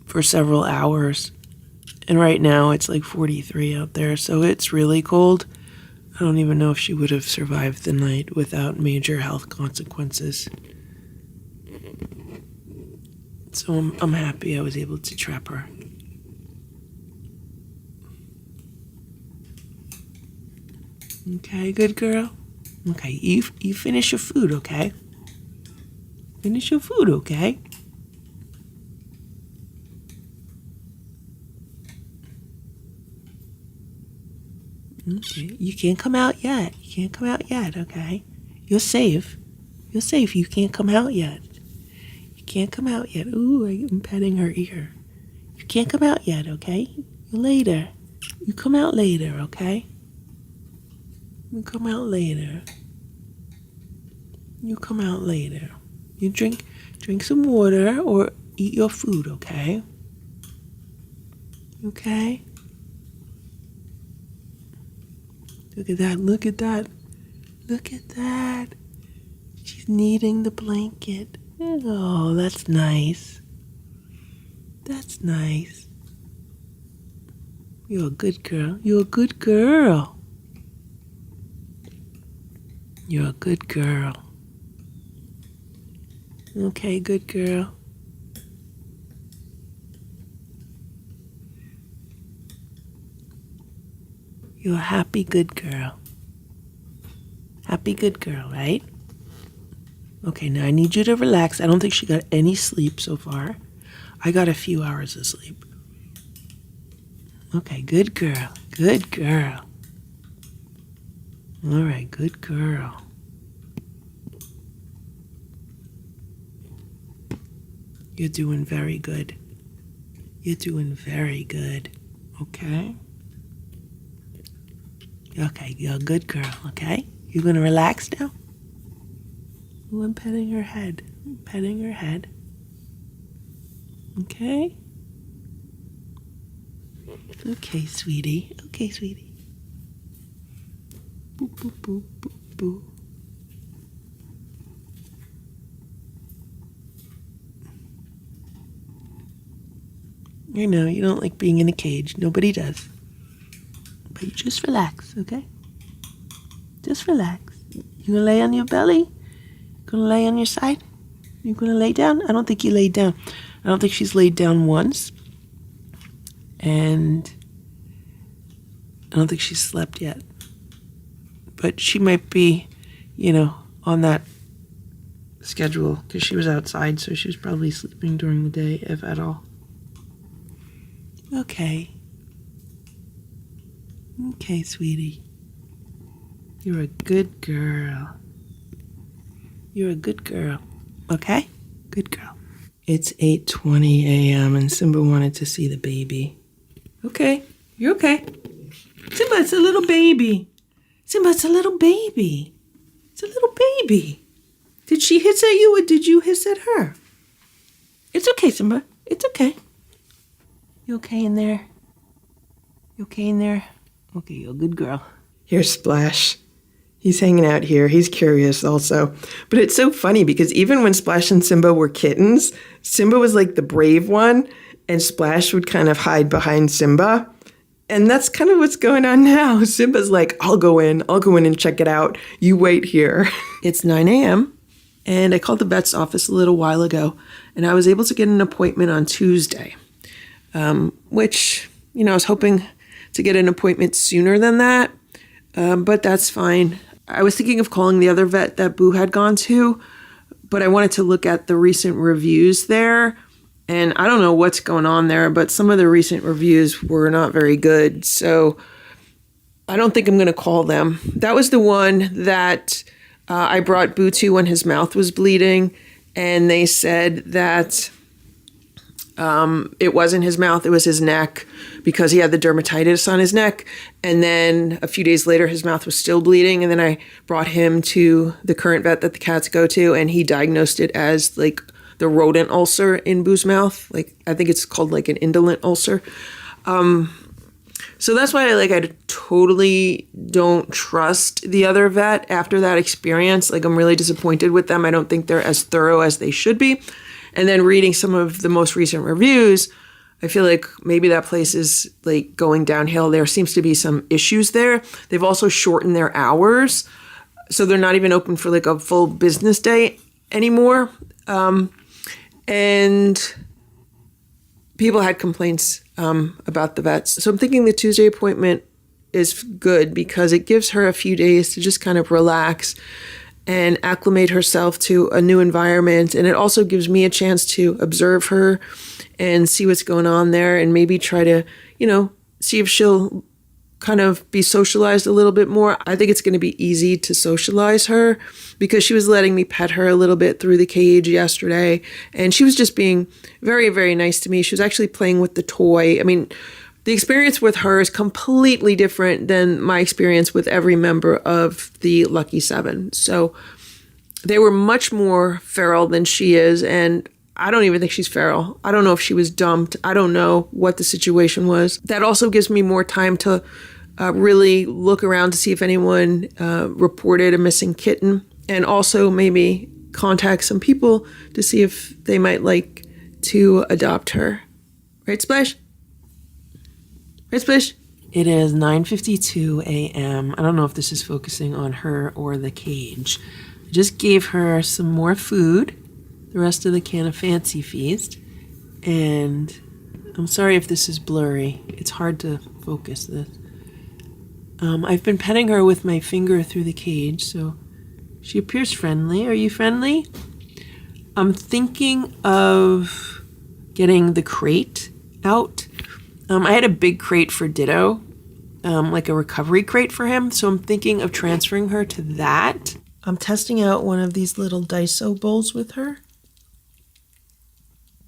for several hours. And right now it's like 43 out there, so it's really cold. I don't even know if she would have survived the night without major health consequences. So I'm happy I was able to trap her. Okay, good girl. Okay, you finish your food, okay? Finish your food, okay? Okay, you can't come out yet. You can't come out yet, okay? You're safe. You're safe. You can't come out yet. You can't come out yet. Ooh, I'm petting her ear. You can't come out yet, okay? Later. You come out later, okay? You come out later. You come out later. You drink some water or eat your food, okay? Okay? Look at that, look at that. Look at that. She's kneading the blanket. Oh, that's nice. That's nice. You're a good girl. You're a good girl. You're a good girl. Okay, good girl. You're a happy good girl. Happy good girl, right? Okay, now I need you to relax. I don't think she got any sleep so far. I got a few hours of sleep. Okay, good girl. Good girl. All right, good girl. You're doing very good. You're doing very good. Okay? Okay, you're a good girl, okay? You're gonna relax now? Oh, I'm petting her head. I'm petting her head. Okay? Okay, sweetie. Okay, sweetie. Boo, boo, boo, boo, boo. I know, you don't like being in a cage. Nobody does. But you just relax, okay? Just relax. You gonna lay on your belly? Gonna lay on your side? You gonna lay down? I don't think you laid down. I don't think she's laid down once. And I don't think she's slept yet. But she might be, on that schedule because she was outside, so she was probably sleeping during the day, if at all. Okay. Okay, sweetie. You're a good girl. You're a good girl. Okay? Good girl. It's 8:20 a.m. and Simba wanted to see the baby. Okay. You're okay. Simba, it's a little baby. Simba, it's a little baby. It's a little baby. Did she hiss at you or did you hiss at her? It's okay, Simba. It's okay. You okay in there? You okay in there? Okay, you're a good girl. Here's Splash. He's hanging out here. He's curious also. But it's so funny because even when Splash and Simba were kittens, Simba was like the brave one and Splash would kind of hide behind Simba. And that's kind of what's going on now. Simba's like, I'll go in and check it out. You wait here. It's 9 a.m. and I called the vet's office a little while ago and I was able to get an appointment on Tuesday. Which, I was hoping to get an appointment sooner than that, but that's fine. I was thinking of calling the other vet that Boo had gone to, but I wanted to look at the recent reviews there, and I don't know what's going on there, but some of the recent reviews were not very good, so I don't think I'm going to call them. That was the one that I brought Boo to when his mouth was bleeding, and they said that it wasn't his mouth, it was his neck because he had the dermatitis on his neck. And then a few days later, his mouth was still bleeding. And then I brought him to the current vet that the cats go to, and he diagnosed it as like the rodent ulcer in Boo's mouth. Like, I think it's called like an indolent ulcer. So that's why I totally don't trust the other vet after that experience. Like, I'm really disappointed with them. I don't think they're as thorough as they should be. And then reading some of the most recent reviews, I feel like maybe that place is like going downhill. There seems to be some issues there. They've also shortened their hours, so they're not even open for like a full business day anymore. And people had complaints about the vets. So I'm thinking the Tuesday appointment is good because it gives her a few days to just kind of relax and acclimate herself to a new environment. And it also gives me a chance to observe her and see what's going on there and maybe try to, see if she'll kind of be socialized a little bit more. I think it's going to be easy to socialize her because she was letting me pet her a little bit through the cage yesterday. And she was just being very, very nice to me. She was actually playing with the toy. I mean, the experience with her is completely different than my experience with every member of the Lucky Seven. So they were much more feral than she is, and I don't even think she's feral. I don't know if she was dumped. I don't know what the situation was. That also gives me more time to really look around to see if anyone reported a missing kitten, and also maybe contact some people to see if they might like to adopt her. Right, Splash? Right, Splish? It is 9:52 a.m. I don't know if this is focusing on her or the cage. I just gave her some more food, the rest of the can of Fancy Feast, and I'm sorry if this is blurry. It's hard to focus this. I've been petting her with my finger through the cage, so she appears friendly. Are you friendly? I'm thinking of getting the crate out I had a big crate for Ditto, like a recovery crate for him. So I'm thinking of transferring her to that. I'm testing out one of these little Daiso bowls with her.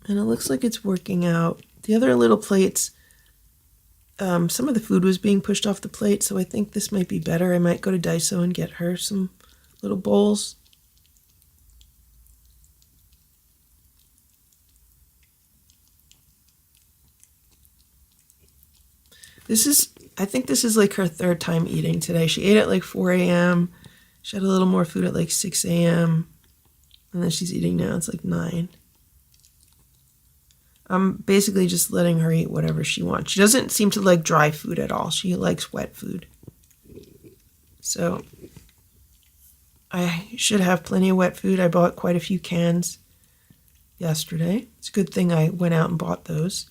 And it looks like it's working out. The other little plates, some of the food was being pushed off the plate, so I think this might be better. I might go to Daiso and get her some little bowls. I think this is like her third time eating today. She ate at like 4 a.m. She had a little more food at like 6 a.m. And then she's eating now. It's like 9. I'm basically just letting her eat whatever she wants. She doesn't seem to like dry food at all. She likes wet food. So I should have plenty of wet food. I bought quite a few cans yesterday. It's a good thing I went out and bought those.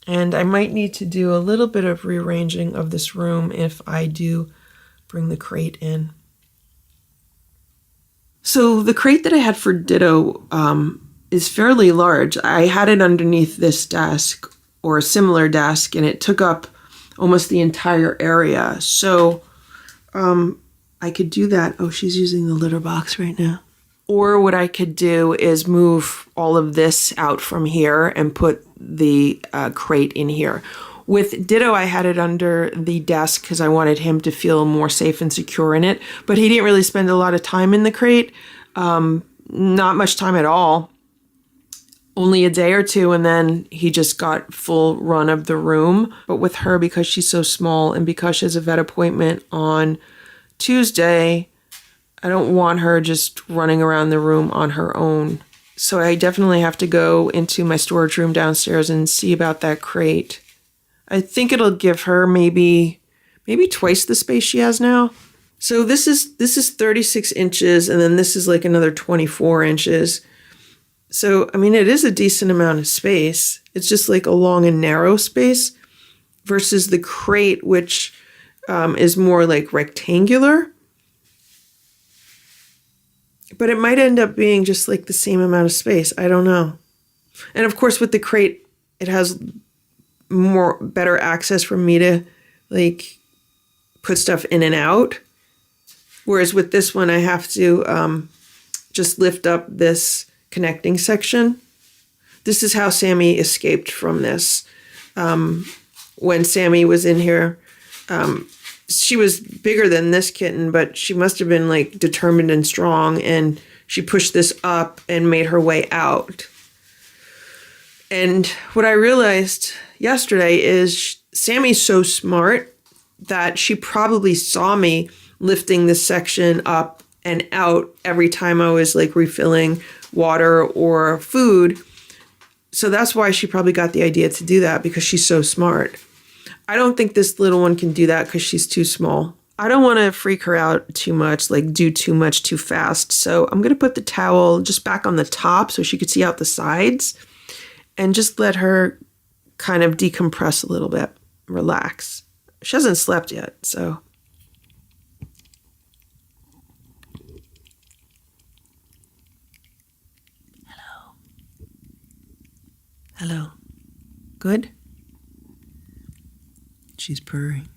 And I might need to do a little bit of rearranging of this room if I do bring the crate in. So the crate that I had for Ditto is fairly large. I had it underneath this desk or a similar desk, and it took up almost the entire area. So I could do that. Oh, she's using the litter box right now. Or what I could do is move all of this out from here and put the crate in here. With Ditto, I had it under the desk because I wanted him to feel more safe and secure in it. But he didn't really spend a lot of time in the crate. Not much time at all. Only a day or two, and then he just got full run of the room. But with her, because she's so small and because she has a vet appointment on Tuesday, I don't want her just running around the room on her own. So I definitely have to go into my storage room downstairs and see about that crate. I think it'll give her maybe twice the space she has now. So this is 36 inches, and then this is like another 24 inches. So, I mean, it is a decent amount of space. It's just like a long and narrow space versus the crate, which is more like rectangular. But it might end up being just like the same amount of space. I don't know. And of course, with the crate, it has better access for me to like put stuff in and out. Whereas with this one, I have to just lift up this connecting section. This is how Sammy escaped from this. When Sammy was in here, she was bigger than this kitten, but she must have been like determined and strong, and she pushed this up and made her way out. And what I realized yesterday is Sammy's so smart that she probably saw me lifting this section up and out every time I was like refilling water or food. So that's why she probably got the idea to do that, because she's so smart. I don't think this little one can do that because she's too small. I don't want to freak her out too much, like do too much too fast. So I'm going to put the towel just back on the top so she could see out the sides and just let her kind of decompress a little bit, relax. She hasn't slept yet, so. Hello. Hello. Good? She's purring.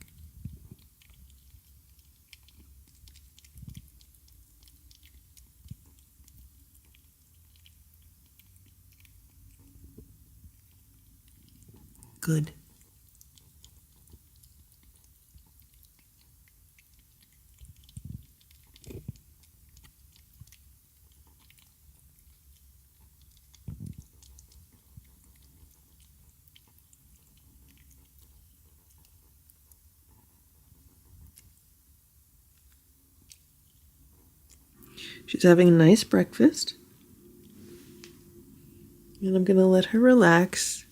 Good. She's having a nice breakfast. And I'm going to let her relax.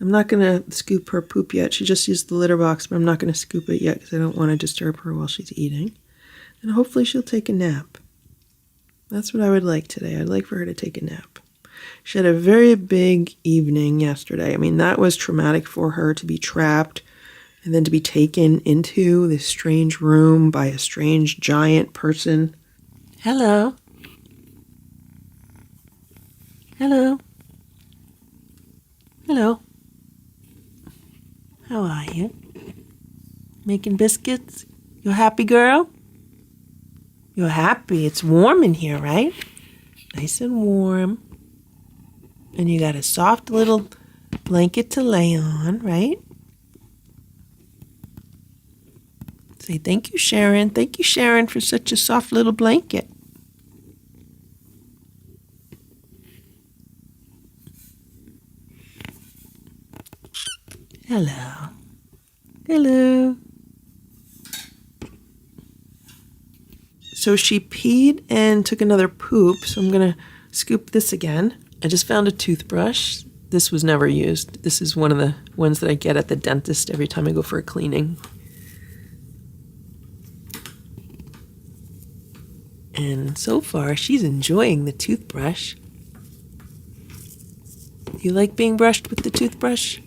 I'm not going to scoop her poop yet. She just used the litter box, but I'm not going to scoop it yet because I don't want to disturb her while she's eating. And hopefully she'll take a nap. That's what I would like today. I'd like for her to take a nap. She had a very big evening yesterday. I mean, that was traumatic for her to be trapped and then to be taken into this strange room by a strange giant person. Hello. Hello. Hello. How are you? Making biscuits? You a happy girl? You're happy. It's warm in here, right? Nice and warm. And you got a soft little blanket to lay on, right? Say thank you, Sharon. Thank you, Sharon, for such a soft little blanket. Hello. Hello. So she peed and took another poop, so I'm going to scoop this again. I just found a toothbrush. This was never used. This is one of the ones that I get at the dentist every time I go for a cleaning. And so far, she's enjoying the toothbrush. You like being brushed with the toothbrush?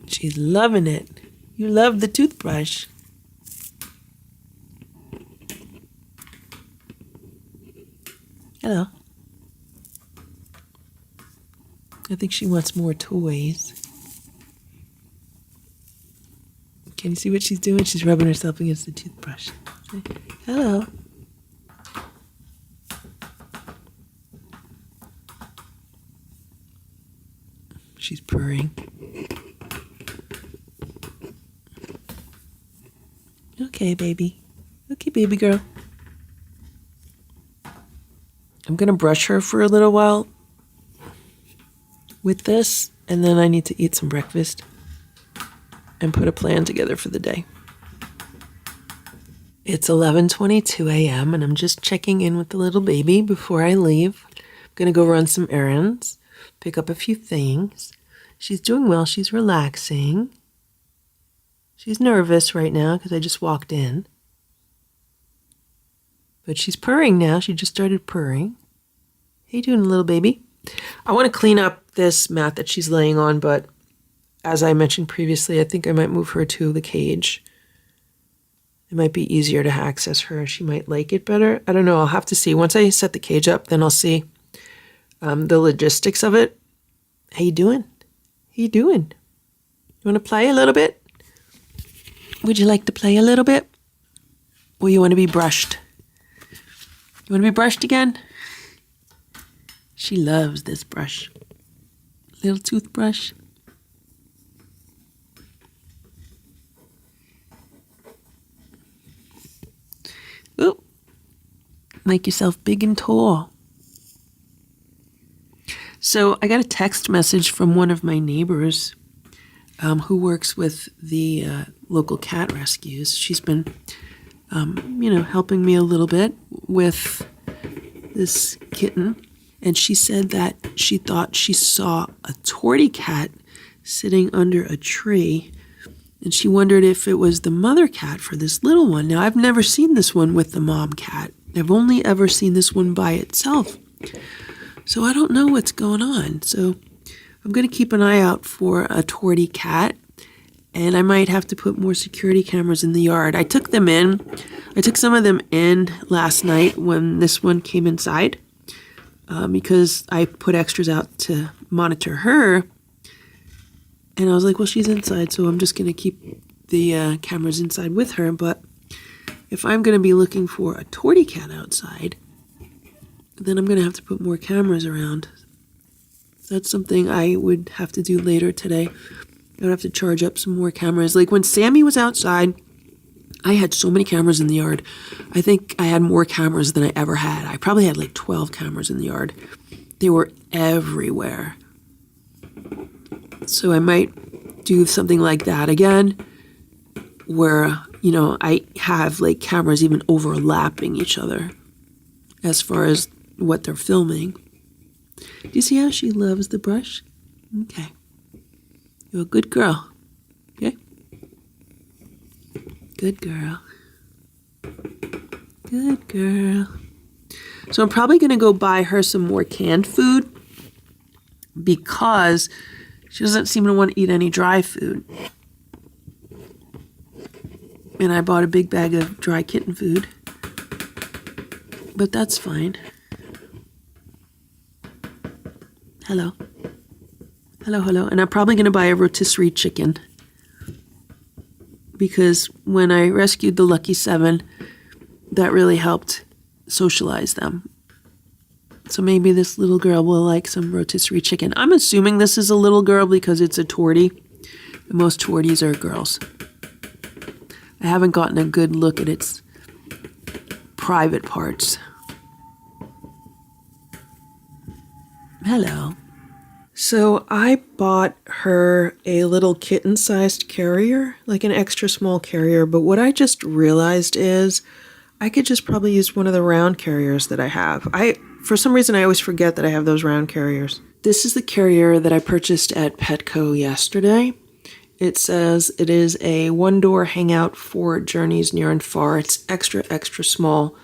She's loving it. You love the toothbrush. Hello. I think she wants more toys. Can you see what she's doing? She's rubbing herself against the toothbrush. Say, hello. She's purring. Okay, baby. Okay, baby girl. I'm going to brush her for a little while with this, and then I need to eat some breakfast and put a plan together for the day. It's 11:22 a.m. and I'm just checking in with the little baby before I leave. I'm going to go run some errands, pick up a few things. She's doing well. She's relaxing. She's nervous right now because I just walked in. But she's purring now. She just started purring. How you doing, little baby? I want to clean up this mat that she's laying on, but as I mentioned previously, I think I might move her to the cage. It might be easier to access her. She might like it better. I don't know. I'll have to see. Once I set the cage up, then I'll see the logistics of it. How you doing? How you doing? You want to play a little bit? Would you like to play a little bit? Or you want to be brushed? You want to be brushed again? She loves this brush. Little toothbrush. Ooh. Make yourself big and tall. So I got a text message from one of my neighbors who works with the local cat rescues. She's been, helping me a little bit with this kitten. And she said that she thought she saw a tortie cat sitting under a tree. And she wondered if it was the mother cat for this little one. Now, I've never seen this one with the mom cat. I've only ever seen this one by itself. So I don't know what's going on. So I'm going to keep an eye out for a tortie cat. And I might have to put more security cameras in the yard. I took them in. I took some of them in last night when this one came inside. Because I put extras out to monitor her. And I was like, well, she's inside, so I'm just going to keep the cameras inside with her. But if I'm going to be looking for a tortie cat outside, then I'm going to have to put more cameras around. That's something I would have to do later today. I would have to charge up some more cameras. Like when Sammy was outside, I had so many cameras in the yard. I think I had more cameras than I ever had. I probably had like 12 cameras in the yard. They were everywhere. So I might do something like that again, where, I have like cameras even overlapping each other as far as what they're filming. Do you see how she loves the brush? Okay. You're a good girl. Okay? Good girl. Good girl. So I'm probably going to go buy her some more canned food because she doesn't seem to want to eat any dry food. And I bought a big bag of dry kitten food. but that's fine. Hello. Hello, hello. And I'm probably going to buy a rotisserie chicken because when I rescued the Lucky 7, that really helped socialize them. So maybe this little girl will like some rotisserie chicken. I'm assuming this is a little girl because it's a tortie. Most torties are girls. I haven't gotten a good look at its private parts. Hello. So I bought her a little kitten-sized carrier, like an extra small carrier, but what I just realized is I could just probably use one of the round carriers that I have. For some reason, I always forget that I have those round carriers. This is the carrier that I purchased at Petco yesterday. It says it is a one-door hangout for journeys near and far. It's extra, extra small,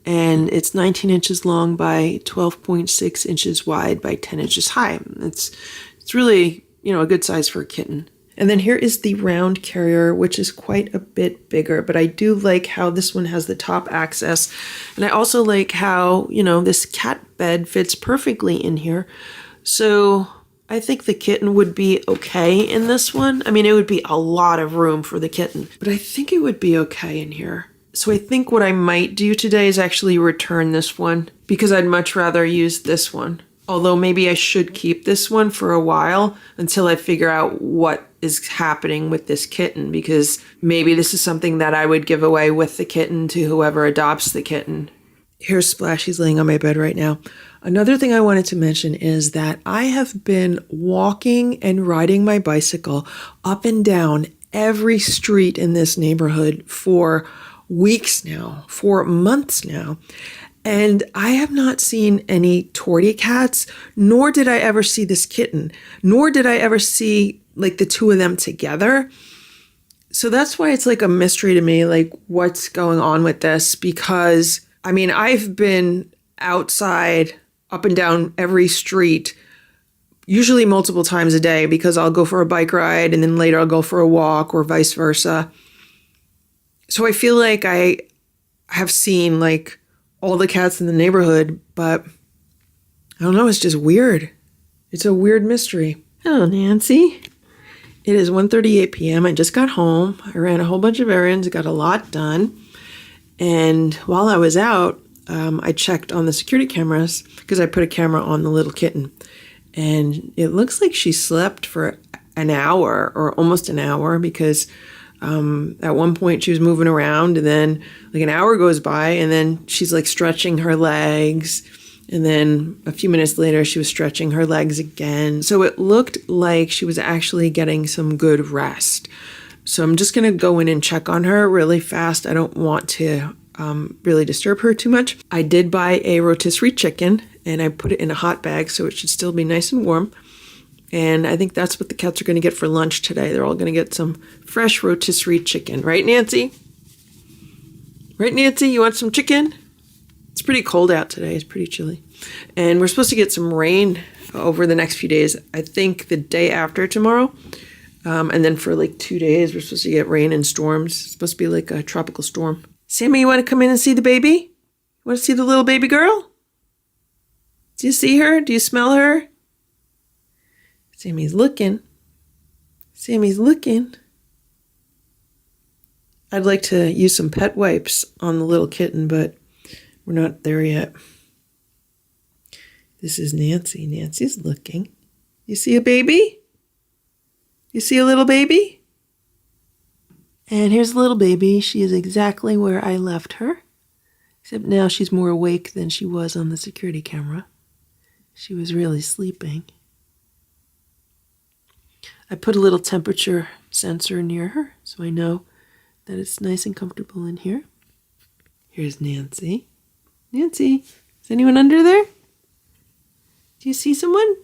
and it's 19 inches long by 12.6 inches wide by 10 inches high. It's really, a good size for a kitten. And then here is the round carrier, which is quite a bit bigger, but I do like how this one has the top access. And I also like how, this cat bed fits perfectly in here. So I think the kitten would be okay in this one. I mean, it would be a lot of room for the kitten, but I think it would be okay in here. So I think what I might do today is actually return this one because I'd much rather use this one. Although maybe I should keep this one for a while until I figure out what is happening with this kitten, because maybe this is something that I would give away with the kitten to whoever adopts the kitten. Here's Splash. He's laying on my bed right now. Another thing I wanted to mention is that I have been walking and riding my bicycle up and down every street in this neighborhood for weeks now, for months now. And I have not seen any tortie cats, nor did I ever see this kitten, nor did I ever see like the two of them together. So that's why it's like a mystery to me, like what's going on with this, because I mean, I've been outside up and down every street, usually multiple times a day, because I'll go for a bike ride and then later I'll go for a walk or vice versa. So I feel like I have seen like all the cats in the neighborhood, but I don't know, it's just weird. It's a weird mystery. Hello, Nancy. It is 1:38 p.m. I just got home. I ran a whole bunch of errands, got a lot done. And while I was out, I checked on the security cameras because I put a camera on the little kitten. And it looks like she slept for an hour or almost an hour because at one point she was moving around and then like an hour goes by and then she's like stretching her legs. And then a few minutes later, she was stretching her legs again. So it looked like she was actually getting some good rest. So I'm just going to go in and check on her really fast. I don't want to really disturb her too much. I did buy a rotisserie chicken and I put it in a hot bag so it should still be nice and warm. And I think that's what the cats are going to get for lunch today. They're all going to get some fresh rotisserie chicken. Right, Nancy? Right, Nancy? You want some chicken? It's pretty cold out today. It's pretty chilly. And we're supposed to get some rain over the next few days. I think the day after tomorrow. And then for like 2 days, we're supposed to get rain and storms. It's supposed to be like a tropical storm. Sammy, you want to come in and see the baby? You want to see the little baby girl? Do you see her? Do you smell her? Sammy's looking. Sammy's looking. I'd like to use some pet wipes on the little kitten, but we're not there yet. This is Nancy. Nancy's looking. You see a baby? You see a little baby? And here's the little baby. She is exactly where I left her. Except now she's more awake than she was on the security camera. She was really sleeping. I put a little temperature sensor near her so I know that it's nice and comfortable in here. Here's Nancy. Nancy, is anyone under there? Do you see someone?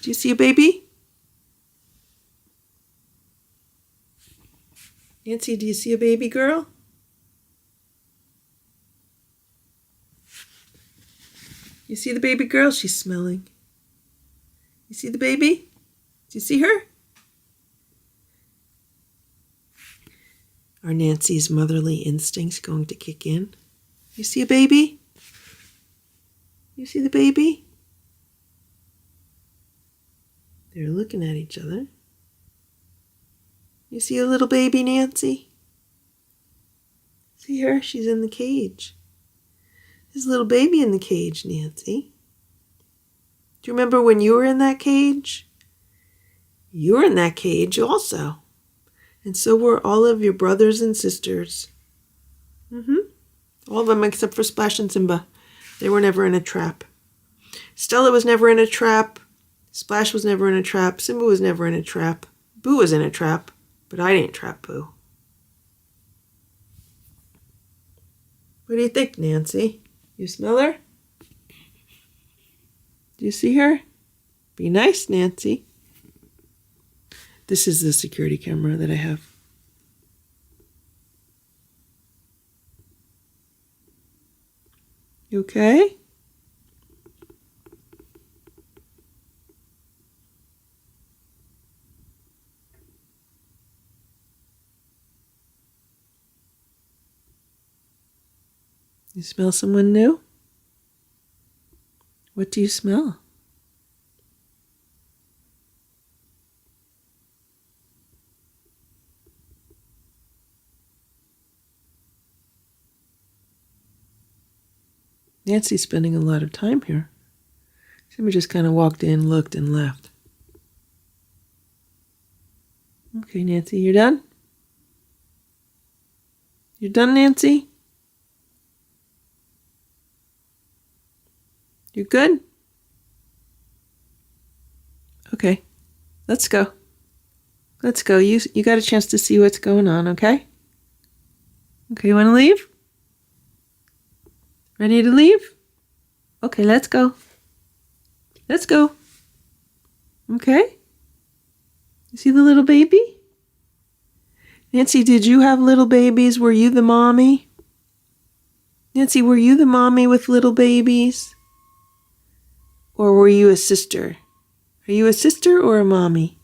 Do you see a baby? Nancy, do you see a baby girl? You see the baby girl? She's smelling. You see the baby? Do you see her? Are Nancy's motherly instincts going to kick in? You see a baby? You see the baby? They're looking at each other. You see a little baby, Nancy? See her? She's in the cage. There's a little baby in the cage, Nancy. Do you remember when you were in that cage? You were in that cage also. And so were all of your brothers and sisters. All of them except for Splash and Simba. They were never in a trap. Stella was never in a trap. Splash was never in a trap. Simba was never in a trap. Boo was in a trap. But I didn't trap Boo. What do you think, Nancy? You smell her? Do you see her? Be nice, Nancy. This is the security camera that I have. You okay? You smell someone new? What do you smell? Nancy's spending a lot of time here. Simba just kind of walked in, looked, and left. Okay, Nancy, you're done? You're done, Nancy? You good? Okay, let's go. Let's go. You got a chance to see what's going on, okay? Okay, you want to leave? Ready to leave? Okay, let's go. Let's go. Okay? You see the little baby? Nancy, did you have little babies? Were you the mommy? Nancy, were you the mommy with little babies? Or were you a sister? Are you a sister or a mommy?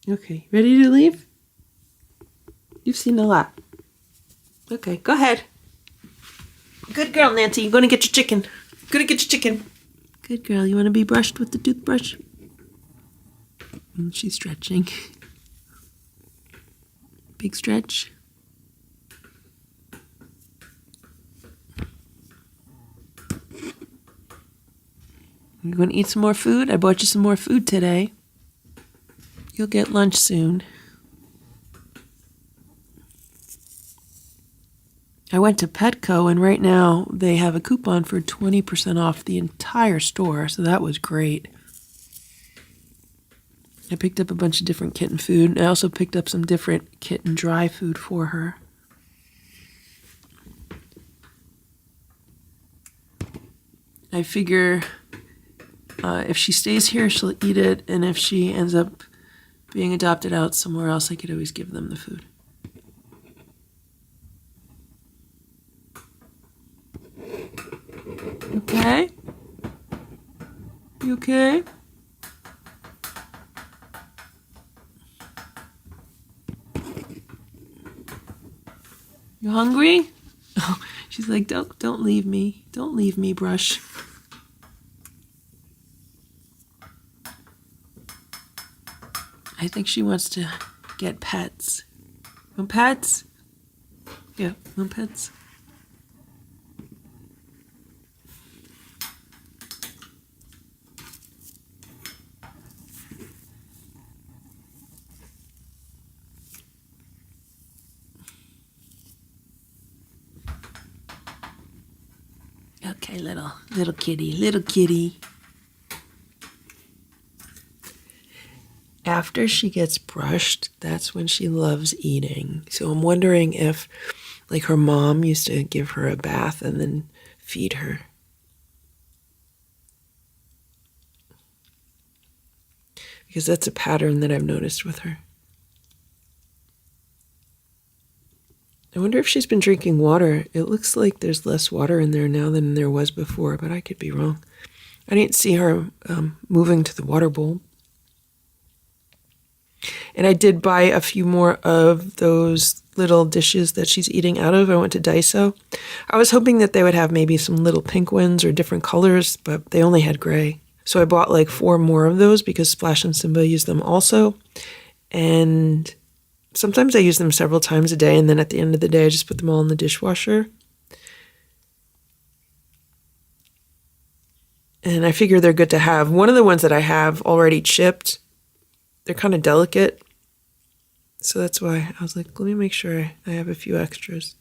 Okay, ready to leave? You've seen a lot. Okay, go ahead. Good girl, Nancy. You're going to get your chicken. Going to get your chicken. Good girl. You want to be brushed with the toothbrush? She's stretching. Big stretch. You going to eat some more food? I bought you some more food today. You'll get lunch soon. I went to Petco, and right now they have a coupon for 20% off the entire store, so that was great. I picked up a bunch of different kitten food. I also picked up some different kitten dry food for her. I figure if she stays here, she'll eat it, and if she ends up being adopted out somewhere else, I could always give them the food. Okay? You okay? You hungry? Oh, she's like, don't leave me. Don't leave me, Brush. I think she wants to get pets. Want pets? Yeah, want pets? Okay, little kitty. After she gets brushed, that's when she loves eating. So I'm wondering if, like, her mom used to give her a bath and then feed her. Because that's a pattern that I've noticed with her. I wonder if she's been drinking water. It looks like there's less water in there now than there was before, but I could be wrong. I didn't see her moving to the water bowl. And I did buy a few more of those little dishes that she's eating out of. I went to Daiso. I was hoping that they would have maybe some little pink ones or different colors, but they only had gray. So I bought like 4 more of those because Splash and Simba use them also. And sometimes I use them several times a day, and then at the end of the day, I just put them all in the dishwasher. And I figure they're good to have. One of the ones that I have already chipped, they're kind of delicate. So that's why I was like, let me make sure I have a few extras.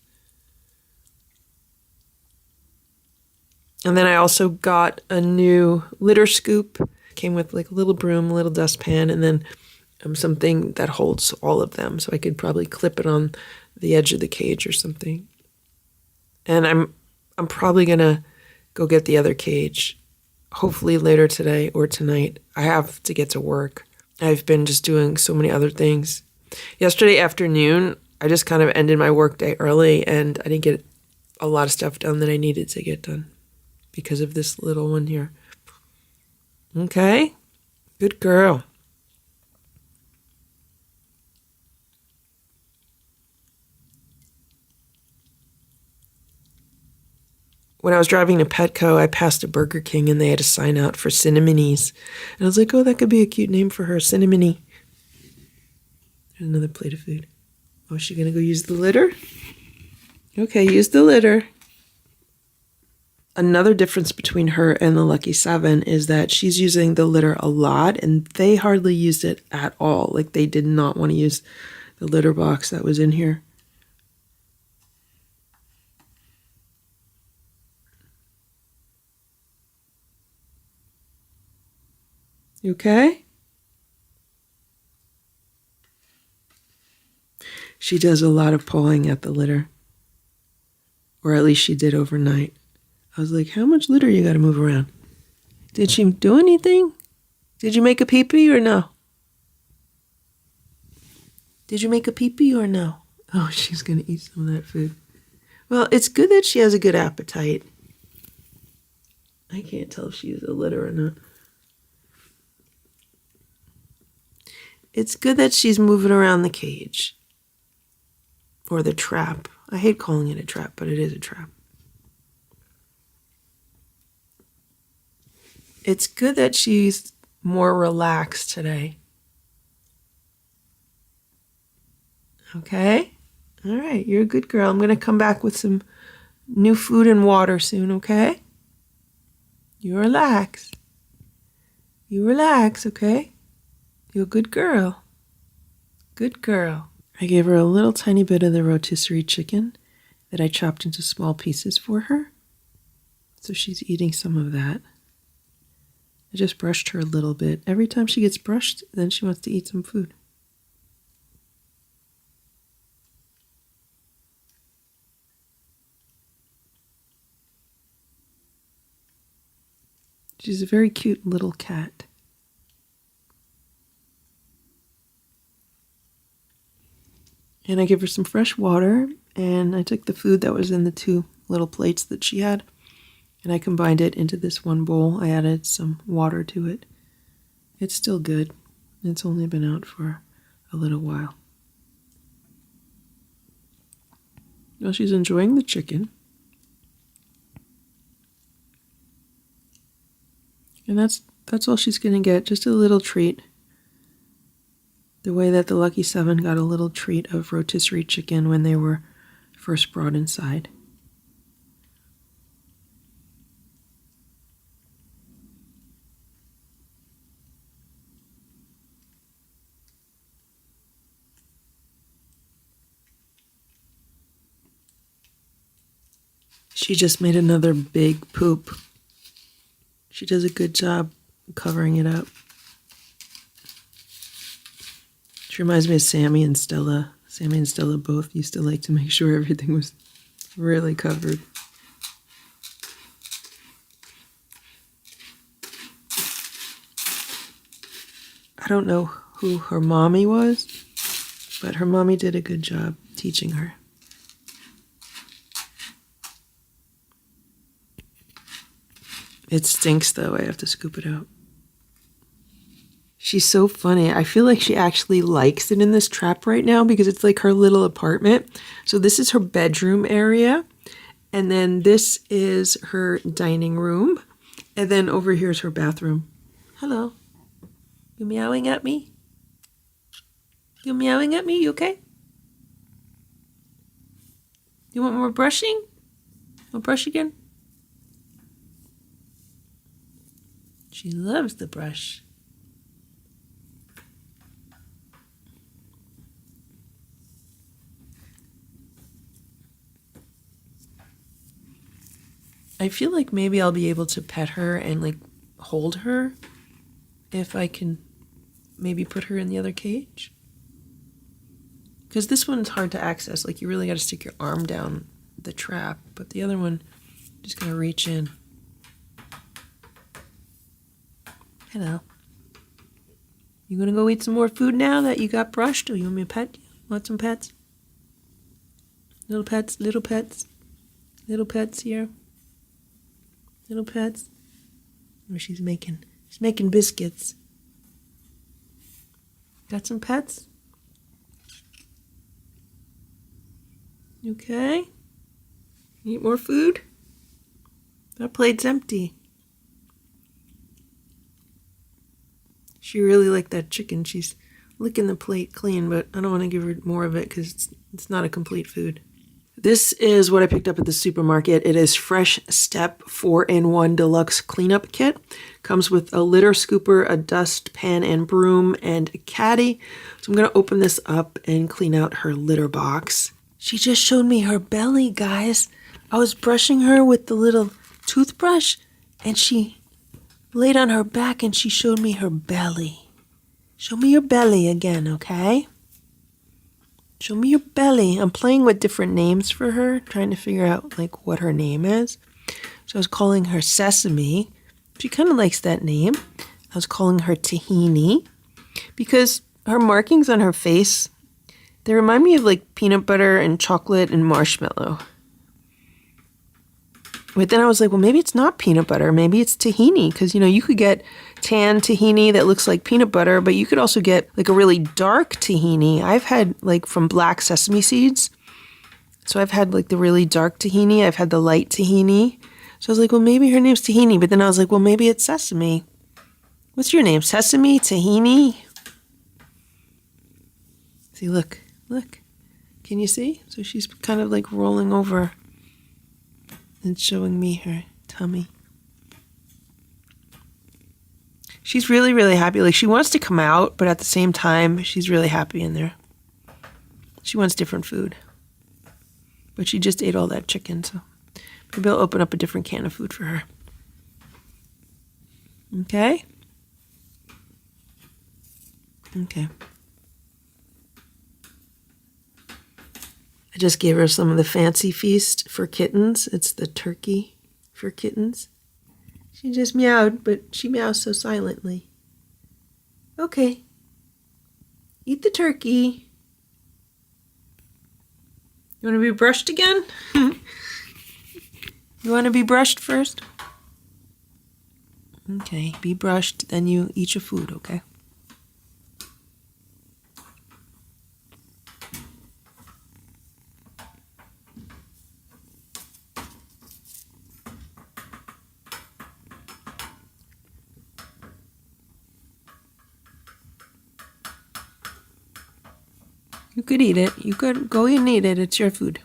And then I also got a new litter scoop. It came with like a little broom, a little dustpan, and then something that holds all of them. So I could probably clip it on the edge of the cage or something. And I'm probably gonna go get the other cage. Hopefully later today or tonight. I have to get to work. I've been just doing so many other things. Yesterday afternoon, I just kind of ended my work day early, and I didn't get a lot of stuff done that I needed to get done because of this little one here. Okay, good girl. When I was driving to Petco, I passed a Burger King and they had a sign out for Cinnamonies. And I was like, oh, that could be a cute name for her, Cinnamony. There's another plate of food. Oh, is she going to go use the litter? Okay, use the litter. Another difference between her and the Lucky 7 is that she's using the litter a lot, and they hardly used it at all. Like, they did not want to use the litter box that was in here. You okay? She does a lot of pawing at the litter. Or at least she did overnight. I was like, how much litter you gotta move around? Did she do anything? Did you make a pee-pee or no? Did you make a pee-pee or no? Oh, she's gonna eat some of that food. Well, it's good that she has a good appetite. I can't tell if she used a litter or not. It's good that she's moving around the cage. Or the trap. I hate calling it a trap, but it is a trap. It's good that she's more relaxed today. Okay? All right, you're a good girl. I'm going to come back with some new food and water soon, okay? You relax. You relax, okay? You're a good girl. Good girl. I gave her a little tiny bit of the rotisserie chicken that I chopped into small pieces for her. So she's eating some of that. I just brushed her a little bit. Every time she gets brushed, then she wants to eat some food. She's a very cute little cat. And I gave her some fresh water, and I took the food that was in the 2 little plates that she had, and I combined it into this one bowl. I added some water to it. It's still good. It's only been out for a little while. Well, she's enjoying the chicken. And that's all she's going to get, just a little treat. The way that the Lucky 7 got a little treat of rotisserie chicken when they were first brought inside. She just made another big poop. She does a good job covering it up. She reminds me of Sammy and Stella. Sammy and Stella both used to like to make sure everything was really covered. I don't know who her mommy was, but her mommy did a good job teaching her. It stinks though, I have to scoop it out. She's so funny. I feel like she actually likes it in this trap right now because it's like her little apartment. So this is her bedroom area. And then this is her dining room. And then over here is her bathroom. Hello. You meowing at me? You meowing at me? You okay? You want more brushing? Want to brush again? She loves the brush. I feel like maybe I'll be able to pet her and like hold her if I can maybe put her in the other cage. Because this one's hard to access. Like you really got to stick your arm down the trap. But the other one, just going to reach in. Hello. You going to go eat some more food now that you got brushed? Or you want me to pet you? Want some pets? Little pets, little pets. Little pets here. Little pets. Oh, she's making biscuits. Got some pets? Okay. Eat more food? That plate's empty. She really liked that chicken. She's licking the plate clean, but I don't want to give her more of it because it's not a complete food. This is what I picked up at the supermarket. It is Fresh Step 4-in-1 Deluxe Cleanup Kit. Comes with a litter scooper, a dust pan and broom, and a caddy. So I'm going to open this up and clean out her litter box. She just showed me her belly, guys. I was brushing her with the little toothbrush, and she laid on her back and she showed me her belly. Show me your belly again, okay? Show me your belly. I'm playing with different names for her, trying to figure out like what her name is. So I was calling her Sesame. She kind of likes that name. I was calling her Tahini because her markings on her face, they remind me of like peanut butter and chocolate and marshmallow. But then I was like, well, maybe it's not peanut butter. Maybe it's tahini. Because, you know, you could get tan tahini that looks like peanut butter, but you could also get like a really dark tahini. I've had like from black sesame seeds. So I've had like the really dark tahini. I've had the light tahini. So I was like, well, maybe her name's Tahini. But then I was like, well, maybe it's Sesame. What's your name? Sesame? Tahini? See, look. Can you see? So she's kind of like rolling over and showing me her tummy. She's really, really happy. Like she wants to come out, but at the same time, she's really happy in there. She wants different food. But she just ate all that chicken, so maybe I'll open up a different can of food for her. Okay? Okay. I just gave her some of the fancy feast for kittens. It's the turkey for kittens. She just meowed, but she meows so silently. Okay. Eat the turkey. You want to be brushed again? You want to be brushed first? Okay, be brushed, then you eat your food, okay? You could eat it. You could go and eat it. It's your food.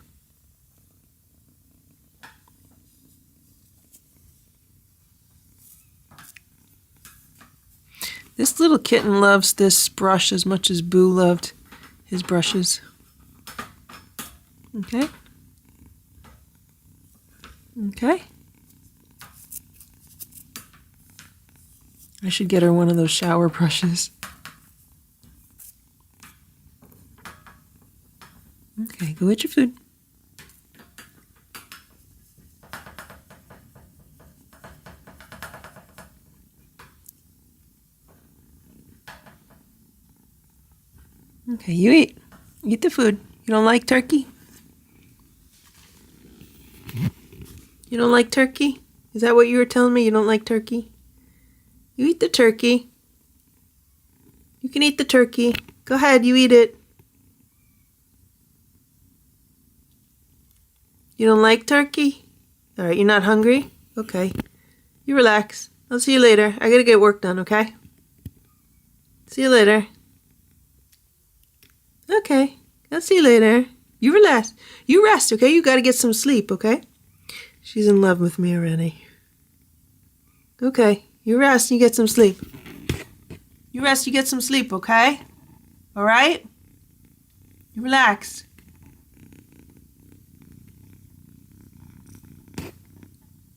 This little kitten loves this brush as much as Boo loved his brushes. Okay? Okay? I should get her one of those shower brushes. Okay, go eat your food. Okay, you eat. Eat the food. You don't like turkey? You don't like turkey? Is that what you were telling me? You don't like turkey? You eat the turkey. You can eat the turkey. Go ahead, you eat it. You don't like turkey? All right, you're not hungry? Okay. You relax. I'll see you later. I gotta get work done, okay? See you later. Okay. I'll see you later. You relax. You rest, okay? You gotta get some sleep, okay? She's in love with me already. Okay. You rest and you get some sleep. You rest, you get some sleep, okay? All right? You relax.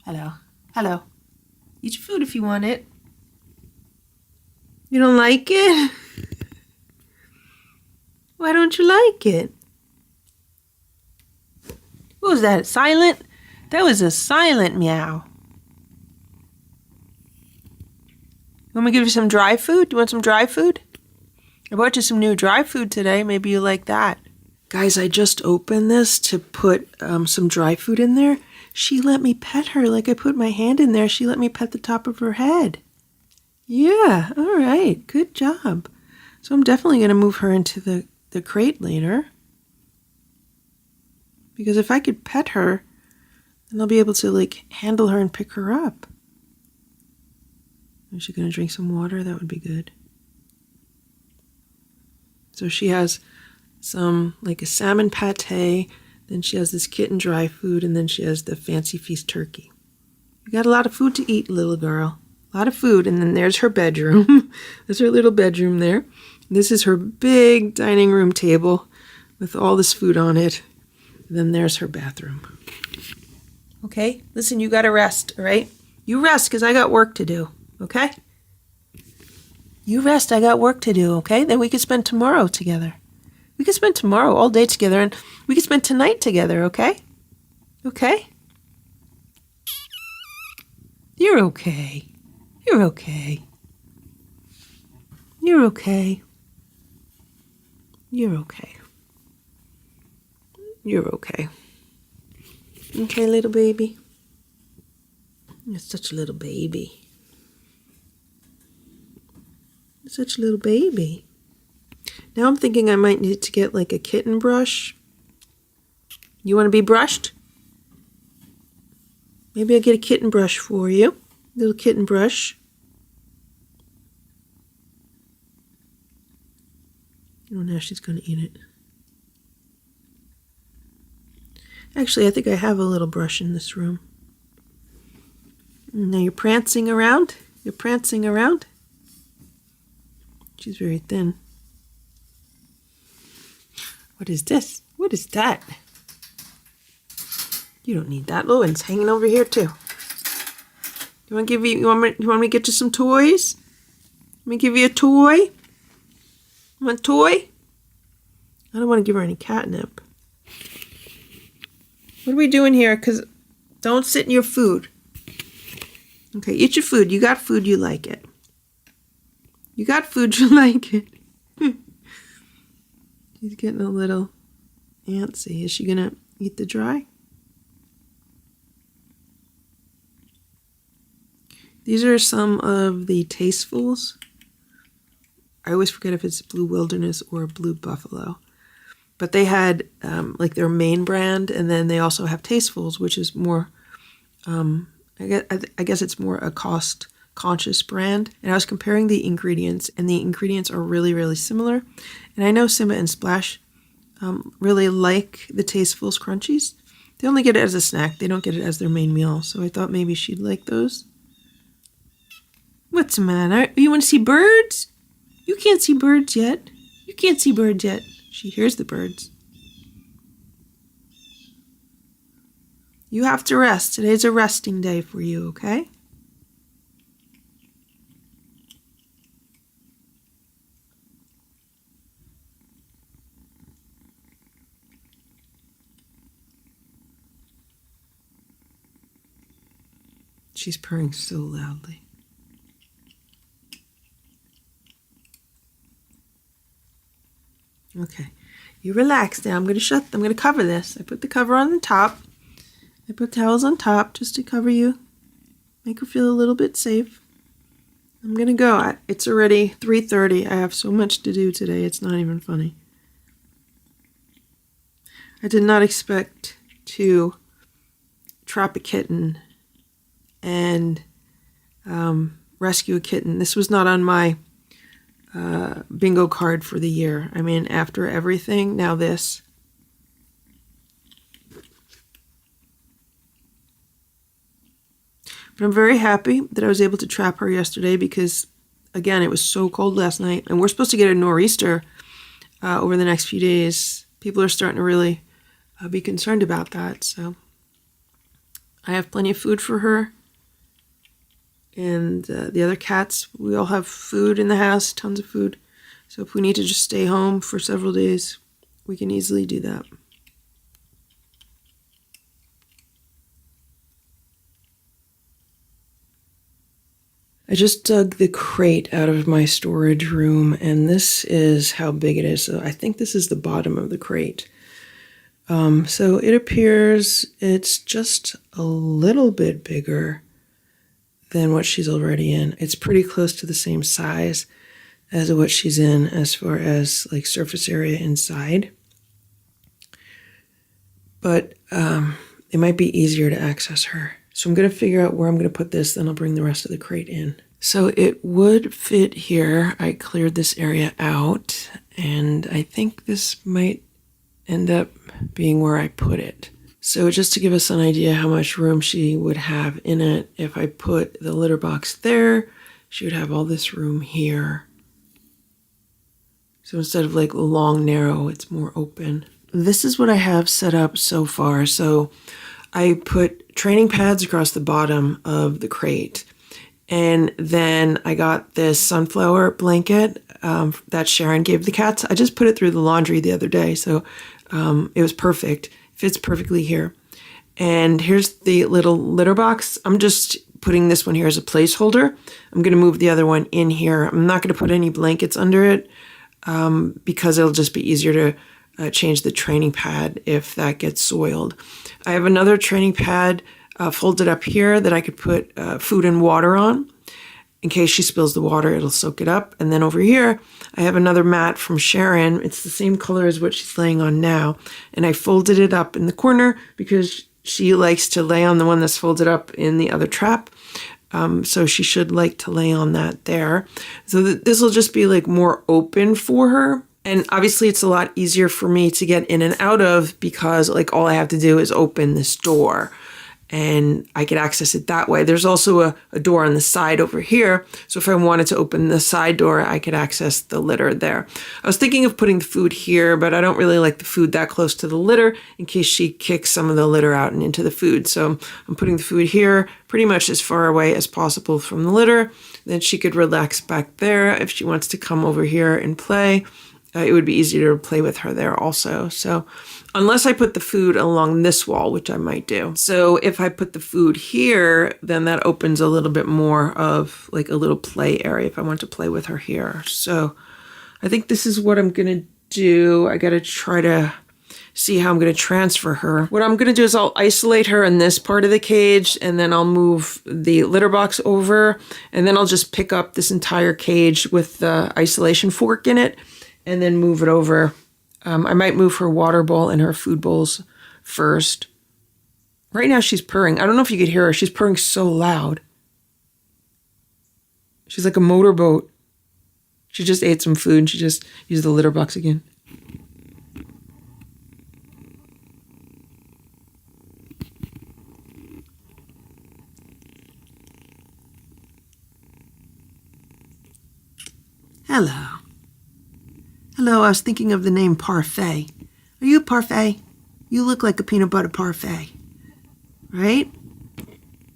Hello. Hello. Eat your food if you want it. You don't like it? Why don't you like it? What was that? Silent? That was a silent meow. You want me to give you some dry food? Do you want some dry food? I bought you some new dry food today. Maybe you like that. Guys, I just opened this to put some dry food in there. She let me pet her. Like I put my hand in there. She let me pet the top of her head. Yeah, all right. Good job. So I'm definitely going to move her into the crate later. Because if I could pet her, then I'll be able to like handle her and pick her up. Is she going to drink some water? That would be good. So she has some, like a salmon pate, then she has this kitten dry food, and then she has the fancy feast turkey. You got a lot of food to eat, little girl. A lot of food, and then there's her bedroom. There's her little bedroom there. This is her big dining room table with all this food on it. And then there's her bathroom. Okay? Listen, you got to rest, all right? You rest, because I got work to do. Okay? You rest, I got work to do, okay? Then we can spend tomorrow together. We can spend tomorrow all day together, and we can spend tonight together, okay? Okay? You're okay. You're okay. You're okay. You're okay. You're okay. Okay, little baby? You're such a little baby. Such a little baby. Now I'm thinking I might need to get like a kitten brush. You want to be brushed? Maybe I'll get a kitten brush for you. Little kitten brush. Oh, now she's going to eat it. Actually, I think I have a little brush in this room. Now you're prancing around. You're prancing around. She's very thin. What is this? What is that? You don't need that. Oh, and it's hanging over here too. You want me to get you some toys? Let me give you a toy. You want a toy? I don't want to give her any catnip. What are we doing here? Because don't sit in your food. Okay, eat your food. You got food, you like it. You got food, you like it. She's getting a little antsy. Is she going to eat the dry? These are some of the Tastefuls. I always forget if it's Blue Wilderness or Blue Buffalo. But they had like their main brand, and then they also have Tastefuls, which is more, I guess it's more a cost-conscious brand. And I was comparing the ingredients, and the ingredients are really, really similar. And I know Simba and Splash really like the Tastefuls Crunchies. They only get it as a snack. They don't get it as their main meal. So I thought maybe she'd like those. What's the matter? You want to see birds? You can't see birds yet. You can't see birds yet. She hears the birds. You have to rest. Today's a resting day for you, okay? She's purring so loudly. Okay, you relax now. I'm going to cover this. I put the cover on the top. I put towels on top just to cover you. Make her feel a little bit safe. I'm gonna go. It's already 3:30. I have so much to do today. It's not even funny. I did not expect to trap a kitten and rescue a kitten. This was not on my bingo card for the year. I mean, after everything, now this. But I'm very happy that I was able to trap her yesterday because, again, it was so cold last night. And we're supposed to get a nor'easter over the next few days. People are starting to really be concerned about that. So I have plenty of food for her. And the other cats, we all have food in the house, tons of food. So if we need to just stay home for several days, we can easily do that. I just dug the crate out of my storage room, and this is how big it is. So I think this is the bottom of the crate. So it appears it's just a little bit bigger than what she's already in. It's pretty close to the same size as what she's in as far as like surface area inside. But it might be easier to access her. So I'm going to figure out where I'm going to put this, then I'll bring the rest of the crate in. So it would fit here. I cleared this area out, and I think this might end up being where I put it. So just to give us an idea how much room she would have in it, if I put the litter box there, she would have all this room here. So instead of like long, narrow, it's more open. This is what I have set up so far. So I put training pads across the bottom of the crate. And then I got this sunflower blanket that Sharon gave the cats. I just put it through the laundry the other day, so it was perfect. Fits perfectly here. And here's the little litter box. I'm just putting this one here as a placeholder. I'm going to move the other one in here. I'm not going to put any blankets under it because it'll just be easier to change the training pad if that gets soiled. I have another training pad folded up here that I could put food and water on. In case she spills the water, it'll soak it up. And then over here, I have another mat from Sharon. It's the same color as what she's laying on now. And I folded it up in the corner because she likes to lay on the one that's folded up in the other trap. So she should like to lay on that there. So this will just be like more open for her. And obviously it's a lot easier for me to get in and out of because like all I have to do is open this door and I can access it that way. There's also a door on the side over here. So if I wanted to open the side door, I could access the litter there. I was thinking of putting the food here, but I don't really like the food that close to the litter in case she kicks some of the litter out and into the food. So I'm putting the food here pretty much as far away as possible from the litter. Then she could relax back there. If she wants to come over here and play, it would be easier to play with her there also. So unless I put the food along this wall, which I might do. So if I put the food here, then that opens a little bit more of like a little play area if I want to play with her here. So I think this is what I'm going to do. I got to try to see how I'm going to transfer her. What I'm going to do is I'll isolate her in this part of the cage, and then I'll move the litter box over, and then I'll just pick up this entire cage with the isolation fork in it, and then move it over. I might move her water bowl and her food bowls first. Right now she's purring. I don't know if you could hear her. She's purring so loud. She's like a motorboat. She just ate some food and she just used the litter box again. Hello. Hello, I was thinking of the name Parfait. Are you a parfait? You look like a peanut butter parfait. Right?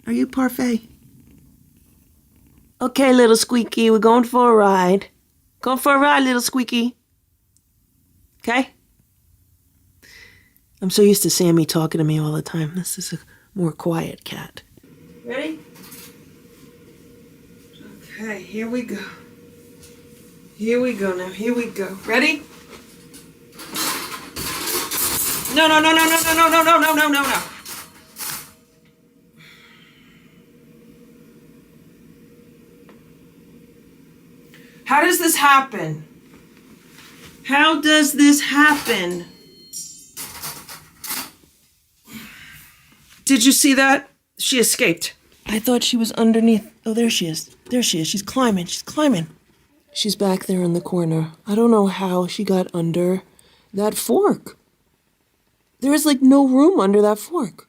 Are you parfait? Okay, little Squeaky, we're going for a ride. Going for a ride, little Squeaky. Okay? I'm so used to Sammy talking to me all the time. This is a more quiet cat. Ready? Okay, here we go. Here we go now. Here we go. Ready? No, no, no, no, no, no, no, no, no, no, no, no, no. How does this happen? How does this happen? Did you see that? She escaped. I thought she was underneath. Oh, there she is. There she is. She's climbing. She's climbing. She's back there in the corner. I don't know how she got under that fork. There is like no room under that fork.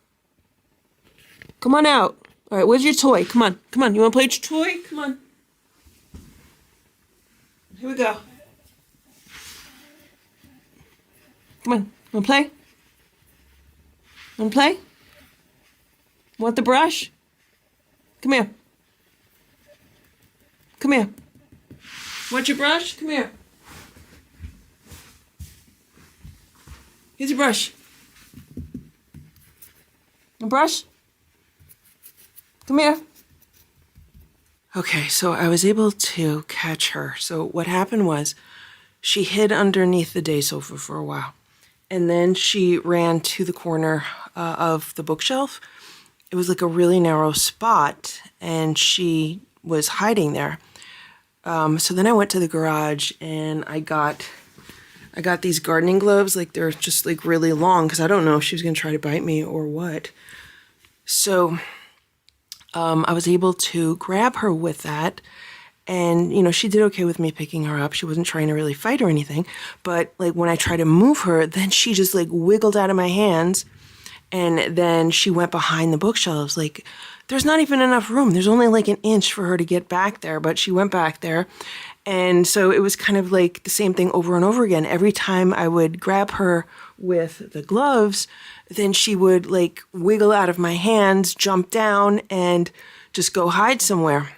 Come on out. All right, where's your toy? Come on. Come on. You want to play with your toy? Come on. Here we go. Come on. Want to play? Want to play? Want the brush? Come here. Come here. Want your brush? Come here. Here's your brush. A brush? Come here. Okay, so I was able to catch her. So what happened was she hid underneath the day sofa for a while. And then she ran to the corner of the bookshelf. It was like a really narrow spot, and she was hiding there. So then I went to the garage, and I got these gardening gloves. Like, they're just like really long, because I don't know if she was going to try to bite me or what. So I was able to grab her with that. And, you know, she did okay with me picking her up. She wasn't trying to really fight or anything. But, like, when I tried to move her, then she just, like, wiggled out of my hands. And then she went behind the bookshelves. Like, there's not even enough room. There's only, like, an inch for her to get back there. But she went back there. And so it was kind of like the same thing over and over again. Every time I would grab her with the gloves, then she would, like, wiggle out of my hands, jump down, and just go hide somewhere.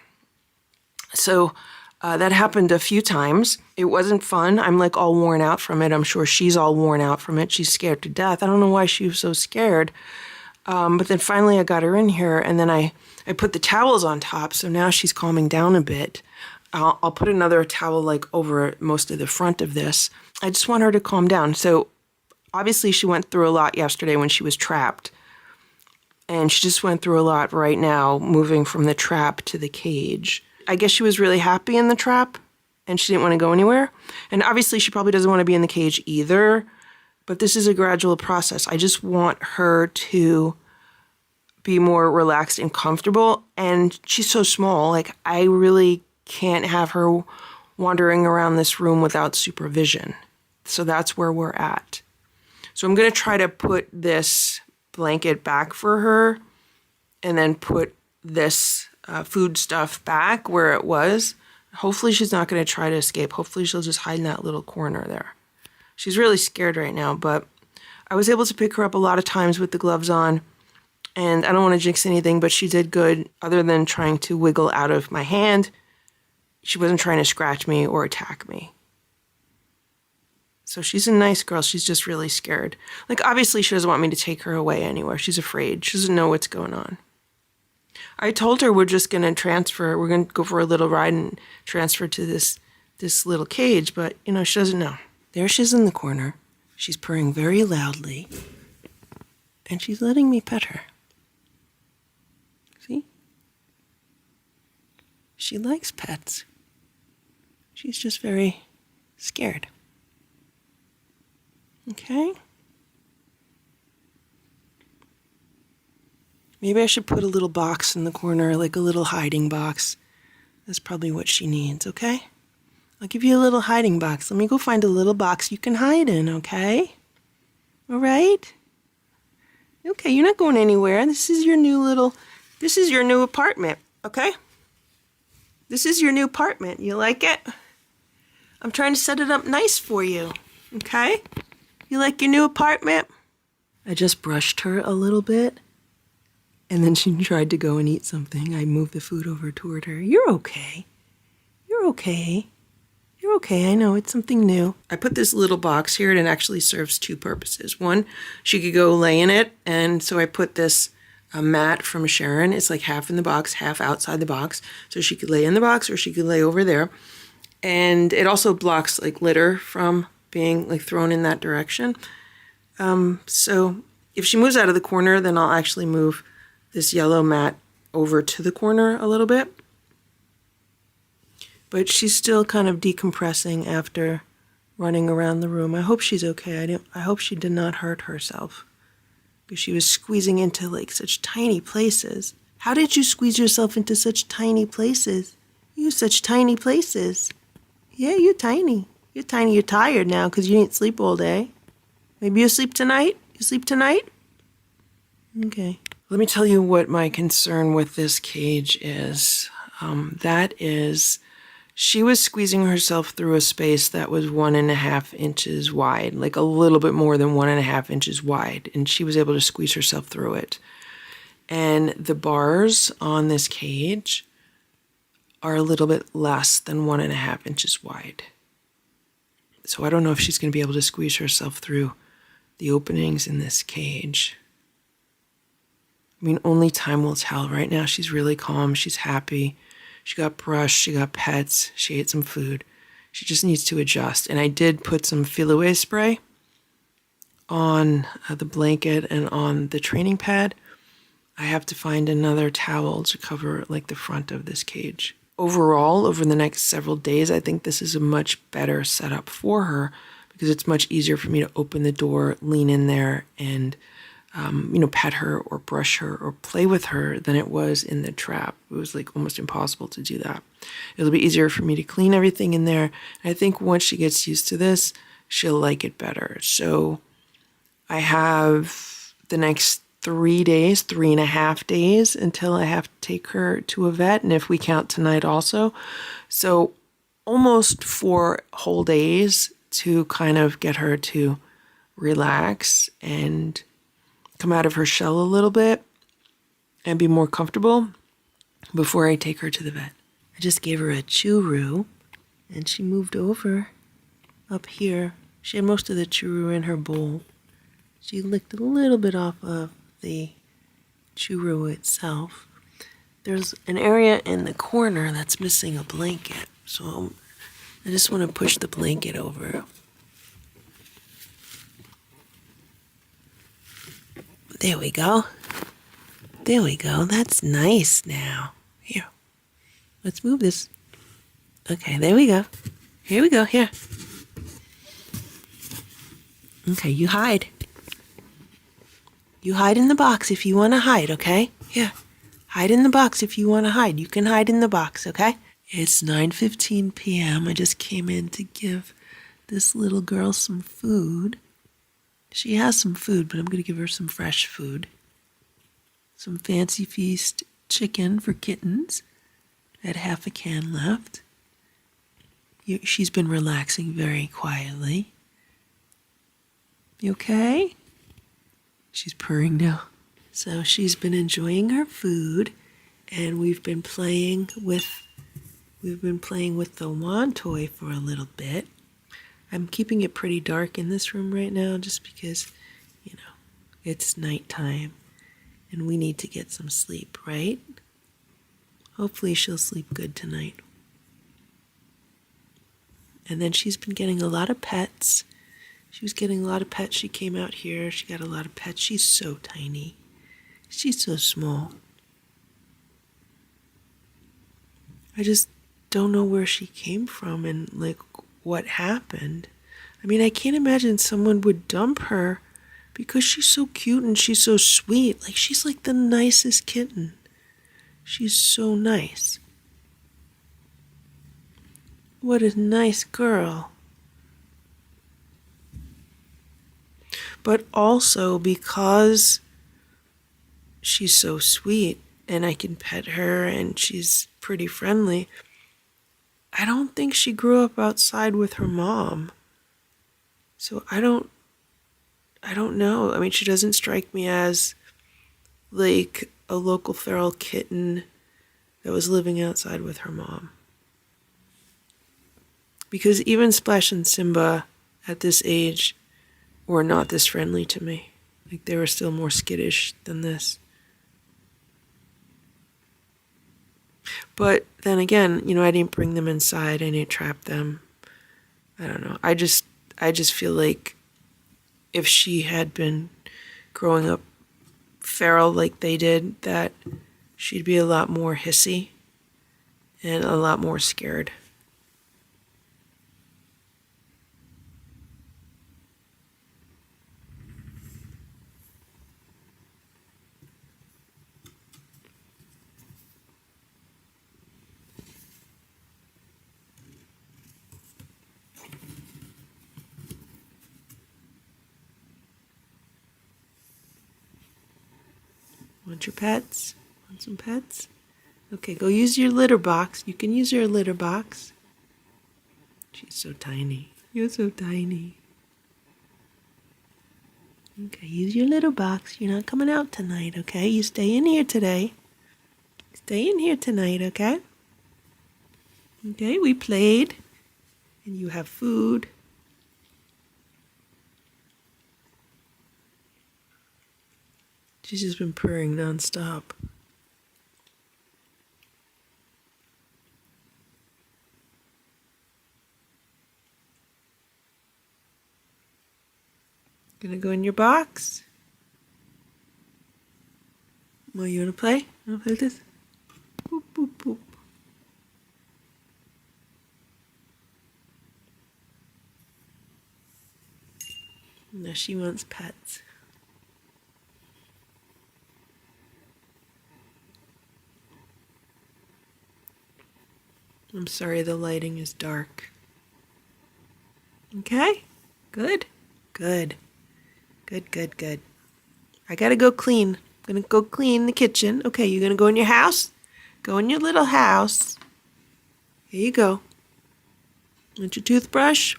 So that happened a few times. It wasn't fun. I'm like all worn out from it. I'm sure she's all worn out from it. She's scared to death. I don't know why she was so scared. But then finally I got her in here, and then I put the towels on top. So now she's calming down a bit. I'll put another towel like over most of the front of this. I just want her to calm down. So obviously she went through a lot yesterday when she was trapped. And she just went through a lot right now, moving from the trap to the cage. I guess she was really happy in the trap, and she didn't want to go anywhere. And obviously she probably doesn't want to be in the cage either, but this is a gradual process. I just want her to be more relaxed and comfortable. And she's so small, like, I really can't have her wandering around this room without supervision. So that's where we're at. So I'm going to try to put this blanket back for her, and then put this food stuff back where it was. Hopefully she's not going to try to escape. Hopefully she'll just hide in that little corner there. She's really scared right now, but I was able to pick her up a lot of times with the gloves on, and I don't want to jinx anything, but she did good. Other than trying to wiggle out of my hand, she wasn't trying to scratch me or attack me. So she's a nice girl. She's just really scared. Like, obviously she doesn't want me to take her away anywhere. She's afraid. She doesn't know what's going on. I told her we're just going to transfer. We're going to go for a little ride and transfer to this little cage, but, you know, she doesn't know. There she is in the corner. She's purring very loudly, and she's letting me pet her. See? She likes pets. She's just very scared. Okay? Maybe I should put a little box in the corner, like a little hiding box. That's probably what she needs, okay? I'll give you a little hiding box. Let me go find a little box you can hide in, okay? All right? Okay, you're not going anywhere. This is your new apartment, okay? This is your new apartment. You like it? I'm trying to set it up nice for you, okay? You like your new apartment? I just brushed her a little bit, and then she tried to go and eat something. I moved the food over toward her. You're okay. You're okay. You're okay. I know, it's something new. I put this little box here, and it actually serves two purposes. One, she could go lay in it, and so I put this mat from Sharon. It's like half in the box, half outside the box. So she could lay in the box, or she could lay over there. And it also blocks like litter from being like thrown in that direction. So if she moves out of the corner, then I'll actually move this yellow mat over to the corner a little bit. But she's still kind of decompressing after running around the room. I hope she's okay. I hope she did not hurt herself, because she was squeezing into like such tiny places. How did you squeeze yourself into such tiny places? You have such tiny places. Yeah, you're tiny. You're tiny. You're tired now because you didn't sleep all day. Maybe you sleep tonight? You sleep tonight? Okay. Let me tell you what my concern with this cage is. That is, she was squeezing herself through a space that was 1.5 inches wide, like a little bit more than 1.5 inches wide, and she was able to squeeze herself through it. And the bars on this cage are a little bit less than 1.5 inches wide. So I don't know if she's going to be able to squeeze herself through the openings in this cage. I mean, only time will tell. Right now, she's really calm. She's happy. She got brushed. She got pets. She ate some food. She just needs to adjust. And I did put some feel-away spray on the blanket and on the training pad. I have to find another towel to cover like the front of this cage. Overall, over the next several days, I think this is a much better setup for her, because it's much easier for me to open the door, lean in there, and pet her or brush her or play with her than it was in the trap. It was like almost impossible to do that. It'll be easier for me to clean everything in there. I think once she gets used to this, she'll like it better. So I have the next 3.5 days until I have to take her to a vet, and if we count tonight also. So almost 4 whole days to kind of get her to relax and come out of her shell a little bit and be more comfortable before I take her to the vet. I just gave her a churu, and she moved over up here. She had most of the churu in her bowl. She licked a little bit off of the churu itself. There's an area in the corner that's missing a blanket, so I just want to push the blanket over. There we go. There we go. That's nice now. Here. Let's move this. Okay, there we go. Here we go. Here. Okay, you hide. You hide in the box if you want to hide, okay? Here. Hide in the box if you want to hide. You can hide in the box, okay? It's 9:15 p.m. I just came in to give this little girl some food. She has some food, but I'm going to give her some fresh food. Some Fancy Feast chicken for kittens. I had half a can left. She's been relaxing very quietly. You okay? She's purring now. So she's been enjoying her food, and we've been playing with the wand toy for a little bit. I'm keeping it pretty dark in this room right now just because, it's nighttime and we need to get some sleep, right? Hopefully she'll sleep good tonight. And then she's been getting a lot of pets. She was getting a lot of pets. She came out here. She got a lot of pets. She's so tiny. She's so small. I just don't know where she came from and, what happened. I mean, I can't imagine someone would dump her because she's so cute and she's so sweet. She's like the nicest kitten. She's so nice. What a nice girl. But also because she's so sweet and I can pet her and she's pretty friendly, I don't think she grew up outside with her mom. So I don't know. I mean, she doesn't strike me as like a local feral kitten that was living outside with her mom. Because even Splash and Simba at this age were not this friendly to me. They were still more skittish than this. But then again, I didn't bring them inside. I didn't trap them. I don't know. I just feel like if she had been growing up feral like they did, that she'd be a lot more hissy and a lot more scared. Want your pets? Want some pets? Okay, go use your litter box. You can use your litter box. She's so tiny. You're so tiny. Okay, use your litter box. You're not coming out tonight, okay? You stay in here today. Stay in here tonight, okay? Okay, we played. And you have food. She's just been purring nonstop. Gonna go in your box? Well, you wanna play? You wanna play with this? Boop, boop, boop. Now she wants pets. I'm sorry the lighting is dark. Okay? Good? Good. Good, good, good. I gotta go clean. I'm gonna go clean the kitchen. Okay, you gonna go in your house? Go in your little house. Here you go. Want your toothbrush?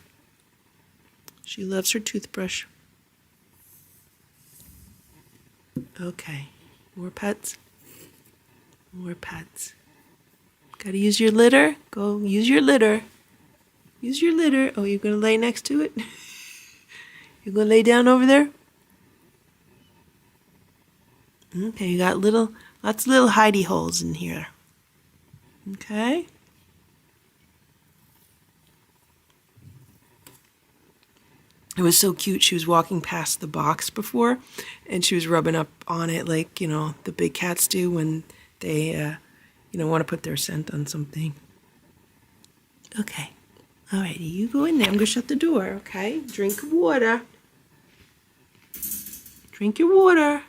She loves her toothbrush. Okay. More pets? More pets. Gotta use your litter? Go use your litter. Use your litter. Oh, you're gonna lay next to it? You're gonna lay down over there? Okay, you got lots of little hidey holes in here. Okay? It was so cute. She was walking past the box before, and she was rubbing up on it like, you know, the big cats do when they, want to put their scent on something. Okay. Alrighty, you go in there. I'm going to shut the door, okay? Drink water. Drink your water.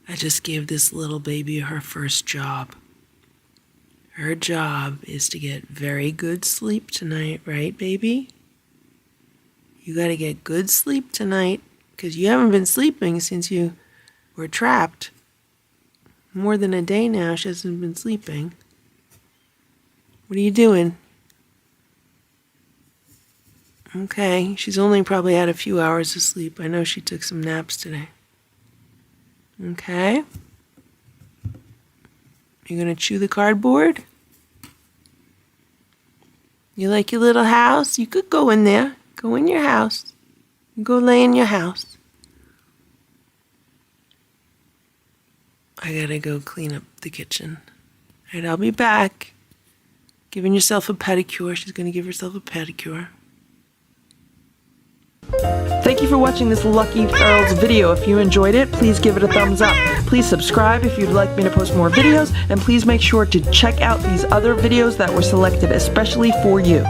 I just gave this little baby her first job. Her job is to get very good sleep tonight, right, baby? You gotta get good sleep tonight, because you haven't been sleeping since you were trapped. More than a day now, she hasn't been sleeping. What are you doing? Okay, she's only probably had a few hours of sleep. I know she took some naps today. Okay. You're gonna chew the cardboard? You like your little house? You could go in there. Go in your house. Go lay in your house. I gotta go clean up the kitchen. All right, I'll be back. Giving yourself a pedicure. She's gonna give herself a pedicure. Thank you for watching this Lucky Ferals video. If you enjoyed it, please give it a thumbs up. Please subscribe if you'd like me to post more videos, and please make sure to check out these other videos that were selected especially for you.